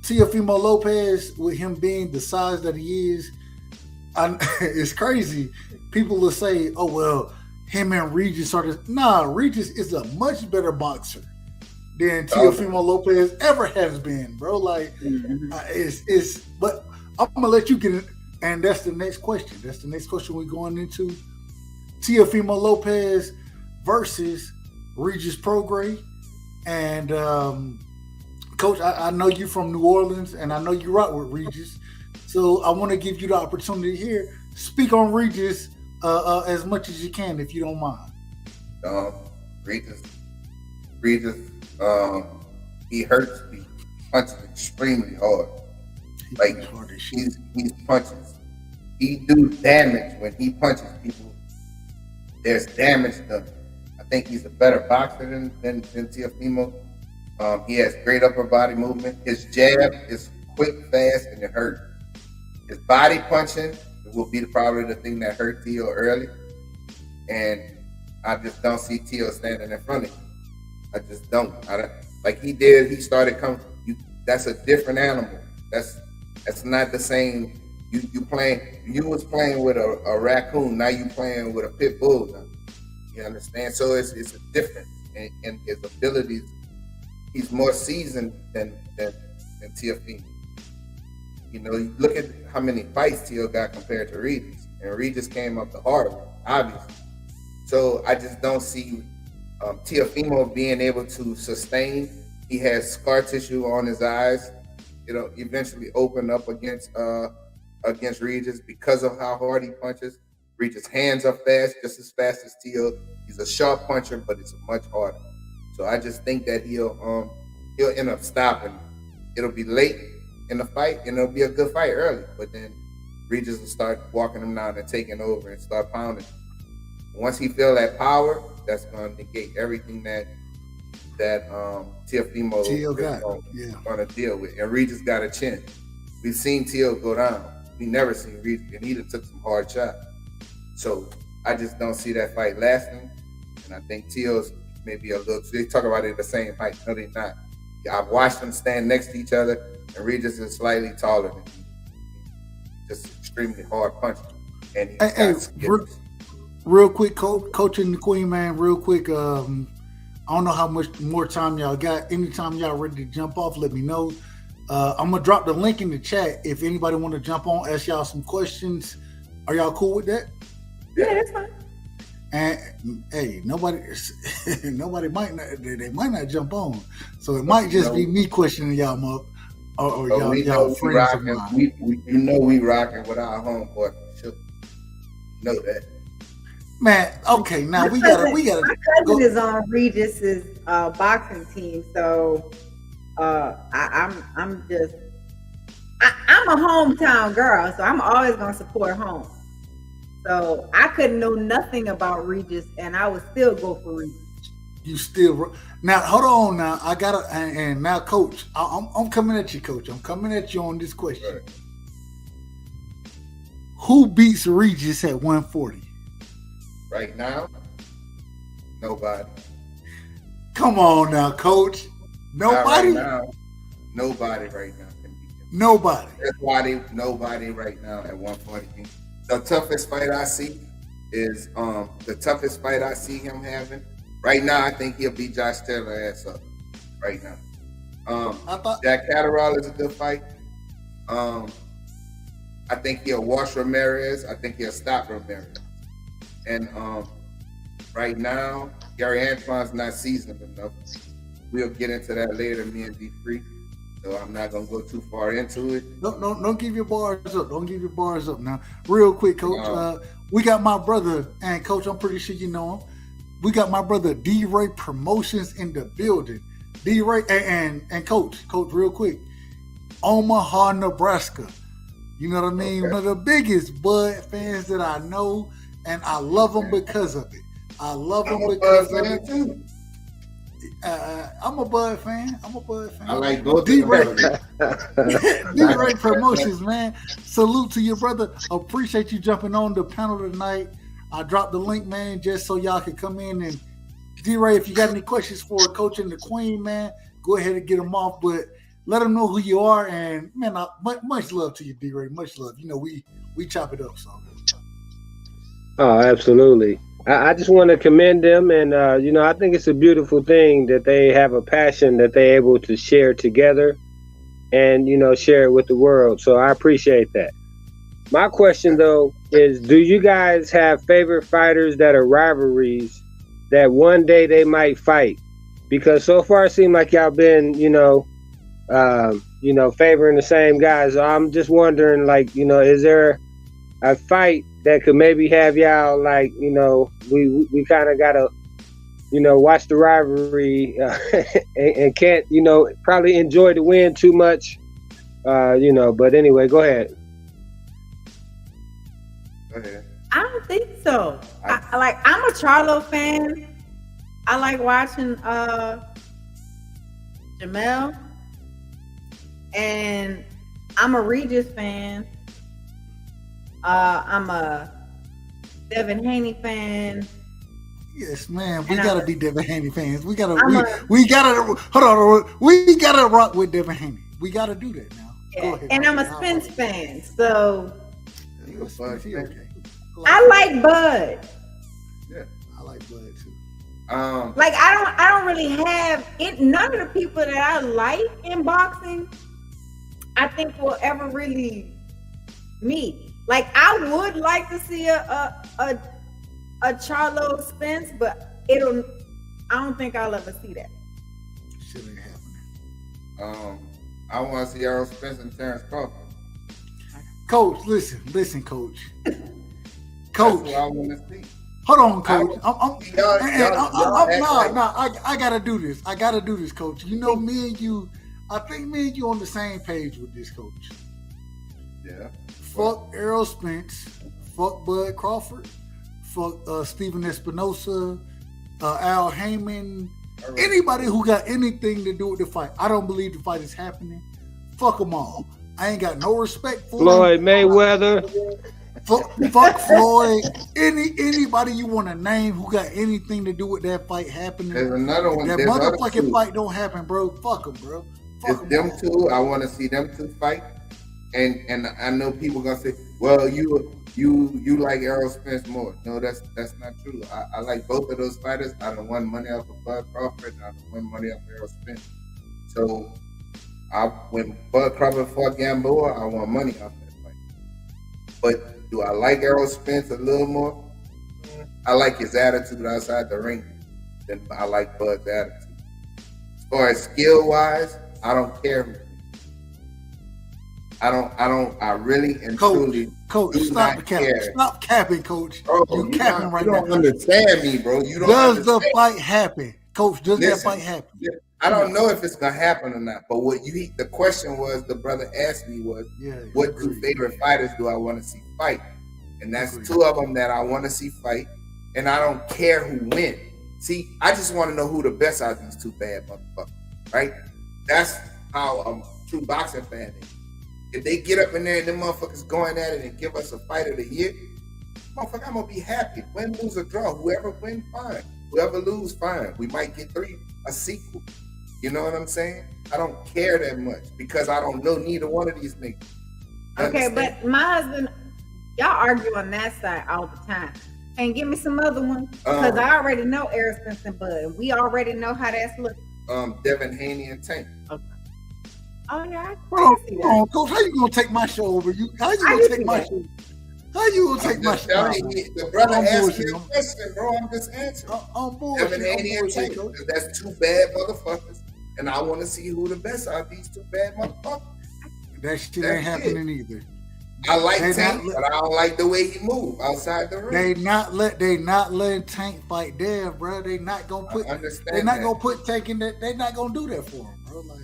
Teofimo Lopez, with him being the size that he is, it's crazy. People will say, "Oh well, him and Regis are Regis is a much better boxer than Teofimo Lopez ever has been, bro. Like, but I'm gonna let you get it, and that's the next question. That's the next question we're going into. Teofimo Lopez versus Regis Prograis. And Coach, I know you from New Orleans, and I know you rock with Regis. So I want to give you the opportunity here. Speak on Regis as much as you can, if you don't mind. Regis, he hurts me. He punches extremely hard. Like he's punches. He do damage when he punches people. There's damage done. I think he's a better boxer than Teofimo. He has great upper body movement. His jab is quick, fast, and it hurts. His body punching will be probably the thing that hurt Teo early. And I just don't see Teo standing in front of him. I just don't. Like he did, he started coming. That's a different animal. That's not the same. You was playing with a raccoon, now you playing with a pit bull now. You understand? So it's a difference in his abilities. He's more seasoned than Teofimo. You know, you look at how many fights Teo got compared to Regis, and Regis came up the hard way, obviously. So I just don't see Teofimo being able to sustain. He has scar tissue on his eyes. It'll eventually open up against Regis because of how hard he punches. Regis' hands are fast, just as fast as Teo. He's a sharp puncher, but it's much harder. So I just think that he'll end up stopping. It'll be late in the fight, and it'll be a good fight early. But then Regis will start walking him down and taking over and start pounding. Once he feel that power, that's going to negate everything that Teofimo is going to deal with. And Regis got a chin. We've seen Teo go down. We never seen Regis, and he took some hard shots. So I just don't see that fight lasting. And I think Teo's maybe a little. They talk about it the same height. No, they're not. I've watched them stand next to each other, and Regis is slightly taller than him. Just extremely hard puncher. And real quick, Coach and the Queen, man, real quick. I don't know how much more time y'all got. Anytime y'all ready to jump off, let me know. I'm gonna drop the link in the chat if anybody want to jump on, ask y'all some questions. Are y'all cool with that? Yeah, that's fine. And hey, nobody might not. They might not jump on, so it might just be me questioning y'all up, or y'all friends of mine. We rocking with our homeboy. Sure. Know that. Man, okay, now we gotta. My cousin is on Regis's boxing team, so I'm a hometown girl, so I'm always gonna support home. So I couldn't know nothing about Regis, and I would still go for Regis. You still now? Hold on, now I gotta and now, Coach, I'm coming at you, Coach. I'm coming at you on this question. Right. Who beats Regis at 140? Right now, nobody. Come on now, Coach. Nobody. Nobody right now can beat him. Nobody. Nobody right now at 140. The toughest fight I see is the toughest fight I see him having. Right now, I think he'll beat Josh Taylor ass up. Right now. Jack Catterall is a good fight. I think he'll wash Ramirez. I think he'll stop Ramirez. And right now, Gary Antoine's not seasoned enough. We'll get into that later, me and D3. So I'm not gonna go too far into it. Don't give your bars up. Don't give your bars up now. Real quick, Coach. We got my brother, and Coach, I'm pretty sure you know him. We got my brother D-Ray Promotions in the building. D-Ray and Coach, real quick. Omaha, Nebraska. You know what I mean? Okay. One of the biggest Bud fans that I know, and I love them because of it. I love them because of it too. I'm a Bud fan. I like both D-Ray Promotions, man. Salute to your brother. Appreciate you jumping on the panel tonight. I dropped the link, man, just so y'all can come in. And D-Ray, if you got any questions for Coach and the Queen, man, go ahead and get them off. But let them know who you are. And, man, much love to you, D-Ray. Much love. You know, we chop it up, so. Oh, absolutely. I just want to commend them, and I think it's a beautiful thing that they have a passion that they're able to share together, and share it with the world. So I appreciate that. My question though is, do you guys have favorite fighters that are rivalries that one day they might fight? Because so far it seems like y'all been, favoring the same guys. So I'm just wondering, like, is there a fight that could maybe have y'all like, we kind of gotta, watch the rivalry and can't, probably enjoy the win too much, But anyway, go ahead. I don't think so. I'm a Charlo fan. I like watching Jamel, and I'm a Regis fan. I'm a Devin Haney fan. Yes, man. We gotta be Devin Haney fans. We gotta hold on. We gotta rock with Devin Haney. We gotta do that now. Yeah. And I'm a Spence fan. So okay. I like Bud. Yeah, I like Bud too. Like I don't really have it. None of the people that I like in boxing, I think will ever really meet. Like I would like to see a Charlo Spence, but I don't think I'll ever see that. Shit ain't happening. I want to see Errol Spence and Terrence Crawford. Coach, listen, Coach. Coach, that's what I want to see. Hold on, Coach. I gotta do this. Coach. Me and you. I think me and you on the same page with this, Coach. Yeah. Fuck Errol Spence. Fuck Bud Crawford. Fuck Steven Espinosa. Al Heyman. Right. Anybody who got anything to do with the fight. I don't believe the fight is happening. Fuck them all. I ain't got no respect for Floyd Mayweather. Fuck Floyd. Anybody you want to name who got anything to do with that fight happening. There's another one. That motherfucking fight don't happen, bro. Fuck them, bro. Fuck them two. I want to see them two fight. And I know people gonna say, well, you like Errol Spence more. No, that's not true. I like both of those fighters. I don't won money off of Bud Crawford. I don't win money off of Errol Spence. So when Bud Crawford fought Gamboa, I won money off that fight. But do I like Errol Spence a little more? I like his attitude outside the ring than I like Bud's attitude. As far as skill wise, I don't care who. I really and truly stop the capping. Stop capping, Coach. Bro, you capping right now. You don't understand me, bro. You don't Does the fight happen? Coach, does that fight happen? I don't know if it's gonna happen or not, but the question was, the brother asked me was, what two favorite fighters do I want to see fight? And that's two of them that I want to see fight, and I don't care who wins. See, I just want to know who the best out of these two bad motherfuckers, right? That's how a true boxing fan is. If they get up in there and them motherfuckers going at it and give us a fight of the year, motherfucker, I'm gonna be happy. Win, lose, or draw. Whoever win, fine. Whoever lose, fine. We might get a sequel. You know what I'm saying? I don't care that much because I don't know neither one of these niggas. Okay, but my husband, y'all argue on that side all the time. And give me some other ones because I already know Errol Spence and Bud. We already know how that's looking. Devin Haney and Tank. Okay. Oh yeah, Hold on, Coach. How you gonna take my show over you? How you gonna take my show? How you gonna take my show? The brother asked me a question, bro. I'm just answering. Devin Haney and Tank. That's two bad motherfuckers, and I want to see who the best are. These two bad motherfuckers. That shit ain't happening either. I like Tank, but I don't like the way he move outside the ring. They not letting Tank fight there, bro. They not gonna put. They're not gonna put Tank in that. They not gonna do that for him, bro. Like.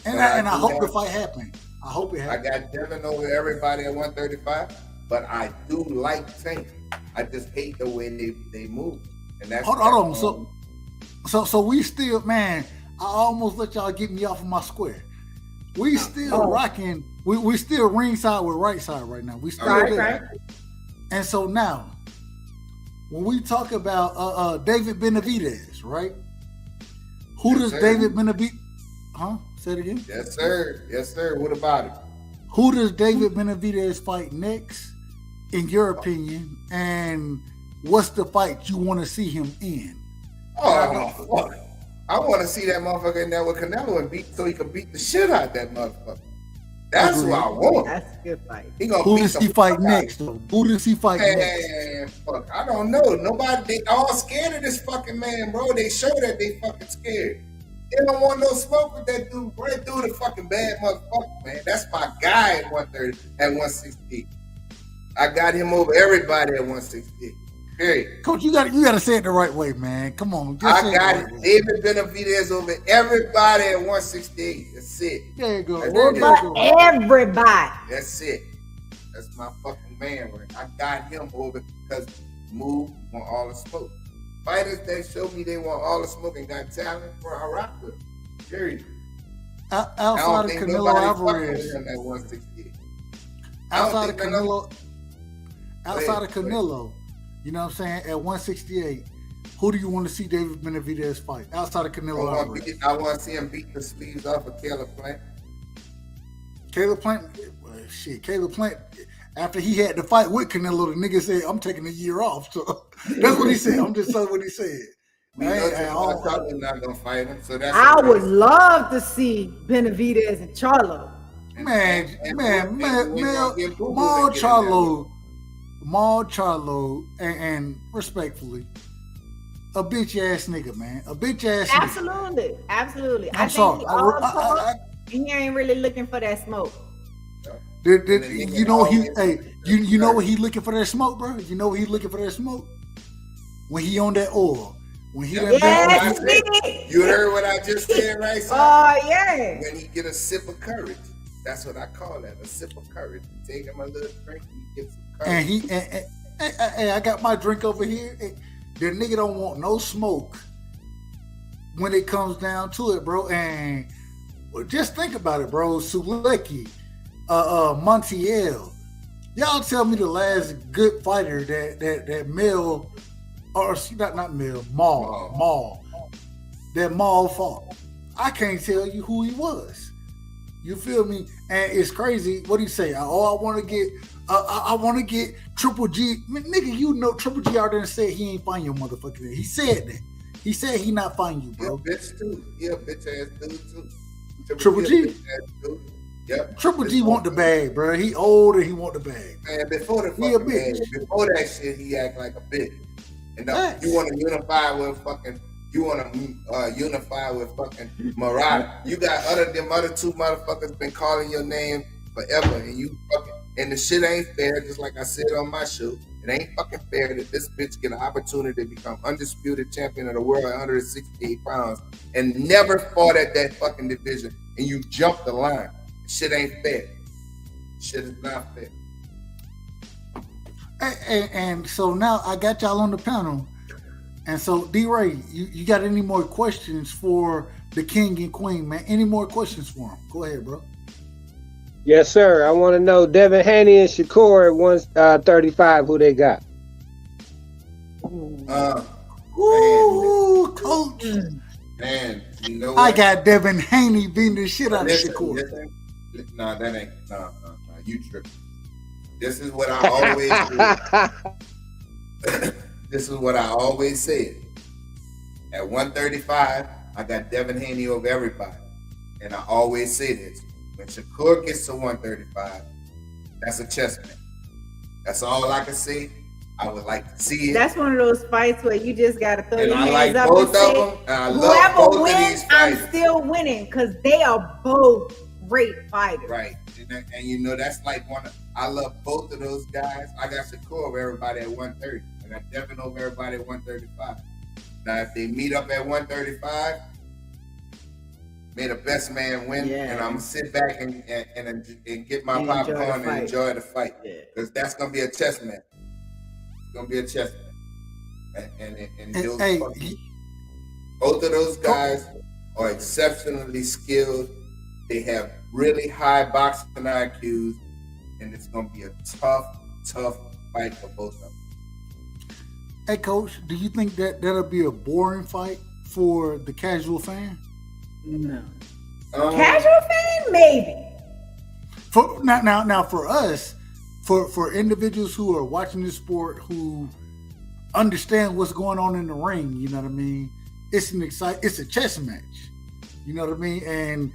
And I hope the fight happens. I hope it happens. I got Devin over everybody at 135, but I do like Tank. I just hate the way they move. And that's hold on. So we still, man. I almost let y'all get me off of my square. We still rocking. We still ringside with Rightside right now. We still there. Right. And so now, when we talk about David Benavidez, right? Who does David Benavidez? Huh? Say it again. Yes, sir. Yes, sir. What about it? Who does David Benavidez fight next, in your opinion? And what's the fight you want to see him in? Oh, fuck. I want to see that motherfucker in there with Canelo and beat so he can beat the shit out of that motherfucker. That's what I want. That's a good fight. Who does he fight next, though? Who does he fight next? Man, fuck, I don't know. Nobody, they all scared of this fucking man, bro. They show that they fucking scared. They don't want no smoke with that dude. Bro, that dude a fucking bad motherfucker, man. That's my guy at 130, at 168. I got him over everybody at 168. Period. Coach, you got to say it the right way, man. Come on. I got it. David Benavidez over everybody at 168. That's it. There you go. Everybody. That's it. That's my fucking man, right? I got him over because Move want all the smoke. Fighters that show me they want all the smoke and got talent, bro, I rock with them. Period. Outside of Canelo Alvarez. At 168. Outside of Canelo, you know what I'm saying? At 168, who do you want to see David Benavidez fight outside of Canelo Alvarez? I want to see him beat the sleeves off of Caleb Plant. Caleb Plant, Caleb Plant. After he had to fight with Canelo, the nigga said, "I'm taking a year off." So that's what he said. I'm just saying what he said. We know Charlo's not gonna fight him, so that's. I would love to see Benavidez and Charlo. Maul Charlo, and respectfully, a bitch ass nigga, man. A bitch ass nigga. Absolutely. I'm sorry. He ain't really looking for that smoke. You know you know what he looking for that smoke, bro? You know what he looking for that smoke? When he on that oil. When he you heard what I just said, right? Son? Oh yeah. When he get a sip of courage. That's what I call that, a sip of courage. Take him a little drink and he gets some courage. And I got my drink over here. The nigga don't want no smoke when it comes down to it, bro. And just think about it, bro. Sulecki, Montiel. Y'all tell me the last good fighter that Mel, or not Mel, Maul, that Maul fought. I can't tell you who he was. You feel me? And it's crazy. What do you say? Oh, I want to get Triple G. Nigga, you know Triple G out there and said he ain't find your motherfucker there. He said that. He said he not find you, bro. Yeah, bitch too. Yeah, bitch ass dude too. Triple G. Yep. Triple G want the bag, bro. He old and he want the bag. Man, before the fucking bag, before that shit, he act like a bitch. And you want to unify with fucking. You want to unify with fucking Murata. You got them other two motherfuckers been calling your name forever, and you fucking, and the shit ain't fair. Just like I said on my show, it ain't fucking fair that this bitch get an opportunity to become undisputed champion of the world at 168 pounds and never fought at that fucking division, and you jumped the line. Shit ain't fair. Shit is not fair. And so now I got y'all on the panel. And so, D-Ray, you got any more questions for the king and queen, man? Any more questions for him? Go ahead, bro. Yes, sir. I want to know Devin Haney and Shakur at 135, who they got? Coach. Man, you know what? I got Devin Haney beating the shit out of Shakur. No, that ain't. No. You tripping. This is what I always do. This is what I always said. At 135, I got Devin Haney over everybody. And I always say this. When Shakur gets to 135, that's a chess match. That's all I can say. I would like to see it. That's one of those fights where you just got to throw your hands up both and say, of them. And I love whoever both wins, of these fighters. I'm still winning because they are both great fighters. Right. And you know, that's like I love both of those guys. I got Shakur over everybody at 130. I got Devin over everybody at 135. Now, if they meet up at 135, may the best man win, and I'm gonna sit back and get my popcorn and enjoy the fight, because that's gonna be a chess match. It's gonna be a chess match, and both of those guys are exceptionally skilled. They have really high boxing IQs, and it's gonna be a tough fight for both of them. Hey, Coach, do you think that'll be a boring fight for the casual fan? No. Casual fan, maybe. For now for us, for individuals who are watching this sport who understand what's going on in the ring. You know what I mean? It's a chess match. You know what I mean? And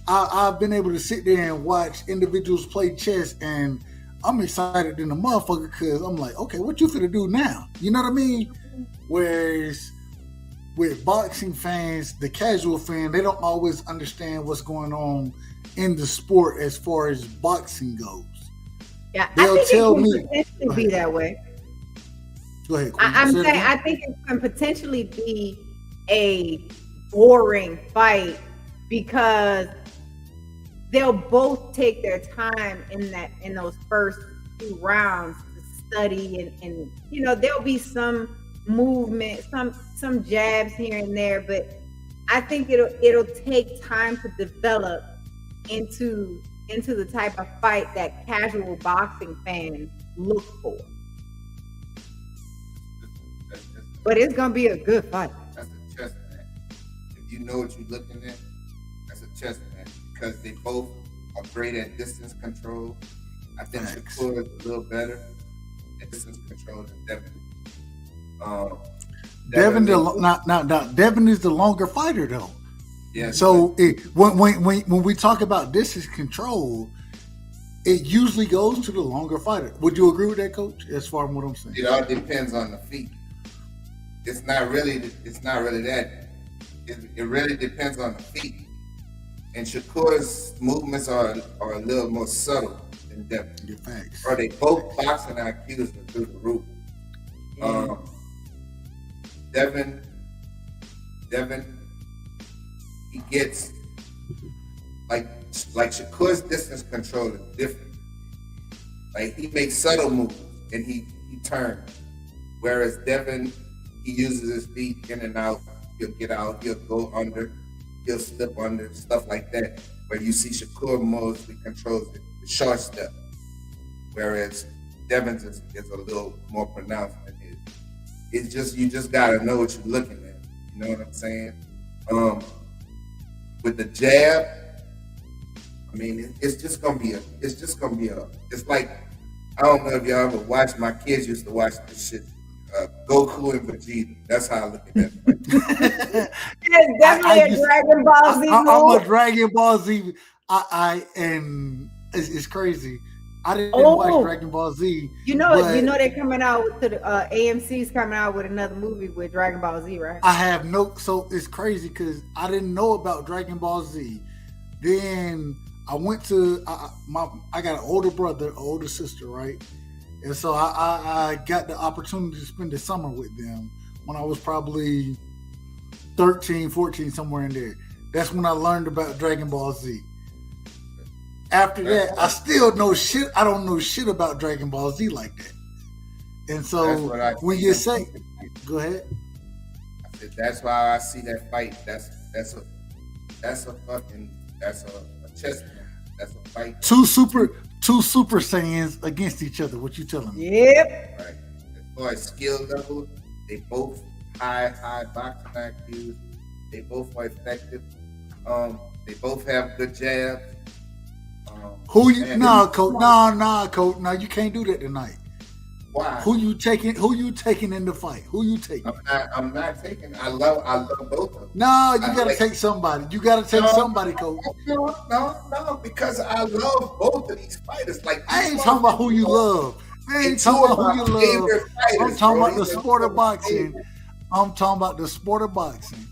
I've been able to sit there and watch individuals play chess, and I'm excited in the motherfucker because I'm like, okay, what you finna do now? You know what I mean? Whereas with boxing fans, the casual fan, they don't always understand what's going on in the sport as far as boxing goes. Yeah, They'll I think tell it me. can potentially be that way. Go ahead. Queen. I'm Say it saying again. I think it can potentially be a boring fight because they'll both take their time in those first 2 rounds to study and you know there'll be some movement, some jabs here and there, but I think it'll take time to develop into the type of fight that casual boxing fans look for. But it's gonna be a good fight. That's a chess match. If you know what you're looking at, that's a chess match because they both are great at distance control. I think Shakur is a little better at distance control than Devin. Devin is the longer fighter though. Yeah. So when we talk about distance control, it usually goes to the longer fighter. Would you agree with that, Coach? As far as what I'm saying, it all depends on the feet. It's not really that. It really depends on the feet. And Shakur's movements are a little more subtle than Devin. your facts. Or they both boxing IQs are through the roof. Devin, he gets like Shakur's distance control is different. Like he makes subtle moves and he turns. Whereas Devin, he uses his feet in and out. He'll get out, he'll go under, he'll slip under, stuff like that. Where you see Shakur mostly controls the short step. Whereas Devin's is a little more pronounced than his. It's just, you just gotta know what you're looking at. You know what I'm saying? With the jab, I mean, it's like, I don't know if y'all ever watched, my kids used to watch this shit, Goku and Vegeta. That's how I look at that. It's definitely a Dragon Ball Z I'm move. a Dragon Ball Z. And it's crazy. I didn't watch Dragon Ball Z. You know they're coming out with the AMC's coming out with another movie with Dragon Ball Z, right? I have so it's crazy because I didn't know about Dragon Ball Z. Then I went to I got an older brother, an older sister, right? And so I got the opportunity to spend the summer with them when I was probably 13, 14, somewhere in there. That's when I learned about Dragon Ball Z. After that, I still know shit. I don't know shit about Dragon Ball Z like that. And so when you say, go ahead. I said that's why I see that fight. That's a chess match. That's a fight. Two Super Saiyans against each other. What you telling me? Yep. Right. As far as skill level, they both high boxing IQs. They both are effective. They both have good jabs. Coach. No, you can't do that tonight. Why? Who you taking in the fight? Who you taking? I'm not taking. I love both of them. No, you gotta take somebody. You gotta take somebody, Coach. No, because I love both of these fighters. Like I ain't talking about who you love. I ain't talking about who you love. I'm talking about the sport of boxing. I'm talking about the sport of boxing.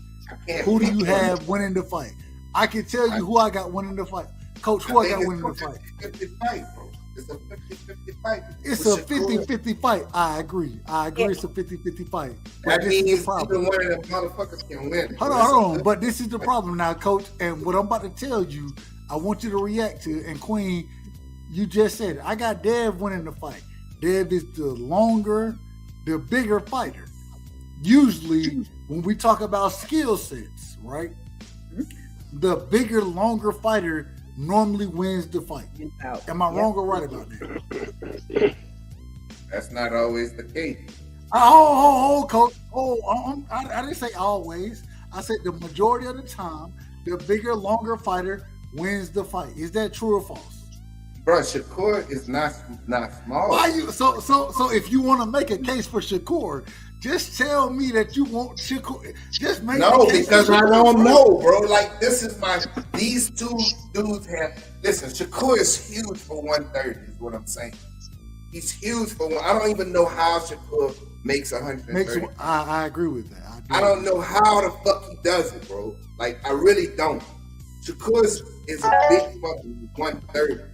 Who do you have winning the fight? I can tell you who I got winning the fight. Coach, who I got winning the fight? It's a 50-50 fight, bro. It's a 50-50 fight. It's a 50-50 fight. I agree. It's a 50-50 fight. But That this is means the problem. even one of them motherfuckers can win. Hold on. But this is the problem now, Coach. And what I'm about to tell you, I want you to react to. And Queen, you just said it. I got Dev winning the fight. Dev is the bigger fighter. Usually, when we talk about skill sets, right? The bigger, longer fighter normally wins the fight. Am I wrong or right about that? That's not always the case. Coach. I didn't say always. I said the majority of the time, the bigger, longer fighter wins the fight. Is that true or false? Bro, Shakur is not small. Why you so if you want to make a case for Shakur, Just tell me that you want Shakur. Just make No, the case because for I Shakur, don't bro. know, bro. Like, this is these two dudes have, listen, Shakur is huge for 130, is what I'm saying. He's huge for one. I don't even know how Shakur makes 130. I agree with that. I don't know how the fuck he does it, bro. Like, I really don't. Shakur is a big fucking 130.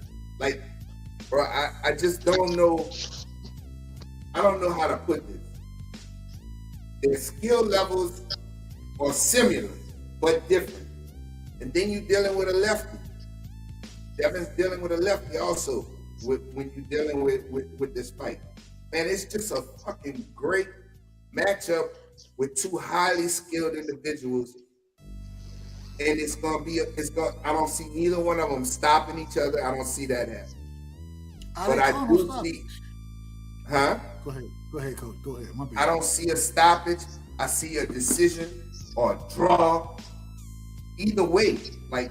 Like, bro, I just don't know. I don't know how to put this. Their skill levels are similar, but different. And then you're dealing with a lefty. Devin's dealing with a lefty also when you're dealing with this fight. Man, it's just a fucking great matchup with two highly skilled individuals. And I don't see neither one of them stopping each other. I don't see that happen. But I do see, huh? Go ahead, coach. Go ahead. My bad. I don't see a stoppage. I see a decision or a draw. Either way, like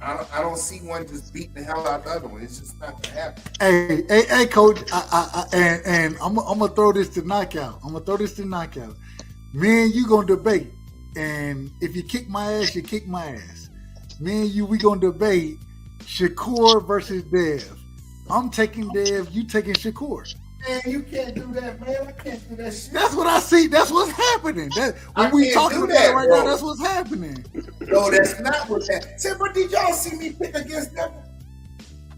I don't see one just beating the hell out of the other one. It's just not gonna happen. Hey, coach. And I'm gonna throw this to knockout. Me and you gonna debate, and if you kick my ass, you kick my ass. Me and you, we gonna debate Shakur versus Dev. I'm taking Dev. You taking Shakur. Man, you can't do that, man. I can't do that shit. That's what I see. That's what's happening. When we talking about it right now, that's what's happening. No, that's not what's happening. Say, but did y'all see me pick against Devin?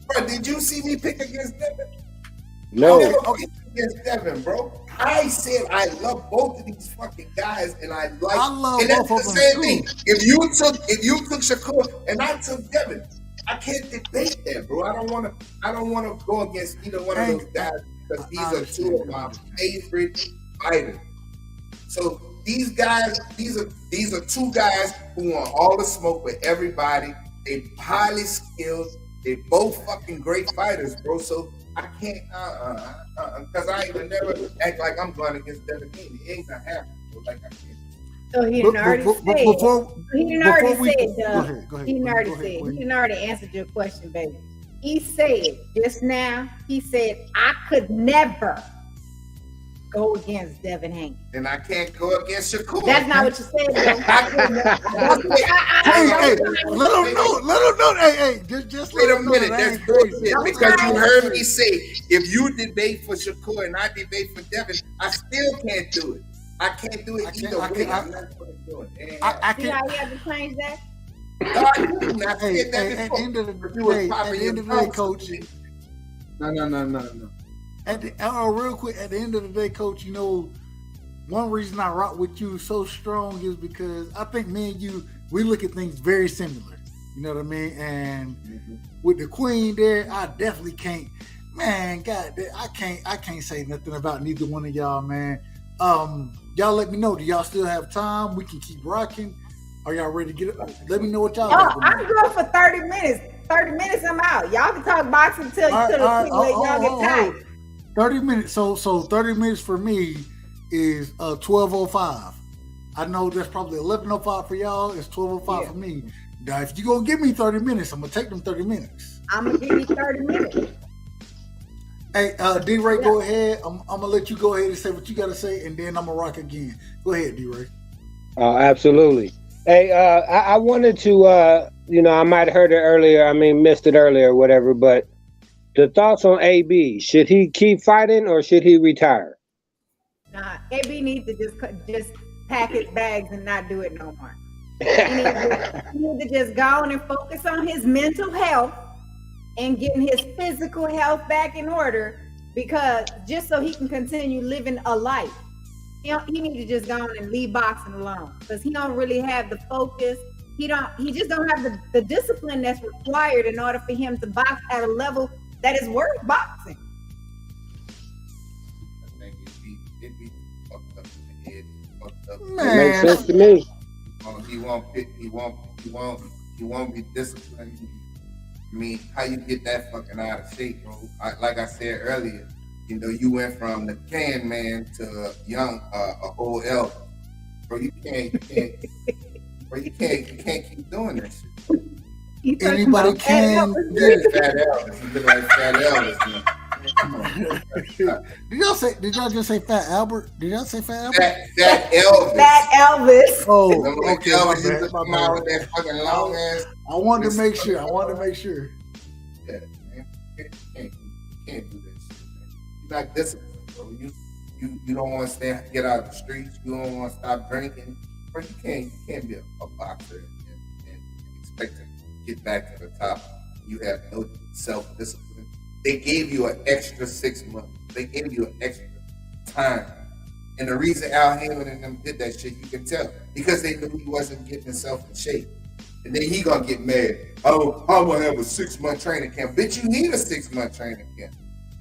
Bro, did you see me pick against Devin? No. I never picked against Devin, bro. I said I love both of these fucking guys, and I love and that's both the of same them thing. too. If you took Shakur and I took Devin, I can't debate that, bro. I don't wanna go against either one of those guys. Because these are two of my favorite fighters. So these guys, these are two guys who want all the smoke with everybody. They highly skilled. They both fucking great fighters, bro. So I can't, because I ain't gonna never act like I'm going against Devin King. It ain't gonna happen, bro. Like I can't. So he didn't already say. He didn't already answered your question, baby. He said just now, I could never go against Devin Hank. And I can't go against Shakur. That's not what you said, Let him know. Hey, just wait a minute. That's bullshit. Because you heard me say, if you debate for Shakur and I debate for Devin, I still can't do it. I can't do it either way. I'm not going to do it. I can't. See how you have to change that? At the end of the day, coach. No. Real quick, at the end of the day, coach, you know, one reason I rock with you so strong is because I think me and you, we look at things very similar. You know what I mean? And with the queen there, I definitely can't. Man, God, I can't say nothing about neither one of y'all, man. Y'all let me know. Do y'all still have time? We can keep rocking. Are y'all ready to get it? Let me know what y'all got. I'm good for 30 minutes. 30 minutes, I'm out. Y'all can talk boxing until y'all get tired. 30 minutes. So 30 minutes for me is 12:05. I know that's probably 11:05 for y'all. It's 12:05 for me. Now, if you gonna give me 30 minutes, I'm gonna take them 30 minutes. I'm gonna give you 30 minutes. Hey, D-Ray, go ahead. I'm gonna let you go ahead and say what you gotta say, and then I'm gonna rock again. Go ahead, D-Ray. Absolutely. Hey, I wanted to, I might have heard it earlier. Missed it earlier or whatever, but the thoughts on AB. Should he keep fighting or should he retire? Nah, AB needs to just pack his bags and not do it no more. He needs to just go on and focus on his mental health and getting his physical health back in order, because just so he can continue living a life. He need to just go on and leave boxing alone, because he don't really have the focus. He just don't have the discipline that's required in order for him to box at a level that is worth boxing. I think it'd be fucked up in the head. Fucked up. That makes sense to me. He won't be disciplined. I mean, how you get that fucking out of shape, bro? Like I said earlier, you know, you went from the can man to a old elf. Bro, you can't keep doing that shit. Anybody can do it. Fat Elvis. You look like Fat Elvis, man. Come on. Did y'all just say Fat Albert? Did y'all say Fat Albert? That Elvis. Fat Elvis. Oh, Remember okay. Elvis My used to bad, my come out bad. with that fucking long ass. I wanted to make sure. I wanted to make sure. Yeah, man. Can't do this shit, man. You're not disciplined, bro. You don't want to get out of the streets. You don't want to stop drinking. Bro, you can't be a boxer and expect to get back to the top. You have no self-discipline. They gave you an extra 6 months. They gave you an extra time. And the reason Al Heyman and them did that shit, you can tell, because they knew he wasn't getting himself in shape. And then he gonna get mad. Oh, I'm gonna have a 6-month training camp. Bitch, you need a 6-month training camp.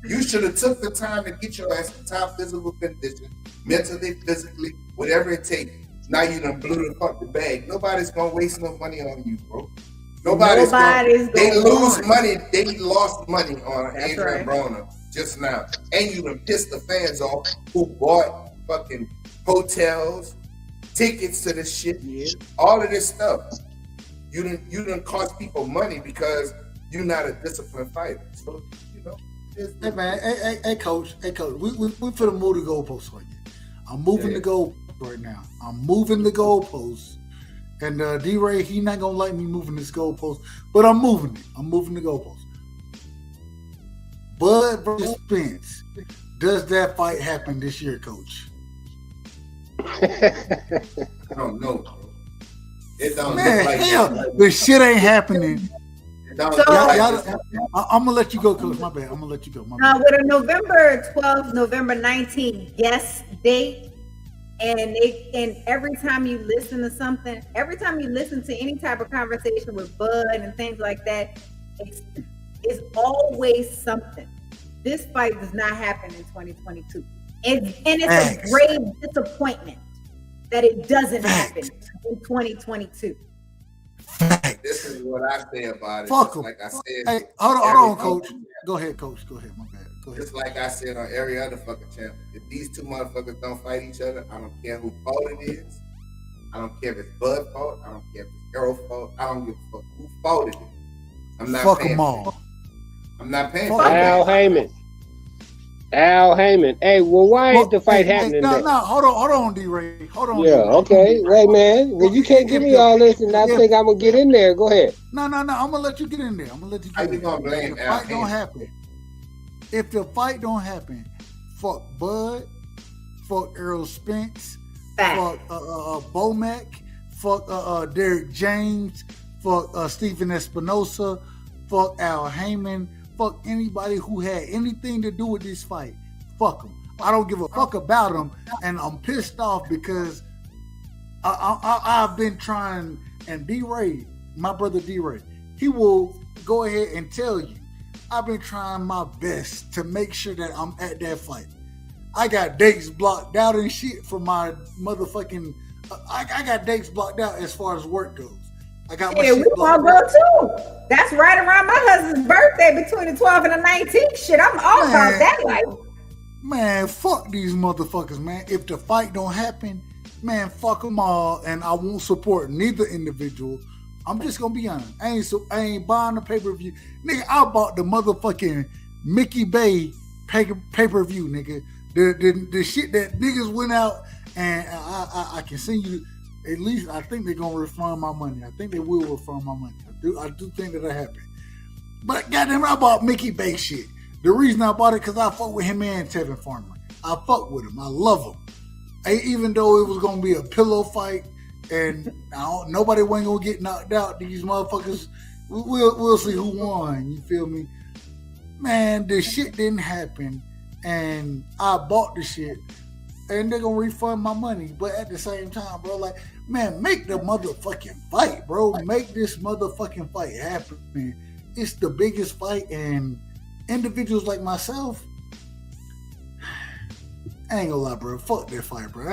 You should have took the time to get your ass in top physical condition, mentally, physically, whatever it takes. Now you done blew the fucking bag. Nobody's gonna waste no money on you, bro. Nobody's they lose money. They lost money on Adrian Broner just now. And you done pissed the fans off who bought fucking hotels, tickets to this shit, all of this stuff. You done cost people money because you're not a disciplined fighter. So, you know. Hey man, hey coach, we finna move the goalposts on you. I'm moving the goalposts right now. I'm moving the goalposts. And D-Ray, he not gonna like me moving this goalpost, but I'm moving it. I'm moving the goalpost. Bud versus Spence. Does that fight happen this year, coach? I don't know, bro. It don't Man, look like hell, the shit ain't happening. I'm gonna let you go, coach. My bad. I'm gonna let you go. My Now, bad. with a November 12th, November 19th guest date, and every time you listen to something, every time you listen to any type of conversation with Bud and things like that, it's always something. This fight does not happen in 2022. And it's a grave disappointment that it doesn't happen in 2022. This is what I say about it. Fuck him. Like I said, Hey, hold on, coach. Go ahead, coach. Go ahead. My bad. Go ahead. Just like I said on every other fucking channel, if these two motherfuckers don't fight each other, I don't care who fault it is. I don't care if it's Bud fault. I don't care if it's Arrow fault. I don't give a fuck who fault it is. I'm not Fuck paying them all. I'm not paying Fuck for Al that. Heyman. Hey, well, why ain't the fight happening? No, hold on, D-Ray. Hold on. Yeah, okay. Wait, man. Well, you can't give me all this, and I think I'm gonna get in there. Go ahead. No. I'm gonna let you get in there. How you gonna blame If the Al fight don't Heyman? happen, if the fight don't happen, fuck Bud, fuck Errol Spence, fuck Bomac, fuck Derek James, fuck Stephen Espinosa, fuck Al Heyman, fuck anybody who had anything to do with this fight. Fuck them. I don't give a fuck about them, and I'm pissed off because I've been trying. And D-Ray, my brother D-Ray, he will go ahead and tell you, I've been trying my best to make sure that I'm at that fight. I got dates blocked out and shit for my motherfucking. I got dates blocked out as far as work goes. I got my shit we blocked all go too. That's right around my husband's birthday, between the 12th and the 19th. Shit, I'm all about that life. Man, fuck these motherfuckers, man. If the fight don't happen, man, fuck them all, and I won't support neither individual. I'm just gonna be honest. I ain't buying the pay-per-view. Nigga, I bought the motherfucking Mickey Bay pay-per-view, nigga. The shit that niggas went out, and I can send you. At least I think they're gonna refund my money. I think they will refund my money. I do think that'll happen. But goddamn, I bought Mickey Bay shit. The reason I bought it because I fuck with him and Tevin Farmer. I fuck with him. I love him. Even though it was gonna be a pillow fight and nobody wasn't gonna get knocked out, these motherfuckers. We'll see who won. You feel me? Man, this shit didn't happen, and I bought the shit. And they're gonna refund my money, but at the same time, bro, like, man, make the motherfucking fight, bro. Make this motherfucking fight happen, man. It's the biggest fight, and individuals like myself, I ain't gonna lie, bro. Fuck that fight, bro.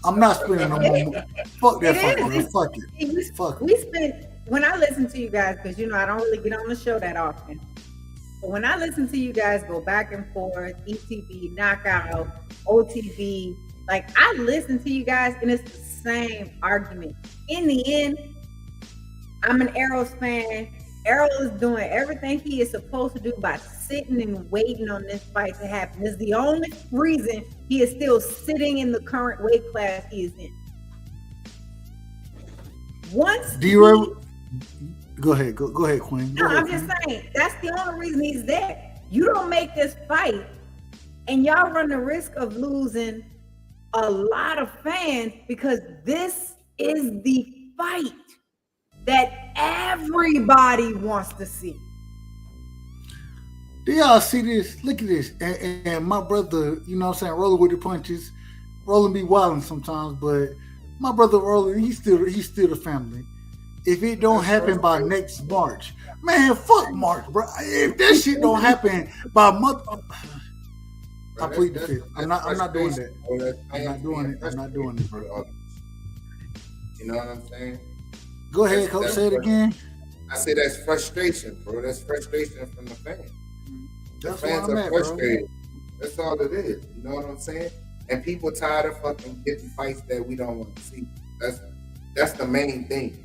I'm not spending no more. Fuck that fight, bro. Fuck it. Fuck it. We spent, when I listen to you guys, because I don't really get on the show that often. But when I listen to you guys go back and forth, ETB, knockout, OTB, like, I listen to you guys and it's the same argument. In the end, I'm an Arrows fan. Errol is doing everything he is supposed to do by sitting and waiting on this fight to happen. This is the only reason he is still sitting in the current weight class he is in. Once go ahead, Queen. No, I'm just saying that's the only reason he's there. You don't make this fight, and y'all run the risk of losing a lot of fans because this is the fight that everybody wants to see. Do y'all see this? Look at this. And my brother, you know what I'm saying, rolling with the punches, rolling be wilding sometimes, but my brother rolling, he's still the family. If it don't happen by next March, man, fuck March, bro. If that shit don't happen by month, I plead the fifth. I'm not doing that. I'm not doing it, bro. You know what I'm saying? Go ahead, Coach. Say it again. I say that's frustration, bro. That's frustration from the fans. That's the fans where I'm are at, frustrated. bro. That's all it is. You know what I'm saying? And people tired of fucking getting fights that we don't want to see. That's the main thing.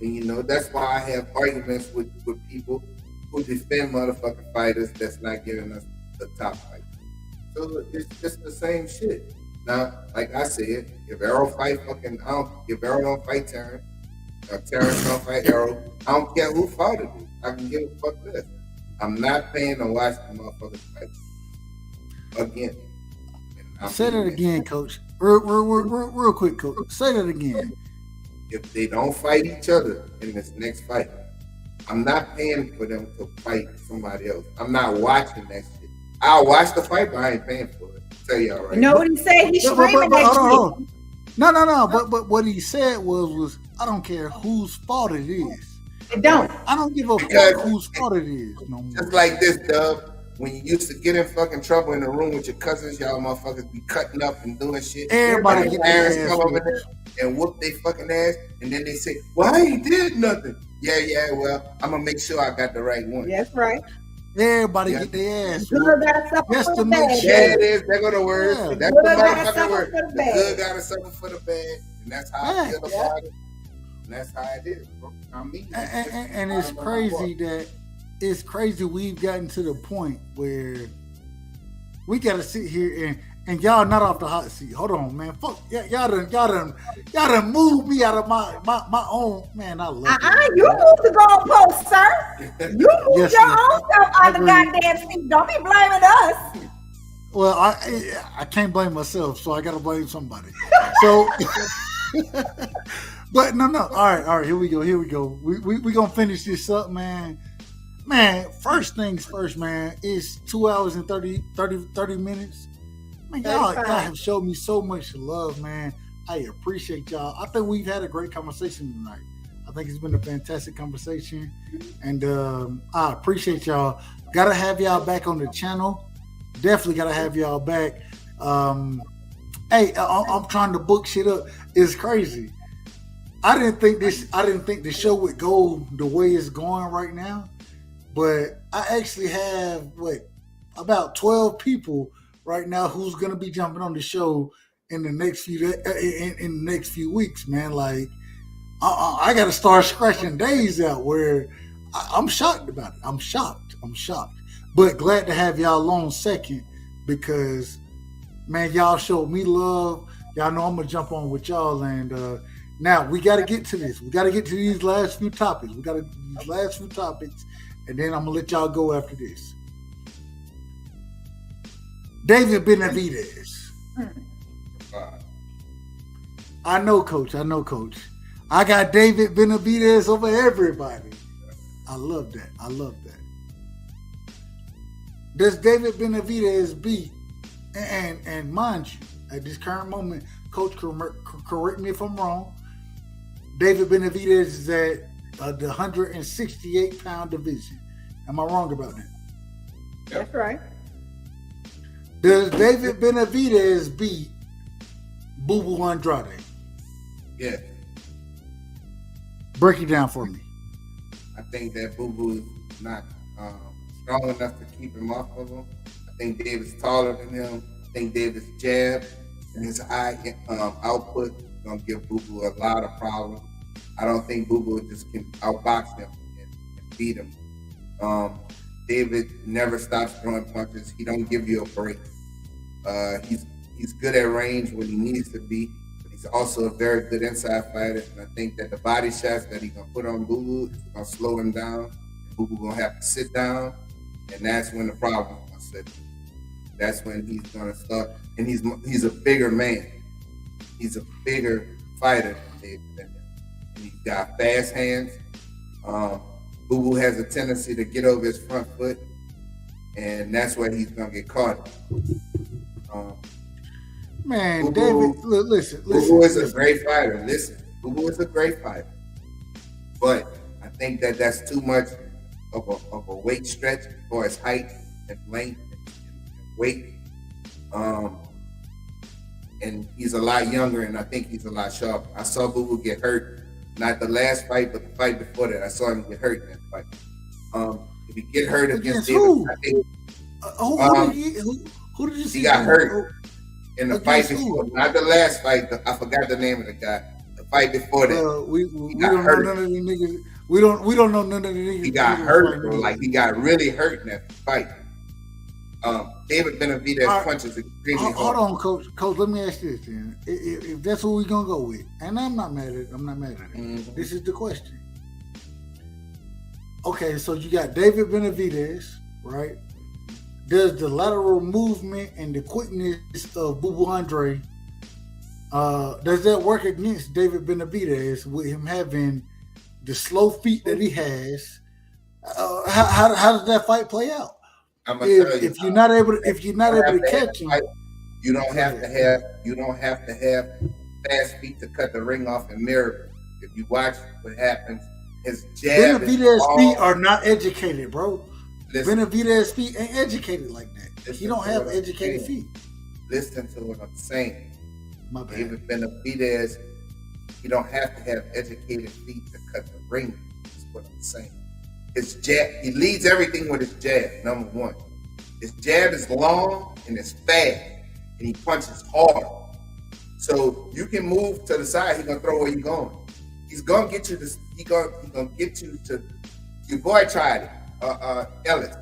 And you know, that's why I have arguments with people who defend motherfucking fighters that's not giving us the top fight. So it's just the same shit. Now, like I said, if Errol if Errol don't fight Terrence, or Terrence don't fight Errol, I don't care who fought it. I can give a fuck less. I'm not paying to watch the motherfuckers fight again. Say that again, Coach. Real quick, Coach. Say that again. If they don't fight each other in this next fight, I'm not paying for them to fight somebody else. I'm not watching that shit. I'll watch the fight, but I ain't paying for it. I'll tell y'all right. You know what he said? He's streaming next week. No. But what he said was I don't care whose fault it is. It don't. I don't give a fuck whose fault it is no more. Just like this, Dub. When you used to get in fucking trouble in the room with your cousins, y'all motherfuckers be cutting up and doing shit. Everybody get parents their ass come over there and whoop they fucking ass, and then they say, "Well, I ain't did nothing." Yeah. Well, I'm gonna make sure I got the right one. That's right. Everybody get their ass. Good gotta suffer for the bad. Yeah, it is. They're gonna word. Yeah. That's Good the gotta motherfucking suffer word. for the The bad. good gotta suffer for the bad, and that's how I feel about it. And that's how it is, bro. I mean, and it's crazy that we've gotten to the point where we gotta sit here and y'all not off the hot seat. Hold on, man. Fuck y'all done moved me out of my own, man. I love it. You moved the goalpost, sir. You moved your own stuff out of the goddamn seat. Don't be blaming us. Well, I can't blame myself, so I gotta blame somebody. So but no. All right, here we go. We gonna finish this up, man. Man, first things first, man. It's 2 hours and 30 minutes. Man, y'all have showed me so much love, man. I appreciate y'all. I think we've had a great conversation tonight. I think it's been a fantastic conversation. And I appreciate y'all. Gotta have y'all back on the channel. Definitely gotta have y'all back. Hey, I'm trying to book shit up. It's crazy. I didn't think the show would go the way it's going right now. But I actually have about 12 people right now who's gonna be jumping on the show in the next few weeks, man. Like I gotta start scratching days out where I'm shocked about it. I'm shocked. But glad to have y'all on second because man, y'all showed me love. Y'all know I'm gonna jump on with y'all and now we gotta get to this. We gotta get to these last few topics. And then I'm gonna let y'all go after this. David Benavidez. I know, Coach. I got David Benavidez over everybody. I love that. Does David Benavidez beat? And mind you, at this current moment, Coach, correct me if I'm wrong. David Benavidez is at the 168-pound division. Am I wrong about that? That's right. Does David Benavidez beat Boo Boo Andrade? Yeah. Break it down for me. I think that Boo Boo is not strong enough to keep him off of him. I think David's taller than him. I think David's jab and his high output is going to give Boo Boo a lot of problems. I don't think Boo Boo just can outbox him and beat him. David never stops throwing punches. He don't give you a break. He's good at range when he needs to be. He's also a very good inside fighter. And I think that the body shots that he's gonna put on Boo Boo is gonna slow him down. Boo Boo gonna have to sit down, and that's when the problem is gonna sit. That's when he's gonna start. And he's a bigger man. He's a bigger fighter than David Bender. And he's got fast hands. Boo Boo has a tendency to get over his front foot, and that's where he's gonna get caught. Man, Boo David, Boo, listen. Boo Boo is a great fighter. Boo Boo is a great fighter, but I think that that's too much of a weight stretch for his height and length and weight. And he's a lot younger, and I think he's a lot sharper. I saw Boo Boo get hurt. Not the last fight, but the fight before that. I saw him get hurt in that fight. If he get hurt against David, who? I think Who did you see? he got hurt in the fight before. Who? Not the last fight. I forgot the name of the guy. The fight before that. We don't know none of the niggas. We don't know none of the niggas. He got hurt, bro. Like he got really hurt in that fight. David Benavidez punches extremely hard. Hold on, Coach. Coach, let me ask you this then. If that's what we're gonna go with, and I'm not mad at it. Mm-hmm. This is the question. Okay, so you got David Benavidez, right? Does the lateral movement and the quickness of Boo Boo Andre, does that work against David Benavidez with him having the slow feet that he has? How does that fight play out? I'm gonna tell you, if you're not able to catch him, you don't have to have fast feet to cut the ring off and mirror. If you watch what happens, his jab. Benavidez feet are not educated, bro. Listen, Benavidez feet ain't educated like that. He don't have educated feet. Listen to what I'm saying. My bad. David Benavidez, you don't have to have educated feet to cut the ring. That's what I'm saying. His jab, he leads everything with his jab, number one. His jab is long and it's fast, and he punches hard. So you can move to the side, he's gonna throw where you're going. He's gonna get you to, he's gonna get you to, your boy tried it, Ellis,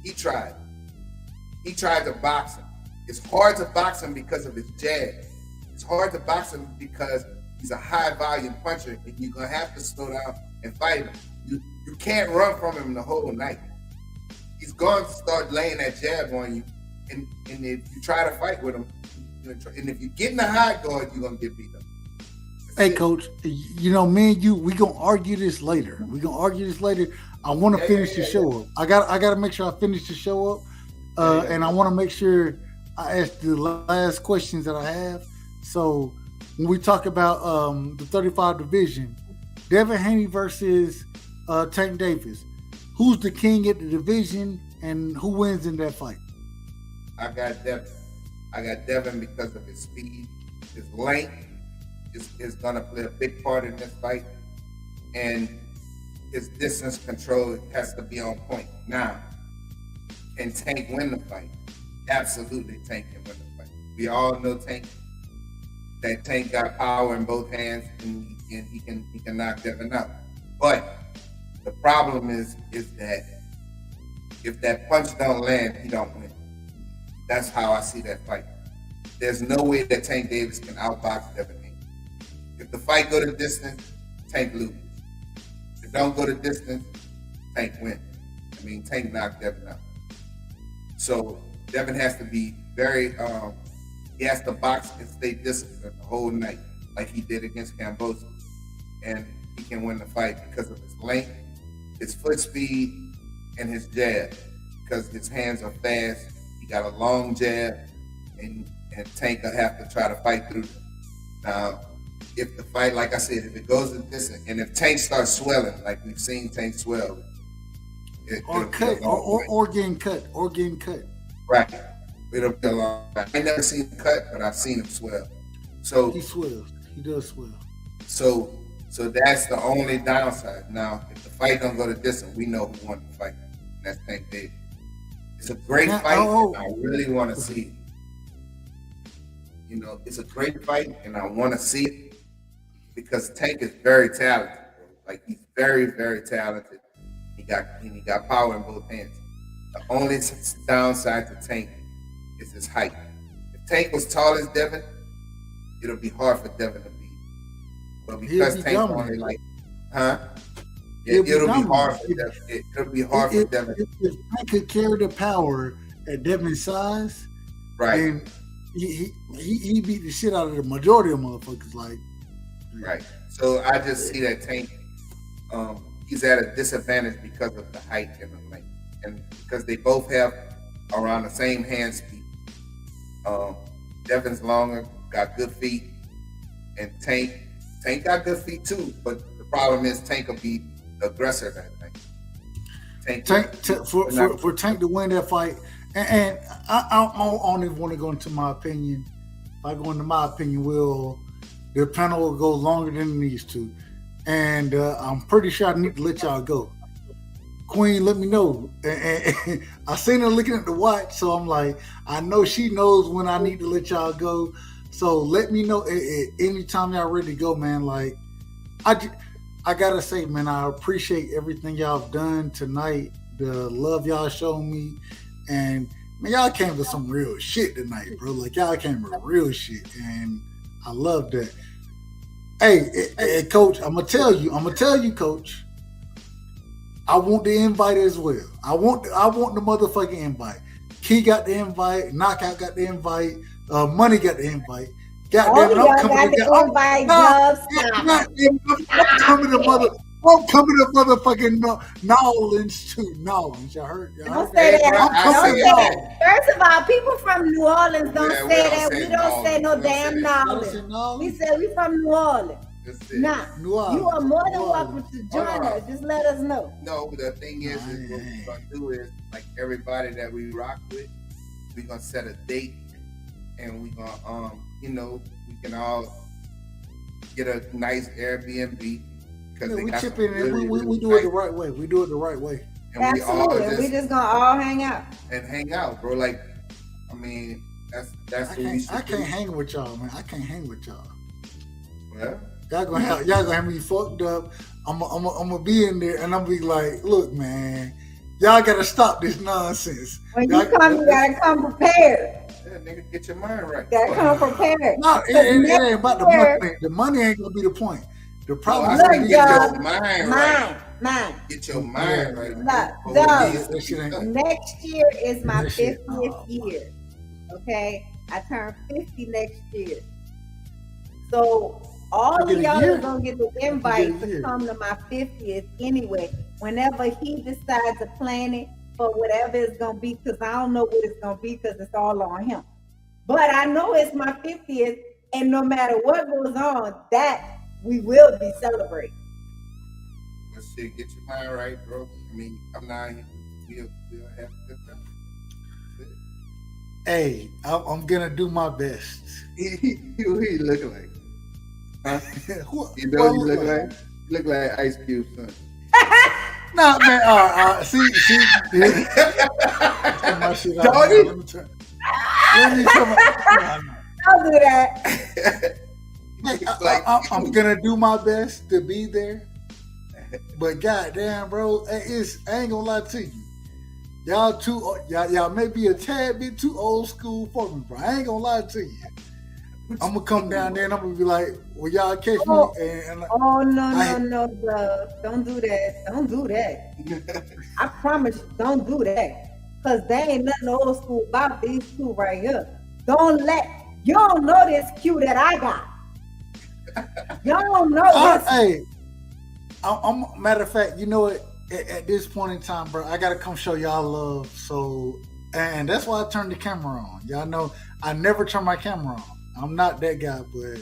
he tried to box him. It's hard to box him because of his jab. It's hard to box him because he's a high volume puncher, and you're gonna have to slow down and fight him. You can't run from him the whole night. He's going to start laying that jab on you, and if you try to fight with him, and if you get in the high guard, you're gonna get beat up. Hey, Coach, you know, me and you, we gonna argue this later. I want to finish the show up. I got to make sure I finish the show up, and I want to make sure I ask the last questions that I have. So when we talk about the 35 division, Devin Haney versus Tank Davis, who's the king at the division, and who wins in that fight? I got Devin because of his speed, his length is gonna play a big part in this fight, and his distance control has to be on point. Now, can Tank win the fight? Absolutely, Tank can win the fight. We all know Tank got power in both hands, and he can knock Devin out. But the problem is that if that punch don't land, he don't win. That's how I see that fight. There's no way that Tank Davis can outbox Devin Haney. If the fight go to distance, Tank loses. If it don't go to distance, Tank wins. I mean, Tank knocked Devin out. So Devin has to be very, he has to box and stay disciplined the whole night, like he did against Cambosos. And he can win the fight because of his length, his foot speed, and his jab. Because his hands are fast, he got a long jab, and Tank will have to try to fight through them. Now, if the fight, like I said, if it goes to distance, and if Tank starts swelling, like we've seen Tank swell, or getting cut. Right. It'll be a long time. I never seen him cut, but I've seen him swell. So he swells. He does swell. So that's the only downside. Now, if the fight don't go to distance, we know who won the fight. And that's Tank Davis. It's a great fight, and I really want to see it. You know, it's a great fight, and I want to see it because Tank is very talented, bro. Like, he's very, very talented. He got power in both hands. The only downside to Tank is his height. If Tank was tall as Devin, it'll be hard for Devin to beat. But because Tank only like, it'll be hard for Devin. It'll be hard for Devin. If Tank could carry the power at Devin's size, right? Then he beat the shit out of the majority of motherfuckers. Like, right. So I just see that Tank, he's at a disadvantage because of the height and the length, and because they both have around the same hand speed. Devin's longer, got good feet, and Tank got good feet too. But the problem is Tank will be the aggressor in that thing. For Tank to win that fight, and I don't even want to go into my opinion. If I go into my opinion, the panel will go longer than it needs to, and I'm pretty sure I need to let y'all go. Queen, let me know. And I seen her looking at the watch, so I'm like, I know she knows when I need to let y'all go. So let me know anytime y'all ready to go, man. Like, I gotta say, man, I appreciate everything y'all have done tonight. The love y'all showed me, and man, y'all came to some real shit tonight, bro. Like, y'all came with real shit, and I love that. Hey, Coach, I'm gonna tell you, Coach. I want the invite as well. I want the motherfucking invite. Key got the invite. Knockout got the invite. Money got the invite. Goddamn it, I'm coming to motherfucking Nolans too. Nolans, y'all heard? Don't say that. First of all, people from New Orleans don't say that. We don't say no damn Nolans. We say we from New Orleans. Nah, you are more than welcome to join us. Just let us know. No, the thing is what we're gonna do is, like, everybody that we rock with, we're gonna set a date, and we're gonna we can all get a nice Airbnb because we chip in and we do it the right way. We do it the right way. And absolutely, we just gonna all hang out, bro. Like, I mean, that's what we should do. I can't hang with y'all, man. I can't hang with y'all. Well, y'all gonna have me fucked up. I'm gonna be in there and I'm gonna be like, look, man, y'all gotta stop this nonsense. When you come, you gotta come prepared. Yeah, nigga, get your mind right. You gotta come prepared. No, it ain't about the money. The money ain't gonna be the point. The problem is get your mind right. Get your mind right. Next year is my 50th year. Okay, I turn 50 next year. So all of y'all are gonna get the invite to come to my 50th anyway. Whenever he decides to plan it for whatever it's gonna be, because I don't know what it's gonna be because it's all on him. But I know it's my 50th, and no matter what goes on, that we will be celebrating. Let's see, get your mind right, bro. I mean, I'm not here. We'll have a good time. Hey, I'm gonna do my best. Who he look like? Huh? You know what you look like? You look like Ice Cube, son. Nah, man. See. My shit out. Let me turn my. I'll do that. I'm gonna do my best to be there, but goddamn, bro, I ain't gonna lie to you. Y'all may be a tad bit too old school for me, bro. I ain't gonna lie to you. I'm gonna come down there and I'm gonna be like, "Will y'all catch me?" No, don't do that. Don't do that. I promise you, don't do that. Cause there ain't nothing old school about these two right here. You don't know this cue that I got. Y'all don't know this. Hey, I'm matter of fact, you know what? At this point in time, bro, I gotta come show y'all love. So, and that's why I turned the camera on. Y'all know I never turn my camera on. I'm not that guy, but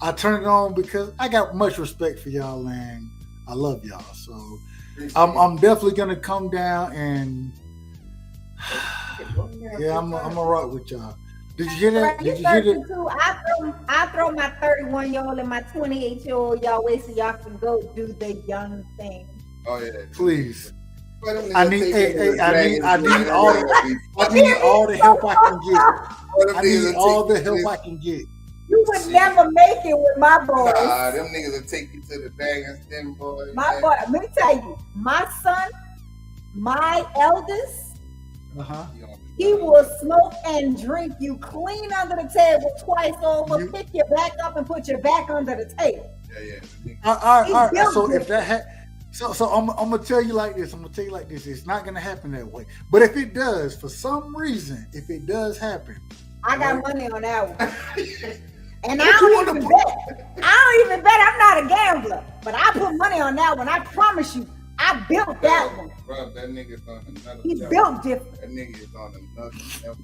I turn it on because I got much respect for y'all and I love y'all. So I'm definitely gonna come down and I'm gonna rock with y'all. Did you hear that? Did you hear that? I throw my 31-year-old and my 28-year-old y'all way so y'all can go do the young thing. Oh yeah, please. I need all the help I can get. I need all the help I can get. You You would never make it with my boys. Nah, them niggas will take you to the bag and stand, boy. My boy, let me tell you, my son, my eldest, he will smoke and drink you clean under the table twice over, pick your back up and put your back under the table. Yeah. All right. So if that so I'm gonna tell you like this. It's not gonna happen that way. But if it does, for some reason, if it does happen, I got money on that one. And I don't even bet. I'm not a gambler, but I put money on that one. I promise you. I built that one. Bro, that nigga's on another He level. built different. That nigga is on another level.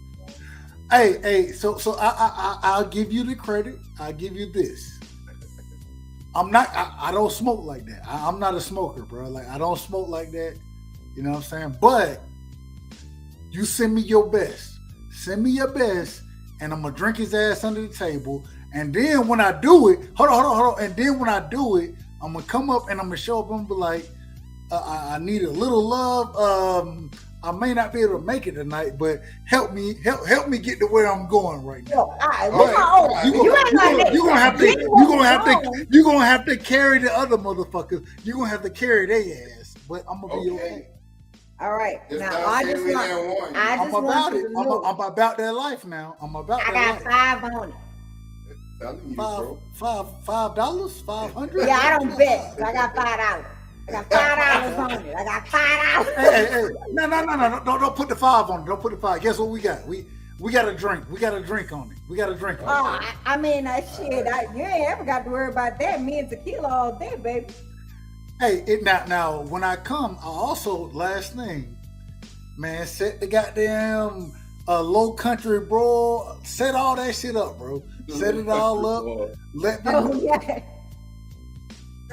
Hey, so I'll give you the credit. I'll give you this. I don't smoke like that. I'm not a smoker, bro. Like, I don't smoke like that. You know what I'm saying? But you send me your best. Send me your best, and I'm gonna drink his ass under the table. And then when I do it, hold on. And then when I do it, I'm gonna come up and I'm gonna show up and be like, I need a little love. I may not be able to make it tonight, but help me get to where I'm going right now. You're gonna have to carry the other motherfuckers. You're gonna have to carry their ass, but I'm gonna be okay. All right. Now I'm about it. I'm about that life now. I got $5 on it. $5, $500. Yeah, I don't bet. So I got $5. I got $5 on it. I got $5. Hey. No. Don't put the 5 on it. Don't put the 5. Guess what we got? We got a drink. We got a drink on it. I mean, shit. You ain't ever got to worry about that. Me and tequila all day, baby. Hey, now when I come, I also, last thing, man, set the goddamn low country broil. Set all that shit up, bro. Set it all up. Let me know. Yeah.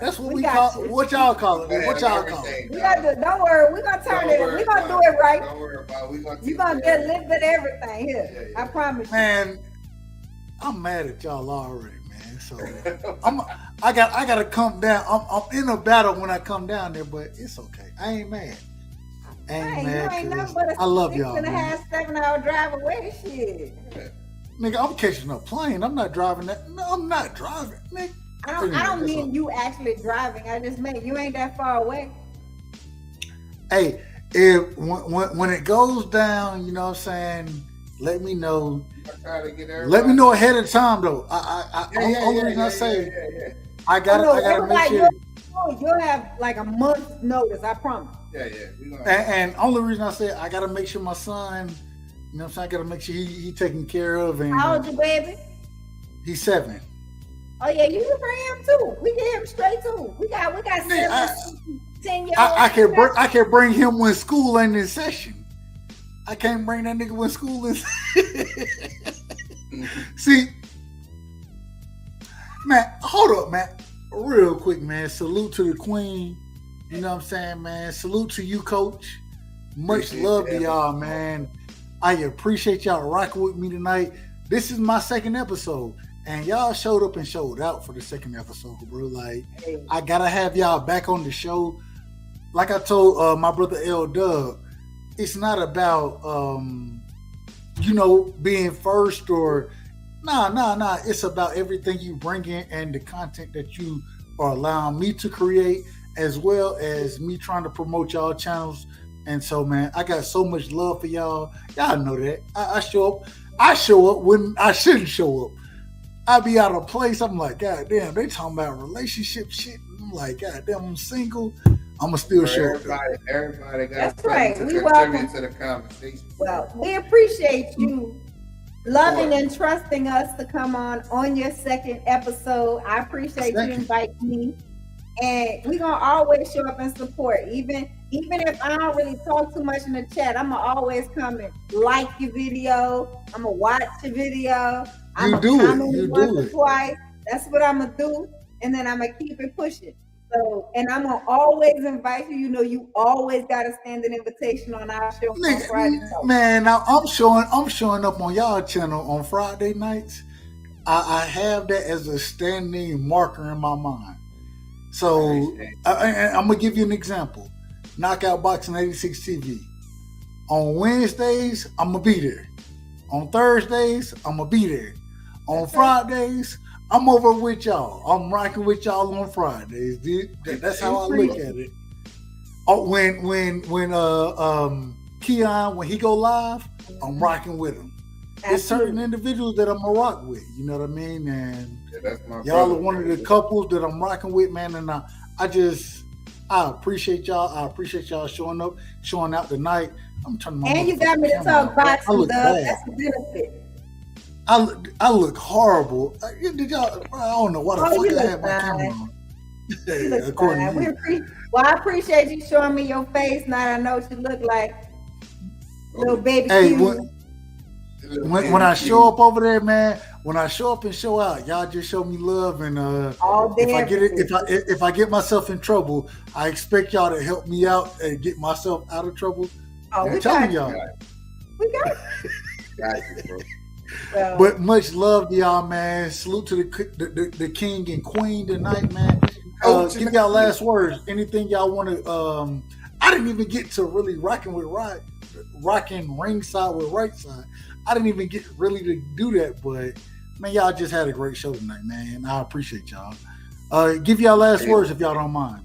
That's what we call it. What y'all call it? What y'all call it? We got to, don't worry. We're going to turn it. We're going to do it right. Don't worry about it. You're going to get a little bit of everything here. Yeah. I promise you. Man, I'm mad at y'all already, man. So I got to come down. I'm in a battle when I come down there, but it's okay. I ain't mad. You ain't nothing but I love y'all. 6.5, 7-hour drive away. Shit. Nigga, I'm catching a plane. I'm not driving that. No, I'm not driving, nigga. I don't mean you actually driving. I just mean you ain't that far away. Hey, when it goes down, you know what I'm saying, let me know. Let me know ahead of time though. Only reason I say I gotta make sure. You'll have like a month's notice, I promise. Yeah. And only reason I say I gotta make sure my son, you know what I'm saying, I gotta make sure he taken care of. And how old you, baby? He's 7. Oh yeah, you can bring him too. We get him straight too. We got 10 years. I can bring him when school ain't in session. I can't bring that nigga when school is. See, man, hold up, man. Real quick, man. Salute to the queen. You know what I'm saying, man. Salute to you, coach. Much love to y'all, man. I appreciate y'all rocking with me tonight. This is my 2nd episode. And y'all showed up and showed out for the 2nd episode, bro. Like, I gotta have y'all back on the show. Like I told my brother L Dub, it's not about being first or nah. It's about everything you bring in and the content that you are allowing me to create, as well as me trying to promote y'all channels. And so, man, I got so much love for y'all. Y'all know that. I show up when I shouldn't show up. I be out of place. I'm like, God damn, they talking about relationship shit. I'm like, God damn, I'm single. I'ma still show up. Everybody got That's right. to We contribute welcome to the conversation. Well, we appreciate you loving and trusting us to come on your 2nd episode. I appreciate you inviting me. And we're gonna always show up and support. Even if I don't really talk too much in the chat, I'm gonna always come and like your video. I'm gonna watch your video. I'm gonna comment once or twice. That's what I'm gonna do, and then I'm gonna keep it pushing. So, and I'm gonna always invite you. You know, you always got a standing invitation on our show on Friday night. Man, now I'm showing up on y'all channel on Friday nights. I have that as a standing marker in my mind. So I'm gonna give you an example. Knockout Boxing 86 TV. On Wednesdays, I'm gonna be there. On Thursdays, I'm gonna be there. On Fridays, I'm over with y'all. I'm rocking with y'all on Fridays. Dude. That's how I look at it. Oh, when Keon, when he go live, I'm rocking with him. There's certain individuals that I'm gonna rock with, you know what I mean? And that's my y'all brother, are one of the couples that I'm rocking with, man. And I appreciate y'all. I appreciate y'all showing up, showing out tonight. I'm turning my And you got me to talk boxing, Doug. That's a benefit. I look horrible. Did y'all? I don't know why the fuck I had my camera on. According to you. I appreciate you showing me your face. Now I know what you look like. Little baby. Hey, when I show up over there, man, when I show up and show out, y'all just show me love. And if I get myself in trouble, I expect y'all to help me out and get myself out of trouble. Oh, I'm telling y'all. We got you, bro. Well, but much love to y'all, man. Salute to the king and queen tonight, man. Give y'all last words. Anything y'all want to? I didn't even get to really rocking ringside with Rightside. I didn't even get really to do that, but man, y'all just had a great show tonight, man. I appreciate y'all. Give y'all last words if y'all don't mind.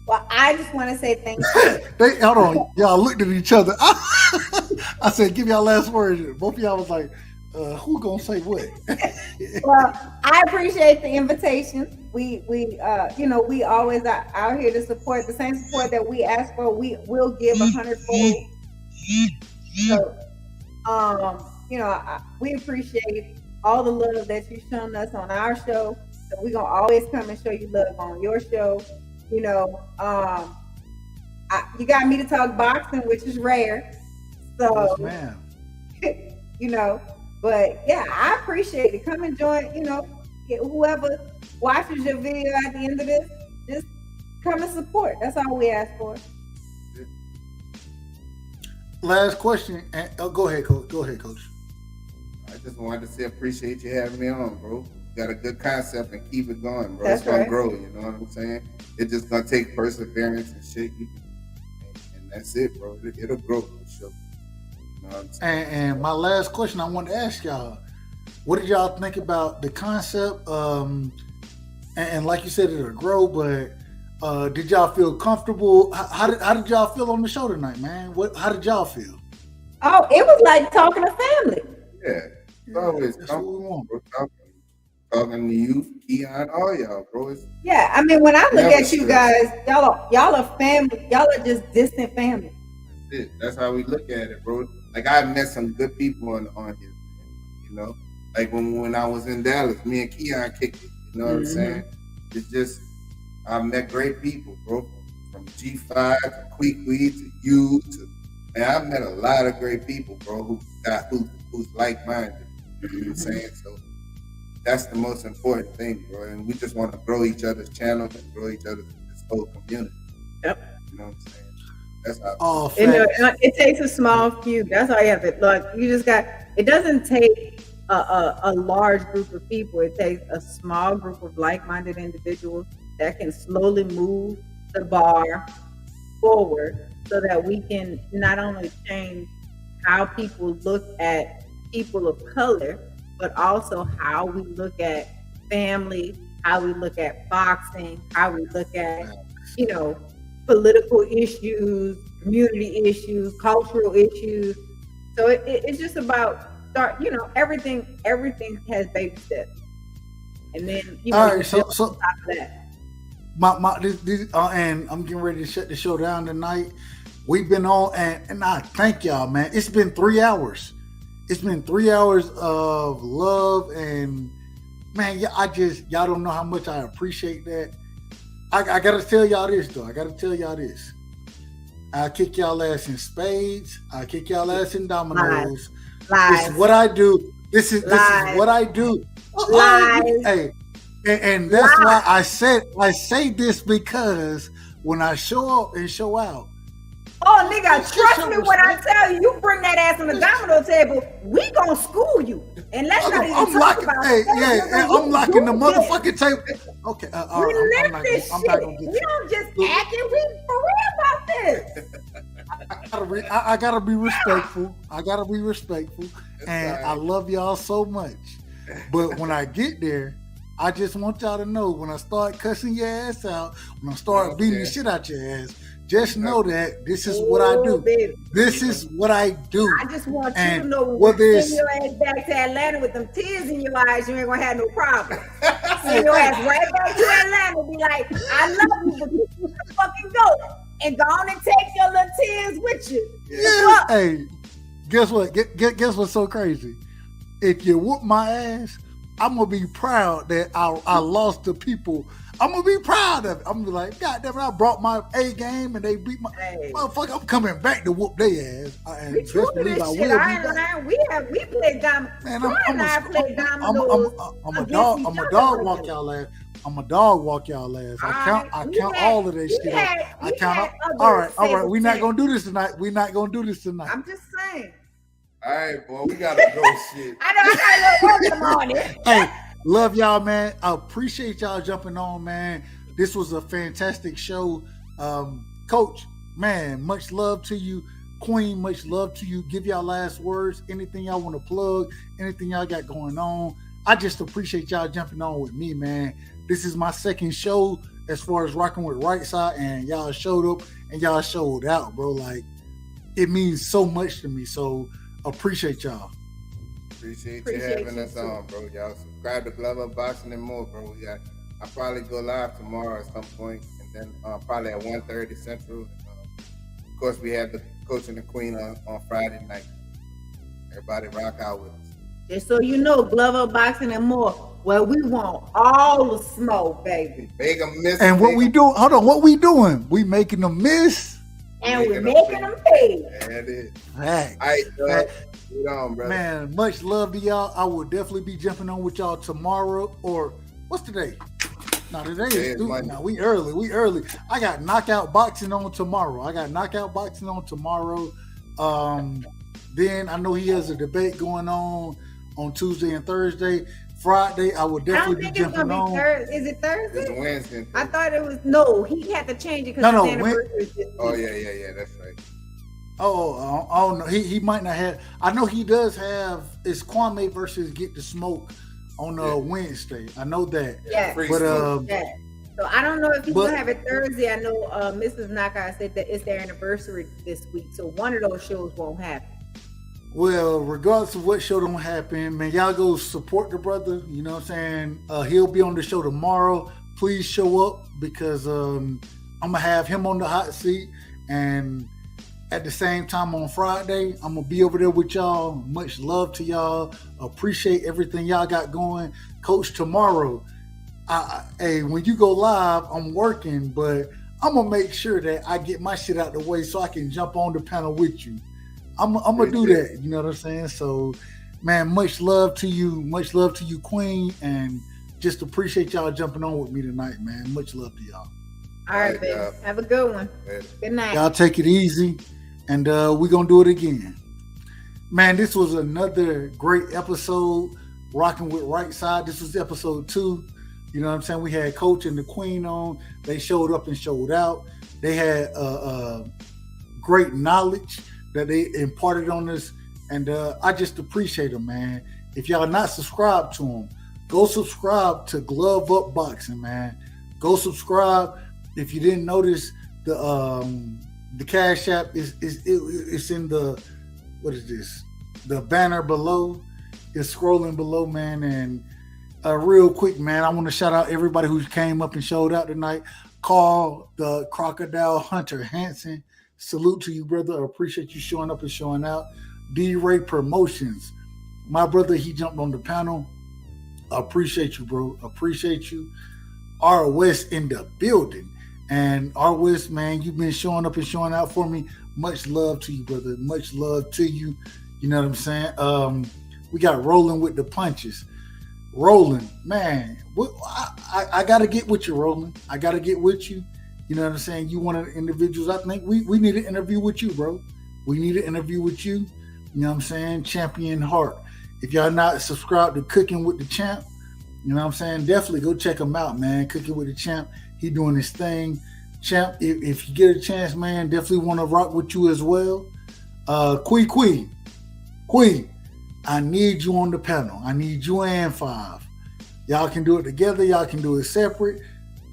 Well, I just want to say thank you. Hold on, y'all looked at each other. I said, give y'all last words. Both of y'all was like, who gonna say what? Well, I appreciate the invitation. We always are out here to support the same support that we ask for. We will give 100-fold. So, we appreciate all the love that you've shown us on our show. So we're gonna always come and show you love on your show. You got me to talk boxing, which is rare. So, yes, ma'am. But yeah, I appreciate it. Come and join. Whoever watches your video at the end of this, just come and support. That's all we ask for. Last question. Go ahead, Coach. I just wanted to say appreciate you having me on, bro. You got a good concept and keep it going, bro. That's it's gonna right. grow, you know what I'm saying? It's just gonna take perseverance and shit. And that's it, bro. It'll grow for sure. You know what I'm saying? And my last question I want to ask y'all, what did y'all think about the concept? And like you said, it'll grow, but did y'all feel comfortable? How did y'all feel on the show tonight, man? How did y'all feel? Oh, it was like talking to family. Yeah. It's always comfortable, bro. Talking to you, Keon, all y'all, bro. Yeah, I mean, when I look at you guys, y'all are family. Y'all are just distant family. That's it. That's how we look at it, bro. Like, I met some good people on here, you know? Like, when I was in Dallas, me and Keon kicked it, you know what I'm saying? It's just, I met great people, bro. From G5 to Kwee to you to, man, I met a lot of great people, bro, who's like-minded, you know what I'm saying? So, that's the most important thing, bro. And we just want to grow each other's channel and grow each other's this whole community. Yep. You know what I'm saying? That's how. Oh, it takes a small few. That's all you have to look. You just got. It doesn't take a large group of people. It takes a small group of like-minded individuals that can slowly move the bar forward, so that we can not only change how people look at people of color, but also how we look at family, how we look at boxing, how we look at, political issues, community issues, cultural issues. So it's just about everything has baby steps. And then, all right, so on top of that. And I'm getting ready to shut the show down tonight. We've been on, and I thank y'all, man. It's been 3 hours. It's been 3 hours of love, and man, y'all don't know how much I appreciate that. I gotta tell y'all this though. I kick y'all ass in spades. I kick y'all ass in dominoes. Lies. This is what I do. This is what I do. Lies. Hey, and that's why I say this, because when I show up and show out. Oh, nigga, trust me when I tell you, you bring that ass on the domino table, we gonna school you. And let's not even talk about it. I'm locking the motherfucking table. Okay, all right. I'm not gonna get. We don't just act it. We for real about this. I gotta be respectful. And I right. love y'all so much. But when I get there, I just want y'all to know when I start cussing your ass out, when I start beating the shit out your ass, just know that this is what I do. Baby. This is what I do. I just want you And to know when whether you it's send your ass back to Atlanta with them tears in your eyes, you ain't gonna have no problem. Send your ass right back to Atlanta and be like, I love you, but you can fucking go. And go on and take your little tears with you. yeah. Hey, guess what? Guess what's so crazy? If you whoop my ass, I'm gonna be proud that I lost to people. I'm gonna be proud of it. I'm gonna be like, God damn it, I brought my A game and they beat my motherfucker. I'm coming back to whoop their ass. And We true to this shit. I ain't lying. We played dominoes. Man, I'm a dog walk y'all ass. I'm a dog walk y'all ass. I count all of that shit up. I count all right. We're not gonna do this tonight. I'm just saying. All right, boy, we gotta go shit. I know I got a little work on it. Hey, love y'all, man. I appreciate y'all jumping on, man. This was a fantastic show. Coach, man, much love to you. Queen, much love to you. Give y'all last words. Anything y'all want to plug, anything y'all got going on. I just appreciate y'all jumping on with me, man. This is my second show as far as rocking with Rightside, and y'all showed up and y'all showed out, bro. Like, it means so much to me. So appreciate y'all. Appreciate you having us on, bro. Y'all subscribe to Glover Boxing and more, bro. I'll probably go live tomorrow at some point, and then probably at 1:30 Central. Of course, we have the Coach and the Queen on Friday night. Everybody rock out with us. Just so you know, Glover Boxing and more. Well, we want all the smoke, baby. Make them miss. And what we doing? Hold on, what we doing? We making them miss. And we're making them pay. There it is. Hey. All right, get on, brother. Man, much love to y'all. I will definitely be jumping on with y'all tomorrow. Or what's today? No, today is Monday. No, we early. I got knockout boxing on tomorrow. Then I know he has a debate going on Tuesday and Thursday. Friday, I will definitely be jumping on. Is it Thursday? It's Wednesday. I thought it was he had to change it because his anniversary is this Oh week. yeah, that's right. Oh no, he might not have. I know he does have. It's Kwame versus Get the Smoke on Wednesday. I know that. Yeah, but So I don't know if he's gonna have it Thursday. I know Mrs. Naka said that it's their anniversary this week, so one of those shows won't happen. Well, regardless of what show don't happen, man, y'all go support the brother. You know what I'm saying? He'll be on the show tomorrow. Please show up because I'm gonna have him on the hot seat, and at the same time on Friday, I'm gonna be over there with y'all. Much love to y'all. Appreciate everything y'all got going. Coach, tomorrow, hey, when you go live, I'm working, but I'm gonna make sure that I get my shit out the way so I can jump on the panel with you. I'm gonna do that. You know what I'm saying? So, man, much love to you, Queen, and just appreciate y'all jumping on with me tonight, man. Much love to y'all. All right, baby. Have a good one. Good night. Y'all take it easy, and we're gonna do it again. Man, this was another great episode, rocking with Rightside. This was episode 2. You know what I'm saying? We had Coach and the Queen on. They showed up and showed out. They had great knowledge that they imparted on us, and I just appreciate them, man. If y'all not subscribed to them, go subscribe to Glove Up Boxing, man. Go subscribe. If you didn't notice, the Cash App it's in the, what is this? The banner below. It's scrolling below, man. And real quick, man, I want to shout out everybody who came up and showed out tonight. Carl, the Crocodile Hunter Hansen. Salute to you, brother. I appreciate you showing up and showing out. D-Ray Promotions. My brother, he jumped on the panel. I appreciate you, bro. Appreciate you. R. West in the building. And R. West, man, you've been showing up and showing out for me. Much love to you, brother. Much love to you. You know what I'm saying? We got Rolling with the Punches. Rolling, man. I got to get with you, Rolling. I got to get with you. You know what I'm saying? You one of the individuals. I think we need an interview with you, bro. We need an interview with you. You know what I'm saying? Champion Heart. If y'all not subscribed to Cooking with the Champ, you know what I'm saying? Definitely go check him out, man. Cooking with the Champ. He doing his thing. Champ, if you get a chance, man, definitely want to rock with you as well. Quee. I need you on the panel. I need you and 5. Y'all can do it together. Y'all can do it separate.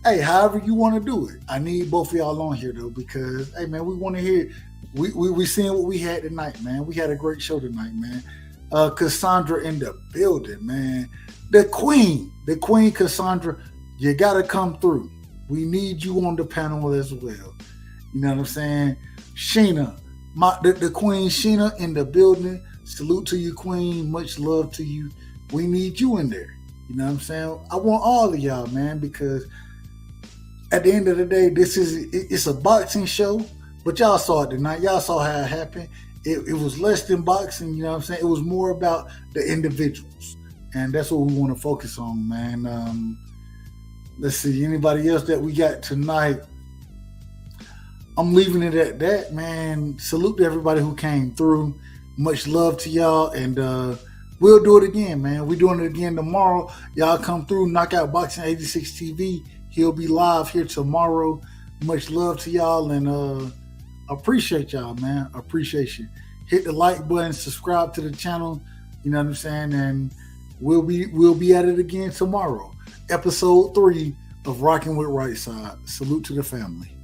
Hey, however you want to do it. I need both of y'all on here though, because hey man, we want to hear. We seeing what we had tonight, man. We had a great show tonight, man. Cassandra in the building, man. The queen Cassandra. You gotta come through. We need you on the panel as well. You know what I'm saying? Sheena, the queen Sheena in the building. Salute to you, queen. Much love to you. We need you in there. You know what I'm saying? I want all of y'all, man, because at the end of the day, it's a boxing show, but y'all saw it tonight. Y'all saw how it happened. It was less than boxing, you know what I'm saying? It was more about the individuals, and that's what we want to focus on, man. Let's see, anybody else that we got tonight? I'm leaving it at that, man. Salute to everybody who came through. Much love to y'all, and we'll do it again, man. We're doing it again tomorrow. Y'all come through, Knockout Boxing 86 TV. He'll be live here tomorrow. Much love to y'all, and appreciate y'all, man. Appreciate you. Hit the like button, subscribe to the channel. You know what I'm saying? And we'll be at it again tomorrow. Episode 3 of Rockin' with Rightside. Salute to the family.